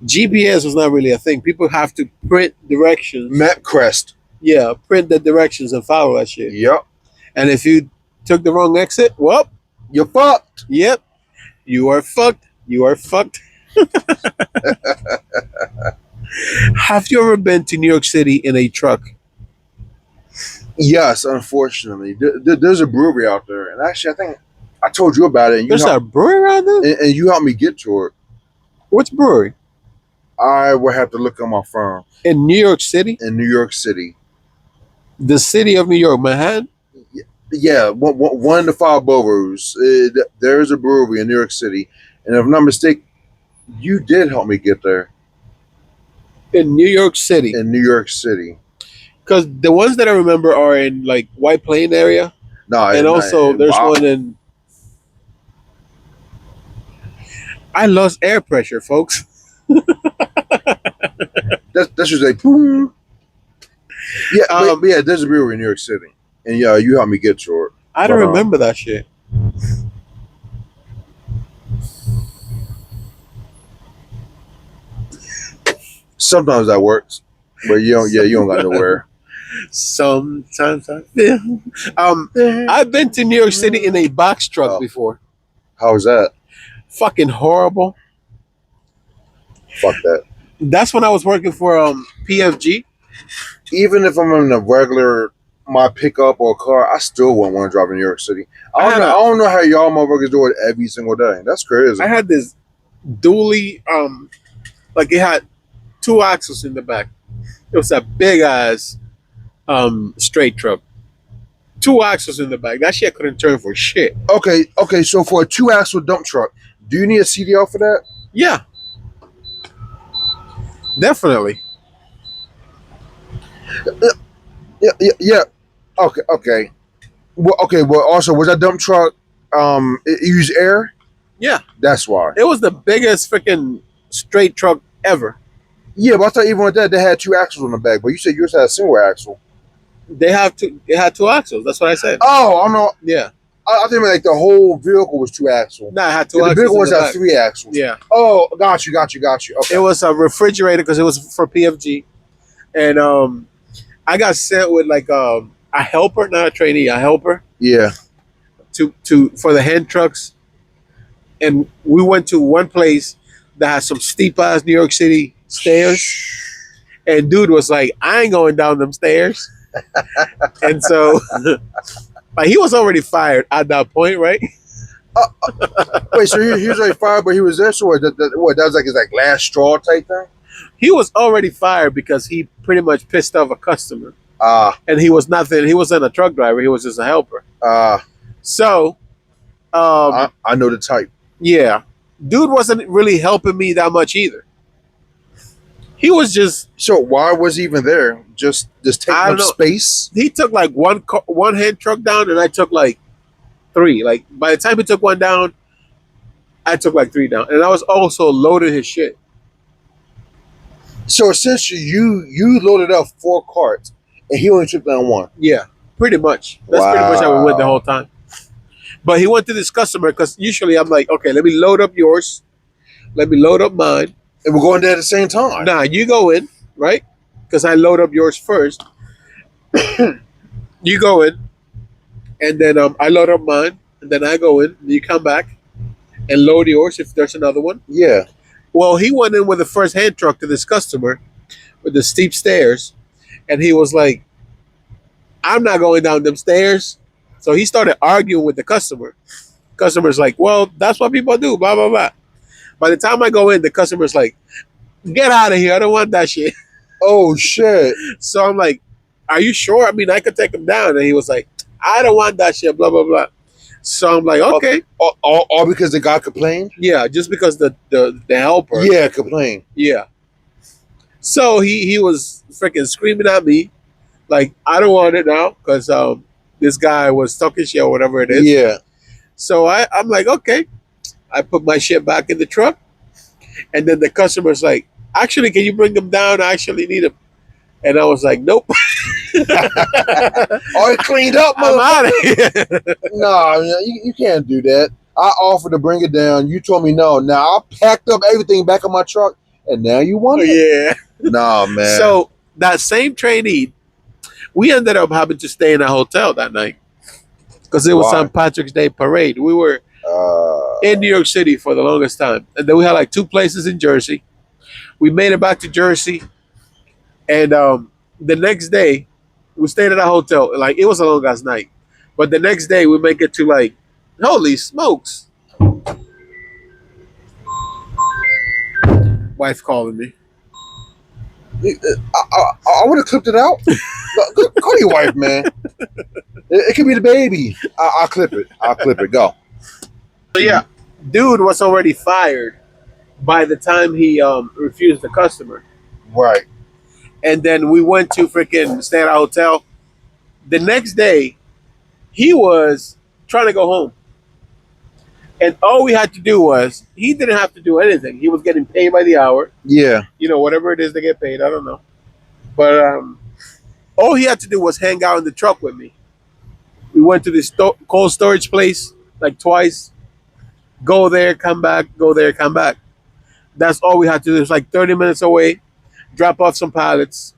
GPS was not really a thing. People have to print directions. MapQuest. Yeah, print the directions and follow that shit. Yep. And if you took the wrong exit, well, you're fucked. Yep. You are fucked. You are fucked. Have you ever been to New York City in a truck? Yes, unfortunately. There's a brewery out there. And actually, I think I told you about it. And There's a brewery out there? And you helped me get to it. What's brewery? I will have to look on my phone. In New York City? In New York City. The city of New York, Manhattan? Yeah, one of the 5 boroughs. There is a brewery in New York City. And if I'm not mistaken, you did help me get there. In New York City? In New York City. Because the ones that I remember are in like White Plain area. No, And also, there's wow. one in. I lost air pressure, folks. That's just like boom. Yeah, but yeah, there's a brewery in New York City, and yeah, you helped me get to it. I don't remember that shit. Sometimes that works, but you don't. Yeah, you don't got nowhere. Sometimes I feel. I've been to New York City in a box truck before. How was that? Fucking horrible. Fuck that. That's when I was working for PFG. Even if I'm in a regular my pickup or car, I still wouldn't want to drive in New York City. I don't know how y'all motherfuckers do it every single day. That's crazy. I had this dually, like it had 2 axles in the back. It was a big ass straight truck. 2 axles in the back. That shit couldn't turn for shit. Okay. So for a 2-axle dump truck, do you need a CDL for that? Yeah, definitely. Yeah. Okay. Well, also, was that dump truck it used air? Yeah, That's why. it was the biggest freaking straight truck ever. Yeah, but I thought even with that they had 2 axles on the back. But you said yours had a single axle. They have to. It had 2 axles. That's what I said. Oh, I know. Yeah. I think like the whole vehicle was 2 axle. Nah, it had 2 The axles. big ones had 3 axles. Yeah. Oh, got you. Okay. It was a refrigerator because it was for PFG, and I got sent with like a helper, not a trainee, a helper. Yeah. To for the hand trucks, and we went to one place that has some steep ass New York City stairs, and dude was like, "I ain't going down them stairs," and so like he was already fired at that point, right? Wait, so he was already fired, but he was there. So what? That was like his like last straw type thing. He was already fired because he pretty much pissed off a customer. And he was nothing. He wasn't a truck driver. He was just a helper. So, I know the type. Yeah, dude wasn't really helping me that much either. He was just. So why was he even there? Just taking up space. He took like one hand truck down, and I took like 3. Like by the time he took one down, I took like 3 down, and I was also loading his shit. So essentially, you loaded up 4 carts, and he only took down 1. Yeah, pretty much. That's pretty much how we went the whole time. But he went to this customer because usually I'm like, okay, let me load up yours, let me load up mine, and we're going there at the same time. Nah, you go in, right? Because I load up yours first. You go in, and then I load up mine, and then I go in, and you come back and load yours if there's another one. Yeah. Well, he went in with the first hand truck to this customer with the steep stairs, and he was like, I'm not going down them stairs. So he started arguing with the customer. Customer's like, well, that's what people do, blah, blah, blah. By the time I go in, the customer's like, get out of here. I don't want that shit. Oh, shit. So I'm like, are you sure? I mean, I could take him down. And he was like, I don't want that shit, blah, blah, blah. So I'm like, okay. All because the guy complained? Yeah, just because the helper. Yeah, complained. Yeah. So he was freaking screaming at me, like, I don't want it now, because this guy was talking shit or whatever it is. Yeah. So I'm like, okay. I put my shit back in the truck. And then the customer's like, actually, can you bring them down? I actually need them. And I was like, nope. All cleaned up, I'm out of here. No, you can't do that. I offered to bring it down. You told me no. Now I packed up everything back in my truck, and now you want it? Yeah. Nah, man. So that same trainee, we ended up having to stay in a hotel that night because it was St. Patrick's Day parade. We were in New York City for the longest time, and then we had like 2 places in Jersey. We made it back to Jersey, and the next day we stayed at a hotel. Like it was a long ass night, but the next day we make it to like, holy smokes! Wife calling me. I would have clipped it out. Call your wife, man. It could be the baby. I'll clip it. Go. So yeah, dude was already fired by the time he refused the customer. Right. And then we went to freaking stay at a hotel. The next day, He was trying to go home. And all we had to do was, he didn't have to do anything. He was getting paid by the hour. Yeah. Whatever it is they get paid. I don't know. But all he had to do was hang out in the truck with me. We went to this cold storage place like twice. Go there, come back, go there, come back. That's all we had to do. It was like 30 minutes away. Drop off some pallets,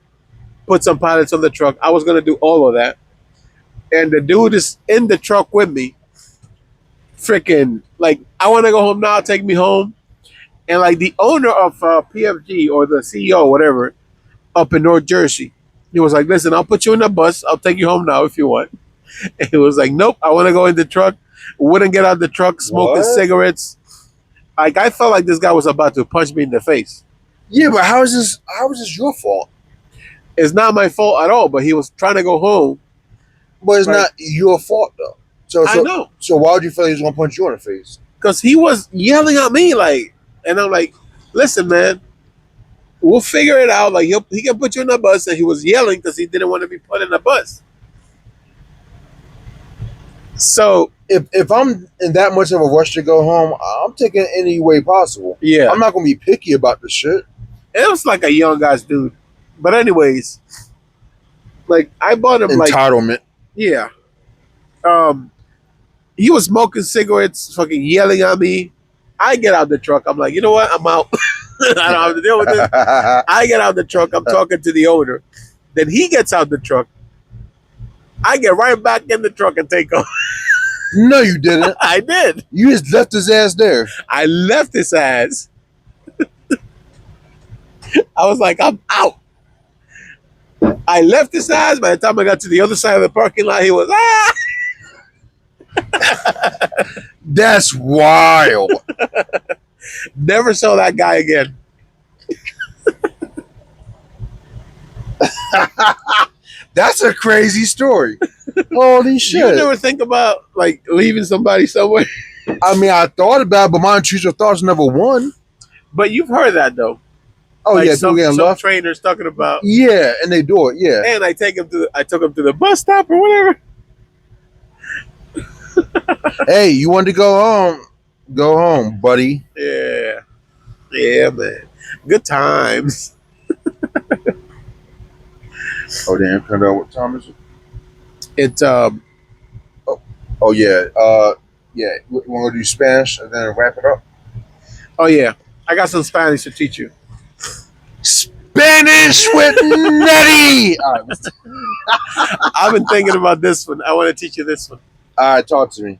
put some pallets on the truck. I was going to do all of that. And the dude is in the truck with me. Freaking, like, I want to go home now, take me home. And like the owner of PFG or the CEO, whatever, up in North Jersey, he was like, listen, I'll put you in the bus. I'll take you home now if you want. And he was like, nope, I want to go in the truck. Wouldn't get out of the truck, smoking cigarettes. Like, I felt like this guy was about to punch me in the face. Yeah, but how is this your fault? It's not my fault at all, but he was trying to go home. But it's not your fault, though. So I know. So why would you feel he was going to punch you in the face? Because he was yelling at me, like, and I'm like, listen, man, we'll figure it out. Like, he can put you in the bus. And he was yelling because he didn't want to be put in the bus. So if I'm in that much of a rush to go home, I'm taking it any way possible. Yeah. I'm not going to be picky about the shit. It was like a young guy's dude. But anyways, like, I bought him entitlement. Yeah. He was smoking cigarettes, fucking yelling at me. I get out the truck. I'm like, you know what? I'm out. I don't have to deal with this. I get out the truck. I'm talking to the owner. Then he gets out the truck. I get right back in the truck and take off. No, you didn't. I did. You just left his ass there. I left his ass. I was like, I'm out. I left his ass. By the time I got to the other side of the parking lot, he was, ah! That's wild. Never saw that guy again. That's a crazy story. Holy shit. You never think about like leaving somebody somewhere? I mean, I thought about it, but my intrusive thoughts never won. But you've heard that though. Oh, like yeah, some trainers talking about. Yeah, and they do it, yeah. And I took him to the bus stop or whatever. Hey, you want to go home? Go home, buddy. Yeah. Yeah, man. Good times. Oh, damn. Turn out what time is it? It's Oh, yeah. Yeah. You want to do Spanish and then wrap it up? Oh, yeah. I got some Spanish to teach you. Spanish with Neddy! All right. I've been thinking about this one. I want to teach you this one. All right, talk to me.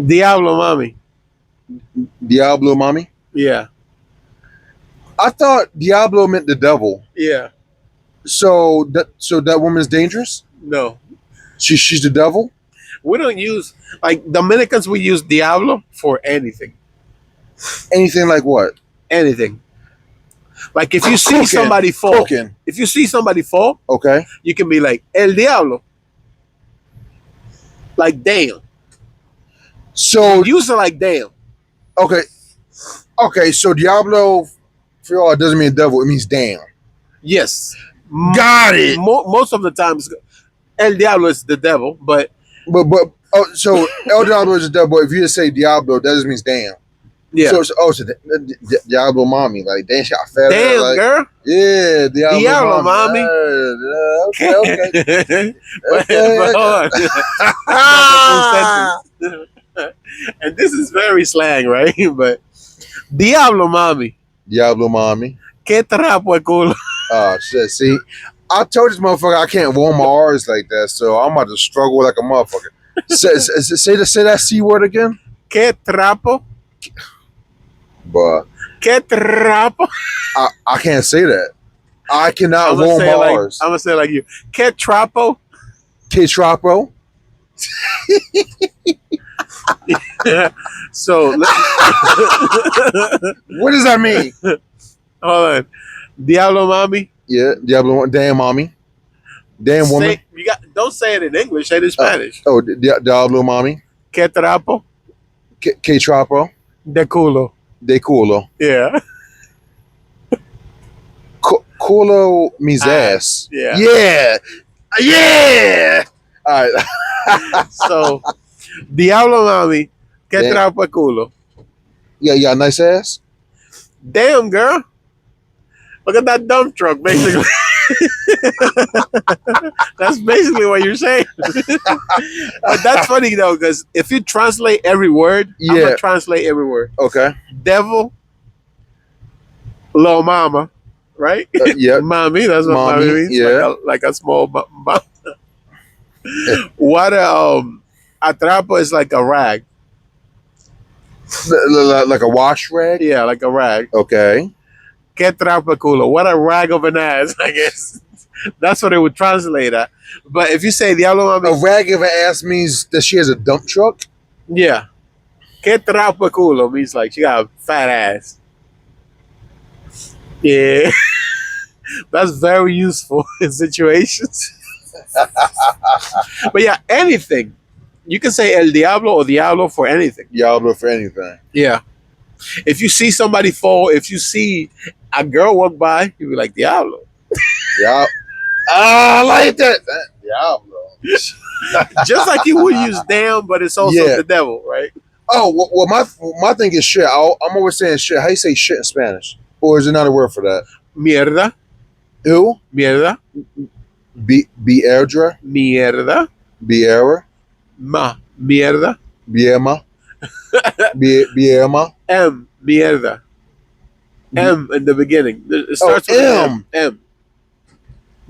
Diablo Mami. Diablo Mami? Yeah. I thought Diablo meant the devil. Yeah. So that woman's dangerous? No. She's the devil? We don't use, like, Dominicans, we use Diablo for anything. Anything like what? Anything. Like, if you see somebody fall. Cooking. If you see somebody fall. Okay. You can be like, El Diablo. Like, damn. So use it like damn. Okay. Okay, so Diablo for y'all doesn't mean devil, it means damn. Yes. Got it. Most of the times El Diablo is the devil, but so El Diablo is the devil, but if you just say Diablo, that just means damn. Yeah. So Diablo Mommy, like damn, she got fat. Damn, like, girl. Yeah, Diablo Mommy. Okay. But hold on. And this is very slang, right? But Diablo Mommy. Diablo Mommy. Que trapo el culo. Oh shit! See, I told this motherfucker I can't roll my R's like that, so I'm about to struggle like a motherfucker. Say that C word again. Que trapo. But que trapo. I can't say that. I cannot roll my R's. I'm gonna say it like you. Que trapo. Que trapo. So what does that mean? Hold on. Diablo Mommy. Yeah, Diablo. Damn mommy. Damn woman. Don't say it in English. Say it in Spanish. Diablo Mommy. Que trapo. Que trapo. De culo. De culo. Yeah. Culo means ass. Yeah. Yeah. Yeah. All right. So, diablo mami, que Damn. trapo el culo. Yeah, you got a nice ass. Damn, girl. Look at that dump truck, basically. That's basically what you're saying. But that's funny, though, because if you translate every word, I'm going Yeah. to translate every word. Okay. Devil, little mama, right? Yeah. Mommy, that's what mommy means. Yeah. Like a small What a trapo is like a rag. Like a wash rag. Yeah, like a rag. Okay. Que trapo culo. What a rag of an ass, I guess. That's what it would translate at. But if you say diablo mami, A rag of an ass means that she has a dump truck. yeah. Que trapo culo means like she got a fat ass. Yeah. That's very useful in situations. But yeah, anything. You can say el diablo or diablo for anything. Diablo for anything. Yeah. If you see somebody fall, if you see a girl walk by, you'll be like, diablo. Yeah. I like that. Diablo. Just like you would use damn, but it's also the devil, right? Oh, well, my thing is shit. I'm always saying shit. How you say shit in Spanish? Or is there not a word for that? Mierda. Who? Mierda. Bierdra? Mierda. Biera? Mierda. Bierma? Bierma? Mierda. M in the beginning. It starts with M. M.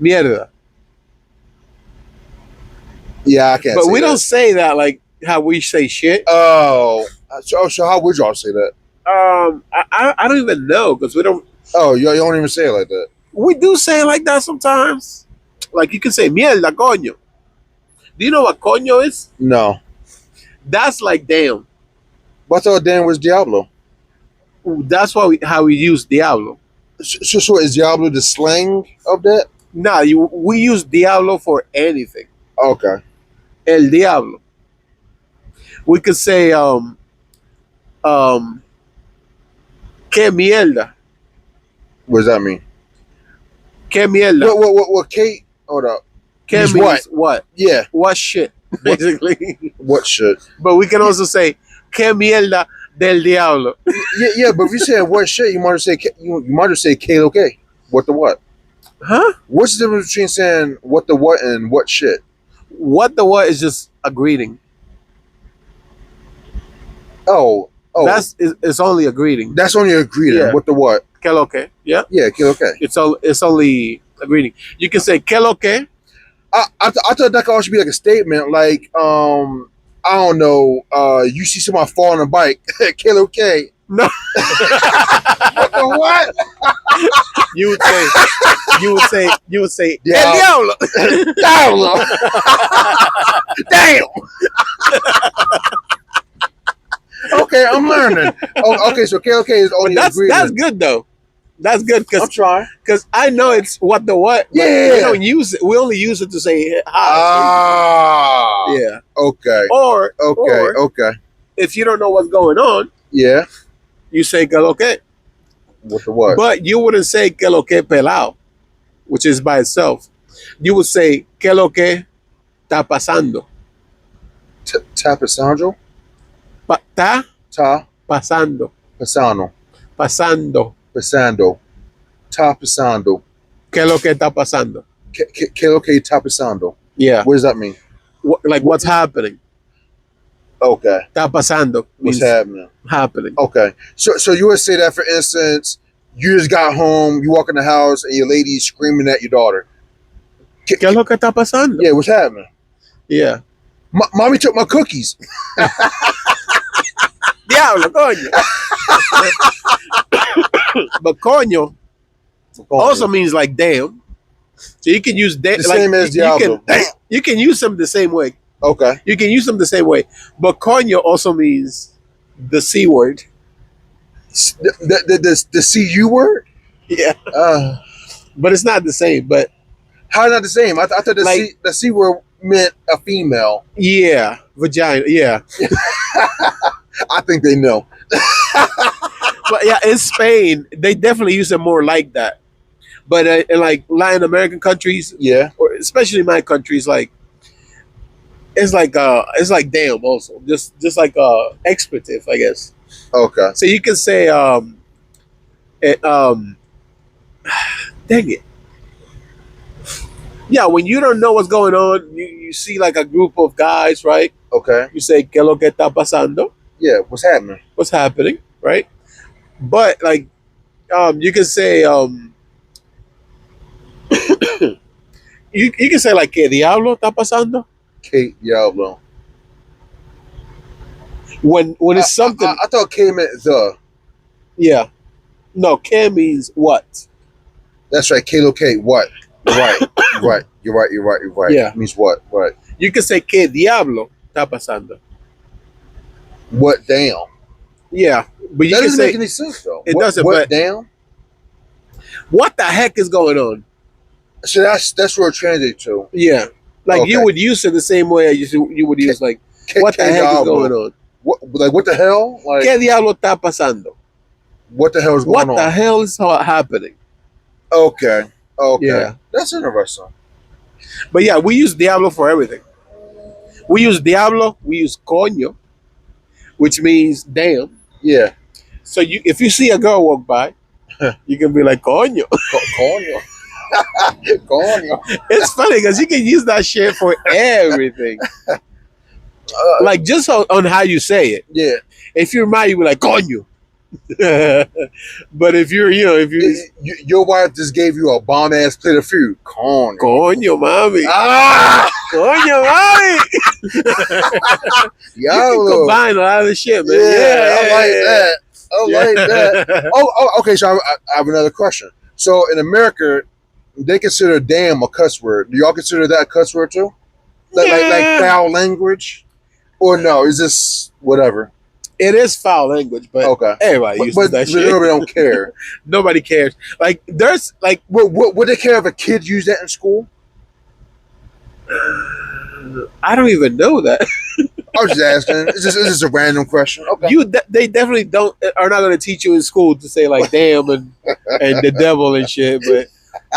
Mierda. Yeah, I can't. But we don't say that like how we say shit. Oh, so how would y'all say that? I don't even know because we don't. Oh, you don't even say it like that. We do say it like that sometimes. Like you can say mierda, coño. Do you know what coño is? No. That's like damn. But I thought damn was Diablo. That's how we use diablo. So is Diablo the slang of that? Nah, we use diablo for anything. Okay. El diablo. We could say que mierda. What does that mean? Que mierda. What Kate? Hold up. Que means what? Yeah. What shit, basically. What shit? But we can also say que mierda del diablo. Yeah, but if you say what shit, you might just say you might just say K okay. What the what? Huh? What's the difference between saying what the what and what shit? What the what is just a greeting. Oh. It's only a greeting. That's only a greeting. Yeah. What the what? Que lo que? Yeah. Yeah, que okay. It's only a greeting. You can say que lo que. I thought that could also be like a statement, like I don't know, you see somebody fall on a bike, que okay. No. What the what? You would say Yeah. El diablo. Diablo. Damn. Okay, I'm learning. Oh, okay, so KLK is only that's good though. That's good I'm trying because I know it's what the what. But yeah, we don't use it. We only use it to say hi. Ah, Yeah. Okay. Or Okay. if you don't know what's going on, Yeah. you say que lo que. What the what? But you wouldn't say que lo que pelao, which is by itself. You would say que lo que está pasando. Tapasandro? Ta Ta pasando. Pasano. Pasando. Pasando. Ta pasando. Que lo que está pasando. Que lo que está pasando. Yeah. What does that mean? Like what's happening? Okay. Está pasando. What's happening? Happening. Okay. So you would say that, for instance, you just got home, you walk in the house, and your lady's screaming at your daughter. ¿Qué es lo que está pasando? Yeah, what's happening? Yeah. Mommy took my cookies. Diablo, coño. But coño also means like damn. So you can use the same as Diablo. You can use them the same way. Okay. You can use them the same way. But coño also means the C word. The CU word? Yeah. But it's not the same. But how not the same? I thought the C word meant a female. Yeah. Vagina. Yeah. I think they know. But yeah, in Spain, they definitely use it more like that. But in like Latin American countries, yeah, or especially my countries, like it's like damn also. Just like expletive, I guess. Okay. So you can say it, dang it. Yeah, when you don't know what's going on, you see like a group of guys, right? Okay. You say, ¿Qué lo que está pasando? Yeah. What's happening? What's happening, right? But like, you can say, you can say like, ¿Qué diablo está pasando? K Diablo. When it's something. I thought K meant the. Yeah. No, ¿Qué means what? That's right. K locate what? Right. Right. You're right. You're right. You're right. Yeah. It means what? Right. You can say, ¿Qué diablo está pasando? What damn? Yeah, but you That can doesn't say make any sense though. it what, doesn't. What But damn? what the heck is going on? So that's where it translates to. Yeah, like you Okay. would use it the same way you would use like, what the K heck is Diablo. going on? What the hell? Like ¿Qué diablo está pasando? what the hell is going What the on? hell is happening? Okay. Okay. Yeah. That's interesting. But yeah, we use diablo for everything. We use diablo. We use coño, which means damn. Yeah. So if you see a girl walk by, you can be like coño. Coño. Coño. It's funny because you can use that shit for everything. Like just on how you say it. Yeah. If you're mad, you be like coño. But if you're, Your wife just gave you a bomb ass plate of food. Coño. coño, mami, Ah. coño, mami. You can Diablo. combine a lot of shit, man. Yeah, I like that. I like that. that. Oh, okay. So I have another question. So in America, they consider damn a cuss word. Do y'all consider that a cuss word too? Like foul language, or no? Is this whatever? It is foul language, but Okay. everybody uses But that shit. nobody don't care. Nobody cares. Like there's like Would they care if a kid used that in school? I don't even know that. I was just asking. It's just a random question. Okay. They definitely are not going to teach you in school to say like damn and the devil and shit,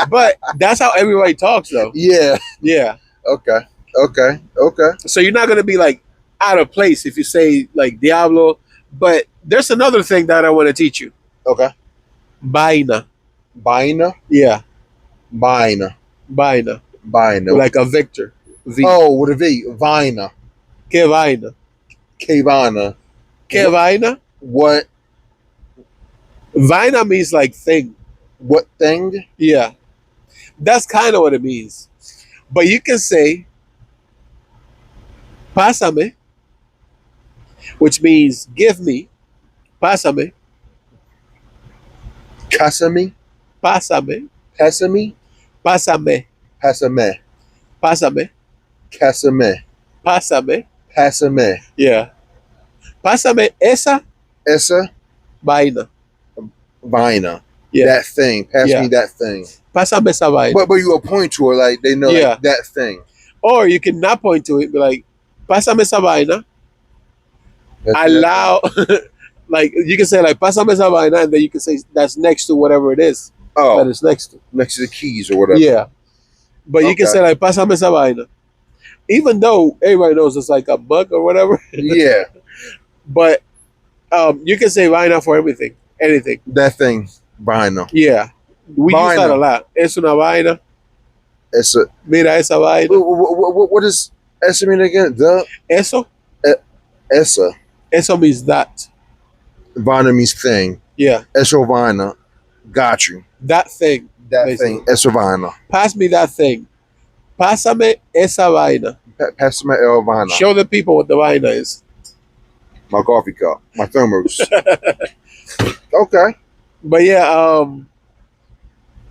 but that's how everybody talks though. Yeah. Yeah. Okay. Okay. Okay. So you're not going to be like out of place if you say like diablo, but there's another thing that I want to teach you. Okay. Vaina. Vaina. Yeah. Vaina. Vaina. Vaina. Like a Victor. V. Oh, with a V. Vaina. Que vaina. Que vaina. Que vaina. What? Vaina means like thing. What thing? Yeah. That's kind of what it means. But you can say pásame, which means give me. Pásame. Casame. Pásame. Casame. Pásame. Pasame. Pásame. Casame. Pásame. Pasame. Yeah. Pásame esa Esa vaina. vaina. Yeah. That thing. Pass Yeah. me that thing. Pásame esa vaina. But you will point to her like they know Yeah. like, that thing. Or you can not point to it, be like, pásame esa vaina. That's Allow, like, you can say, like, pásame esa vaina, and then you can say that's next to whatever it is Oh, that it's next to. next to the keys or whatever. Yeah. But you can Okay. say, like, pásame esa vaina. Even though everybody knows it's like a bug or whatever. Yeah. But you can say vaina for everything. Anything. That thing. Vaina. Yeah. We use that Vaina. a lot. Es una vaina. It's a. Mira esa vaina. What is esa mean again? The Eso. esa. Eso means that. Vaina means thing. Yeah. Eso vaina. Got you. That thing. That Basically. thing. Eso vaina. Pass me that thing. Pásame esa vaina. Pass my el vaina. Show the people what the vaina is. My coffee cup. My thermos. Okay. But yeah,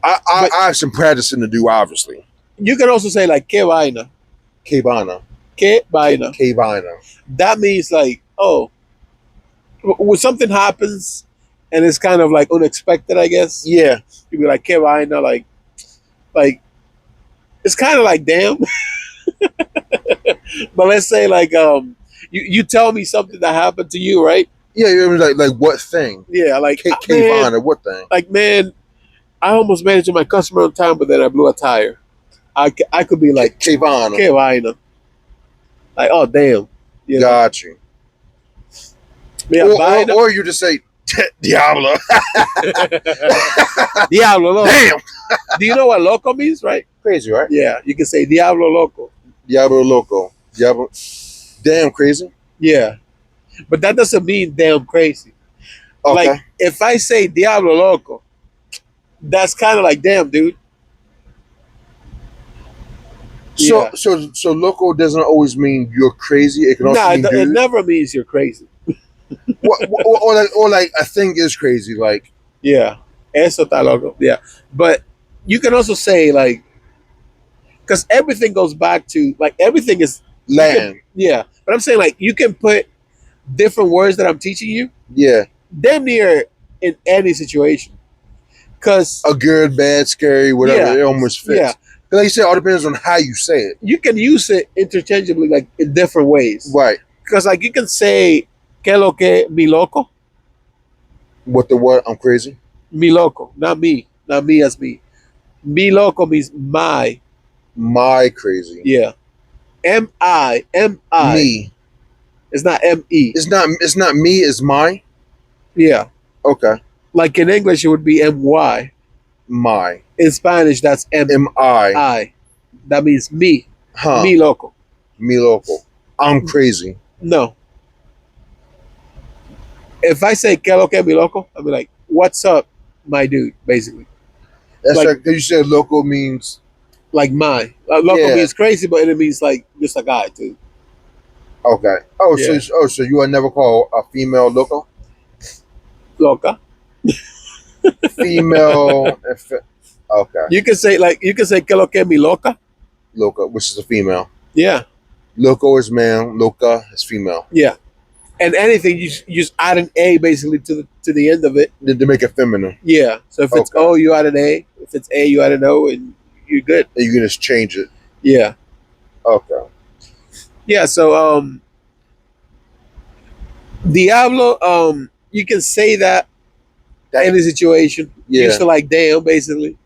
I have some practicing to do, obviously. you can also say like que vaina. Que vaina. Que vaina. Que vaina. That means like, oh, when something happens and it's kind of like unexpected, I guess. Yeah. You'd be like que vaina, like it's kind of like damn. But let's say like you tell me something that happened to you, right? Yeah, you're like what thing? Yeah, like Que man, vaina, what thing? like man, I almost made it to my customer on time, but then I blew a tire. I could be like Que vaina. que vaina. Like, oh damn, you know. Got you. Yeah, or you just say Diablo. Diablo loco. Damn. Do you know what loco means, right? Crazy, right? Yeah, you can say Diablo loco. Diablo loco. Diablo. Damn crazy. Yeah, but that doesn't mean damn crazy. Okay. Like if I say Diablo loco, that's kind of like damn, dude. So Yeah. so loco doesn't always mean you're crazy. It can also Nah, mean it dude. never means you're crazy. Or like a thing is crazy. Like Yeah, eso está loco. Yeah, but you can also say like, because everything goes back to like everything is Latin. Yeah, but I'm saying like you can put different words that I'm teaching you Yeah. damn near in any situation. Because A good, bad, scary, whatever. Yeah. It almost fits. Yeah. Like you said, it all depends on how you say it. You can use it interchangeably like in different ways. Right. Because like you can say que lo que mi loco. What the what? I'm crazy. Mi loco, not me as me. Mi loco means my. My crazy. Yeah. M-I. Me. It's not M-E. It's not me, it's my. Yeah. Okay. Like in English, it would be M-Y. My. In Spanish, that's M-I. I. That means me. Huh. Mi loco. Me loco. I'm crazy. No. If I say que lo que mi loco, I'll be like, what's up, my dude, basically. That's Like- like, because you said loco means. Like my. Loco Yeah. means crazy, but it means like just a guy, too. Okay. Oh, Yeah. so you would never call a female loco? Loca. Female. Okay. You can say que lo que mi loca. Loca, which is a female. Yeah. Loco is male. Loca is female. Yeah. And anything, you just add an A basically to the end of it. They make it feminine. Yeah. So if it's Okay. O, you add an A. If it's A, you add an O, and you're good. And you can just change it. Yeah. Okay. Yeah. So Diablo, you can say that in a situation. Yeah. Used to like damn, basically.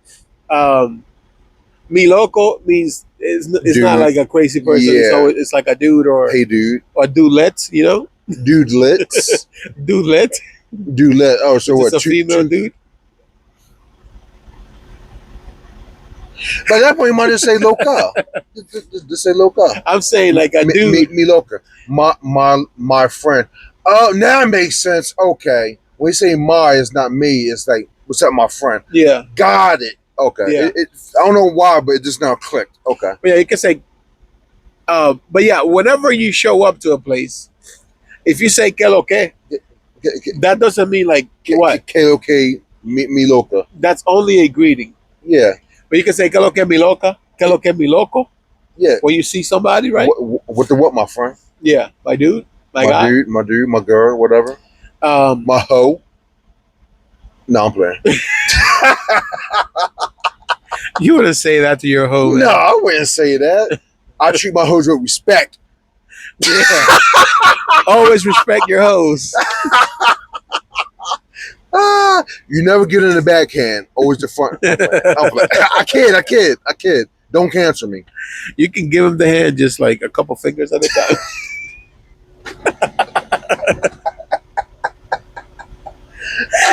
Mi loco means it's not Dude. like a crazy person. Yeah. It's like a dude or Hey, dude. dudelet, you know? Dudelets. Dudelet. Dudelet. Oh, so It's what? a female dude. By that point, you might just say loca. Just say loca. I'm saying like a dude. Me loca. My friend. Oh, now it makes sense. Okay. When you say my, it's not me. It's like, what's up, my friend? Yeah. Got it. Okay. Yeah. I don't know why, but it just now clicked. Okay. But yeah, you can say, but yeah, whenever you show up to a place, if you say que lo que, that doesn't mean like what? K-O-K, me loca. That's only a greeting. Yeah. But you can say que lo que mi loca, que lo que mi loco, Yeah. when you see somebody, right? What the what, my friend? Yeah, my dude, my guy. My dude, my girl, whatever. My hoe. No, I'm playing. You wouldn't say that to your hoe. No, I wouldn't say that. I treat my hoes with respect. Yeah. Always respect your hoes. You never get in the backhand. Always the front. I'm playing. I kid. Don't cancel me. You can give him the hand just like a couple fingers at a time.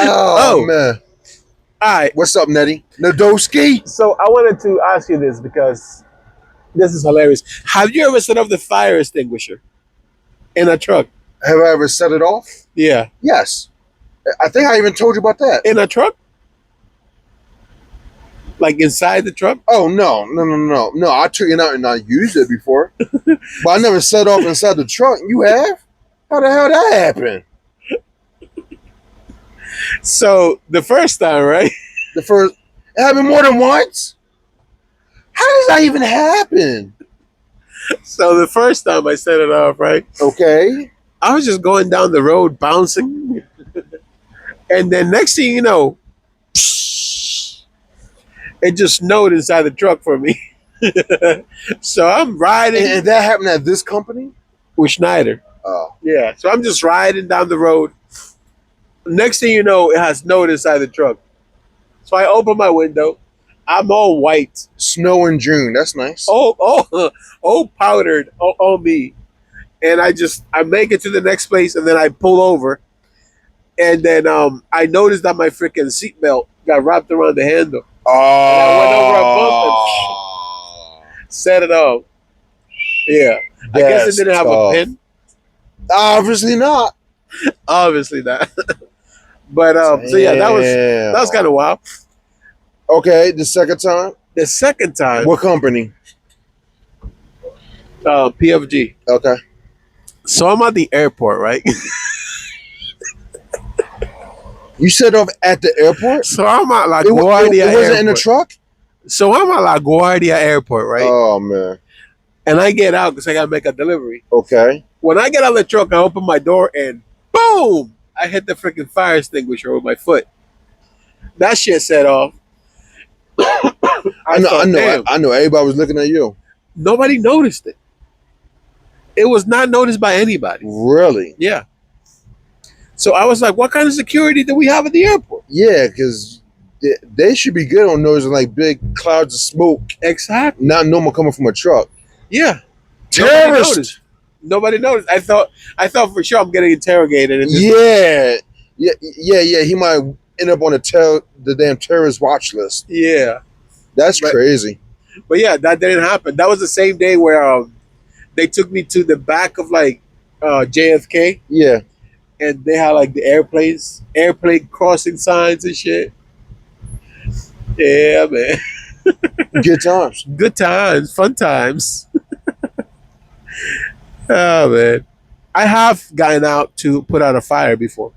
Oh man. All right. What's up, Neddy? Nadowski? So I wanted to ask you this because this is hilarious. Have you ever set off the fire extinguisher in a truck? Have I ever set it off? Yeah. Yes. I think I even told you about that. In a truck? Like inside the truck? Oh no. I took it out and I used it before. But I never set off inside the truck. You have? How the hell that happened? So the first time, right? It happened more than once? How does that even happen? So the first time I set it off, right? Okay. I was just going down the road bouncing. And then next thing you know, it just snowed inside the truck for me. So I'm riding. And that happened at this company? With Schneider. Oh. Yeah. So I'm just riding down the road. Next thing you know, it has snowed inside the truck. So I open my window. I'm all white. Snow in June. That's nice. Oh, powdered on me. and I make it to the next place, and then I pull over, and then I noticed that my freaking seatbelt got wrapped around the handle. Oh. And I went over a bump and set it off. Yeah. I guess it didn't have a pin. Obviously not. Obviously not. But so yeah, that was kind of wild. Okay, the second time. The second time. What company? PFG. Okay. So I'm at the airport, right? You set off at the airport? So I'm at La Guardia It wasn't in the truck? So I'm at La Guardia Airport, right? Oh, man. And I get out because I got to make a delivery. Okay. When I get out of the truck, I open my door and boom! I hit the freaking fire extinguisher with my foot. That shit set off. I know. Everybody was looking at you. Nobody noticed it. It was not noticed by anybody. Really? Yeah. So I was like, what kind of security do we have at the airport? Yeah, because they should be good on noticing like big clouds of smoke. Exactly. Not normal coming from a truck. Yeah. Terrorist. Nobody noticed. I thought for sure I'm getting interrogated. And Yeah. He might end up on the damn terrorist watch list. Yeah. That's crazy. But yeah, that didn't happen. That was the same day where they took me to the back of like JFK. Yeah. And they had like the airplane crossing signs and shit. Yeah, man. Good times. Good times. Fun times. Oh, man. I have gotten out to put out a fire before.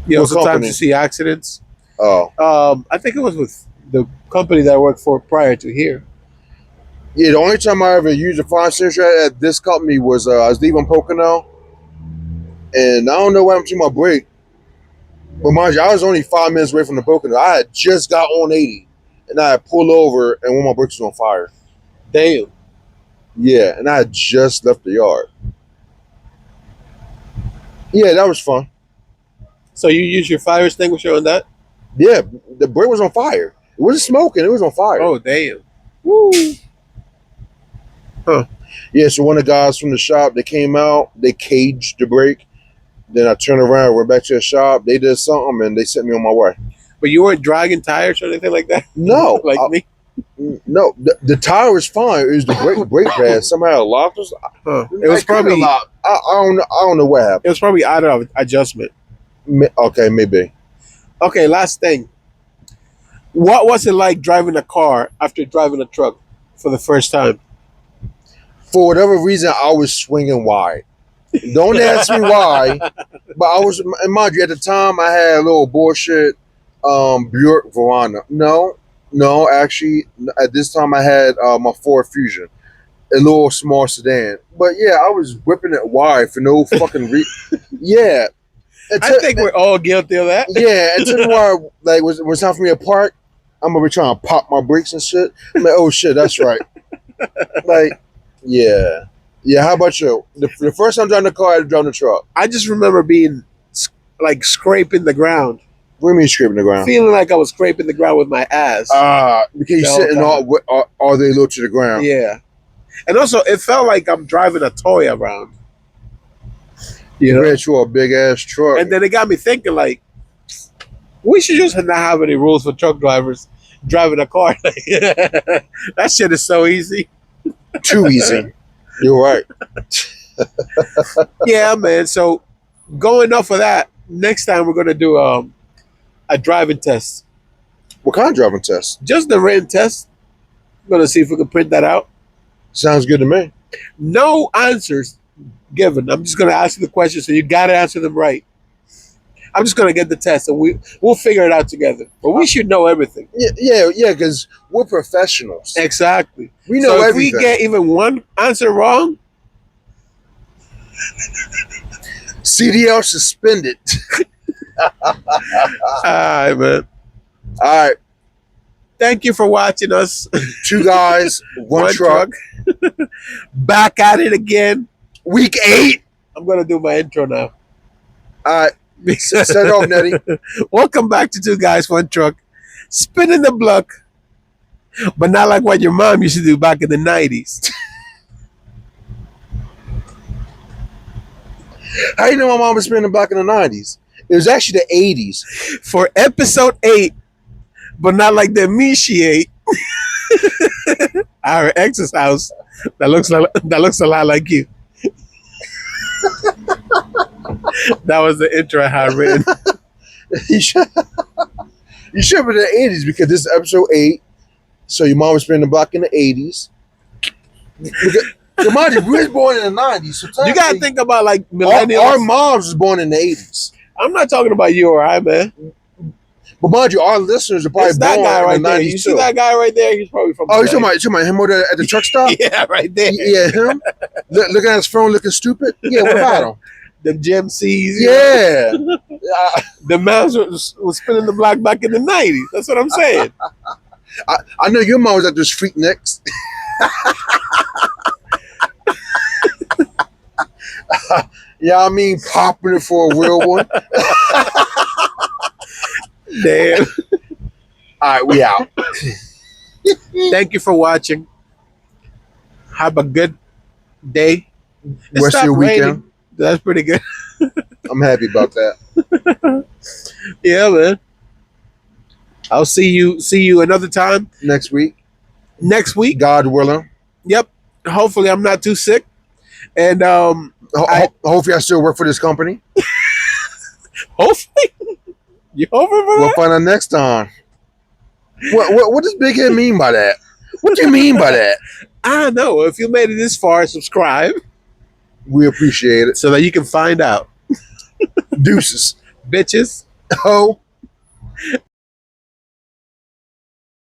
You know, sometimes you see accidents. Oh. I think it was with the company that I worked for prior to here. Yeah, the only time I ever used a fire extinguisher at this company was I was leaving Pocono. And I don't know what happened to my brake. But mind you, I was only 5 minutes away from the Pocono. I had just got on 80. And I had pulled over and one of my brakes was on fire. Damn. Yeah, and I had just left the yard. Yeah, that was fun. So you used your fire extinguisher on that? Yeah, the brake was on fire. It wasn't smoking, it was on fire. Oh, damn. Woo. Huh. Yeah, so one of the guys from the shop, they came out, they caged the brake. Then I turned around, went back to the shop. They did something, and they sent me on my way. But you weren't dragging tires or anything like that? No. Like me? No. The tire was fine. It was the brake pad. Somehow locked us. Huh. It was probably locked. I don't know what happened. It was probably out of adjustment. Okay, maybe. Okay, last thing. What was it like driving a car after driving a truck for the first time? For whatever reason, I was swinging wide. Don't ask me why, but I was, and mind you, at the time I had a little bullshit Buick Verona. No, actually, at this time I had my Ford Fusion, a little small sedan. But yeah, I was whipping it wide for no fucking reason. Yeah. I think we're all guilty of that. Yeah, until the where like was time for me to park, I'm gonna be trying to pop my brakes and shit. I'm like, oh shit, that's right. Like, yeah. Yeah, how about you? The first time driving the car, I drove the truck. I just remember being like scraping the ground. What do you mean scraping the ground? Feeling like I was scraping the ground with my ass. Because you're sitting all day low to the ground. Yeah. And also, it felt like I'm driving a toy around. You know? You a big ass truck. And then it got me thinking, like, we should just not have any rules for truck drivers driving a car. That shit is so easy. Too easy. You're right. Yeah, man. So going off of that, next time we're gonna do a driving test. What kind of driving test? Just the written test. I'm gonna see if we can print that out. Sounds good to me. No answers given. I'm just gonna ask you the question, so you gotta answer them right. I'm just gonna get the test, and we'll figure it out together. But we should know everything. Yeah, because we're professionals. Exactly. We know so if everything. we get even one answer wrong, CDL suspended. all right, man. All right. Thank you for watching us. 2 guys, one truck. Back at it again. Week 8. I'm gonna do my intro now. All right. Set it off, Neddy. Welcome back to 2 Guys, 1 Truck. Spinning the block, but not like what your mom used to do back in the 90s. How you know my mom was spinning back in the 90s? It was actually the 80s. For episode 8, but not like the Mishi 8. Our ex's house that looks a lot like you. That was the intro I had written. You should be the 80s because this is episode 8. So your mom was spinning back in the 80s. Mind you, we was born in the 90s. So you gotta think about like millennials. Our moms was born in the 80s. I'm not talking about you or I, man. But mind you, our listeners are probably that born guy right in the there. 90s You see that guy right there? He's probably from. Oh, you're talking about him over at the truck stop? Yeah, right there. Yeah, him. Looking at his phone, looking stupid. Yeah, what about him? The Gem C's. Yeah. The moms was spinning the block back in the 90s. That's what I'm saying. I know your mom was at those freak necks. Yeah, I mean, popping it for a real one. Damn. All right, we out. Thank you for watching. Have a good day. Rest of your weekend. That's pretty good. I'm happy about that. Yeah, man. I'll see you another time. Next week. God willing. Yep. Hopefully I'm not too sick. And hopefully I still work for this company. Hopefully. You hoping for that? We'll find out next time. What does Big Head mean by that? What do you mean by that? I don't know. If you made it this far, subscribe. We appreciate it. So that you can find out. Deuces. Bitches. Oh.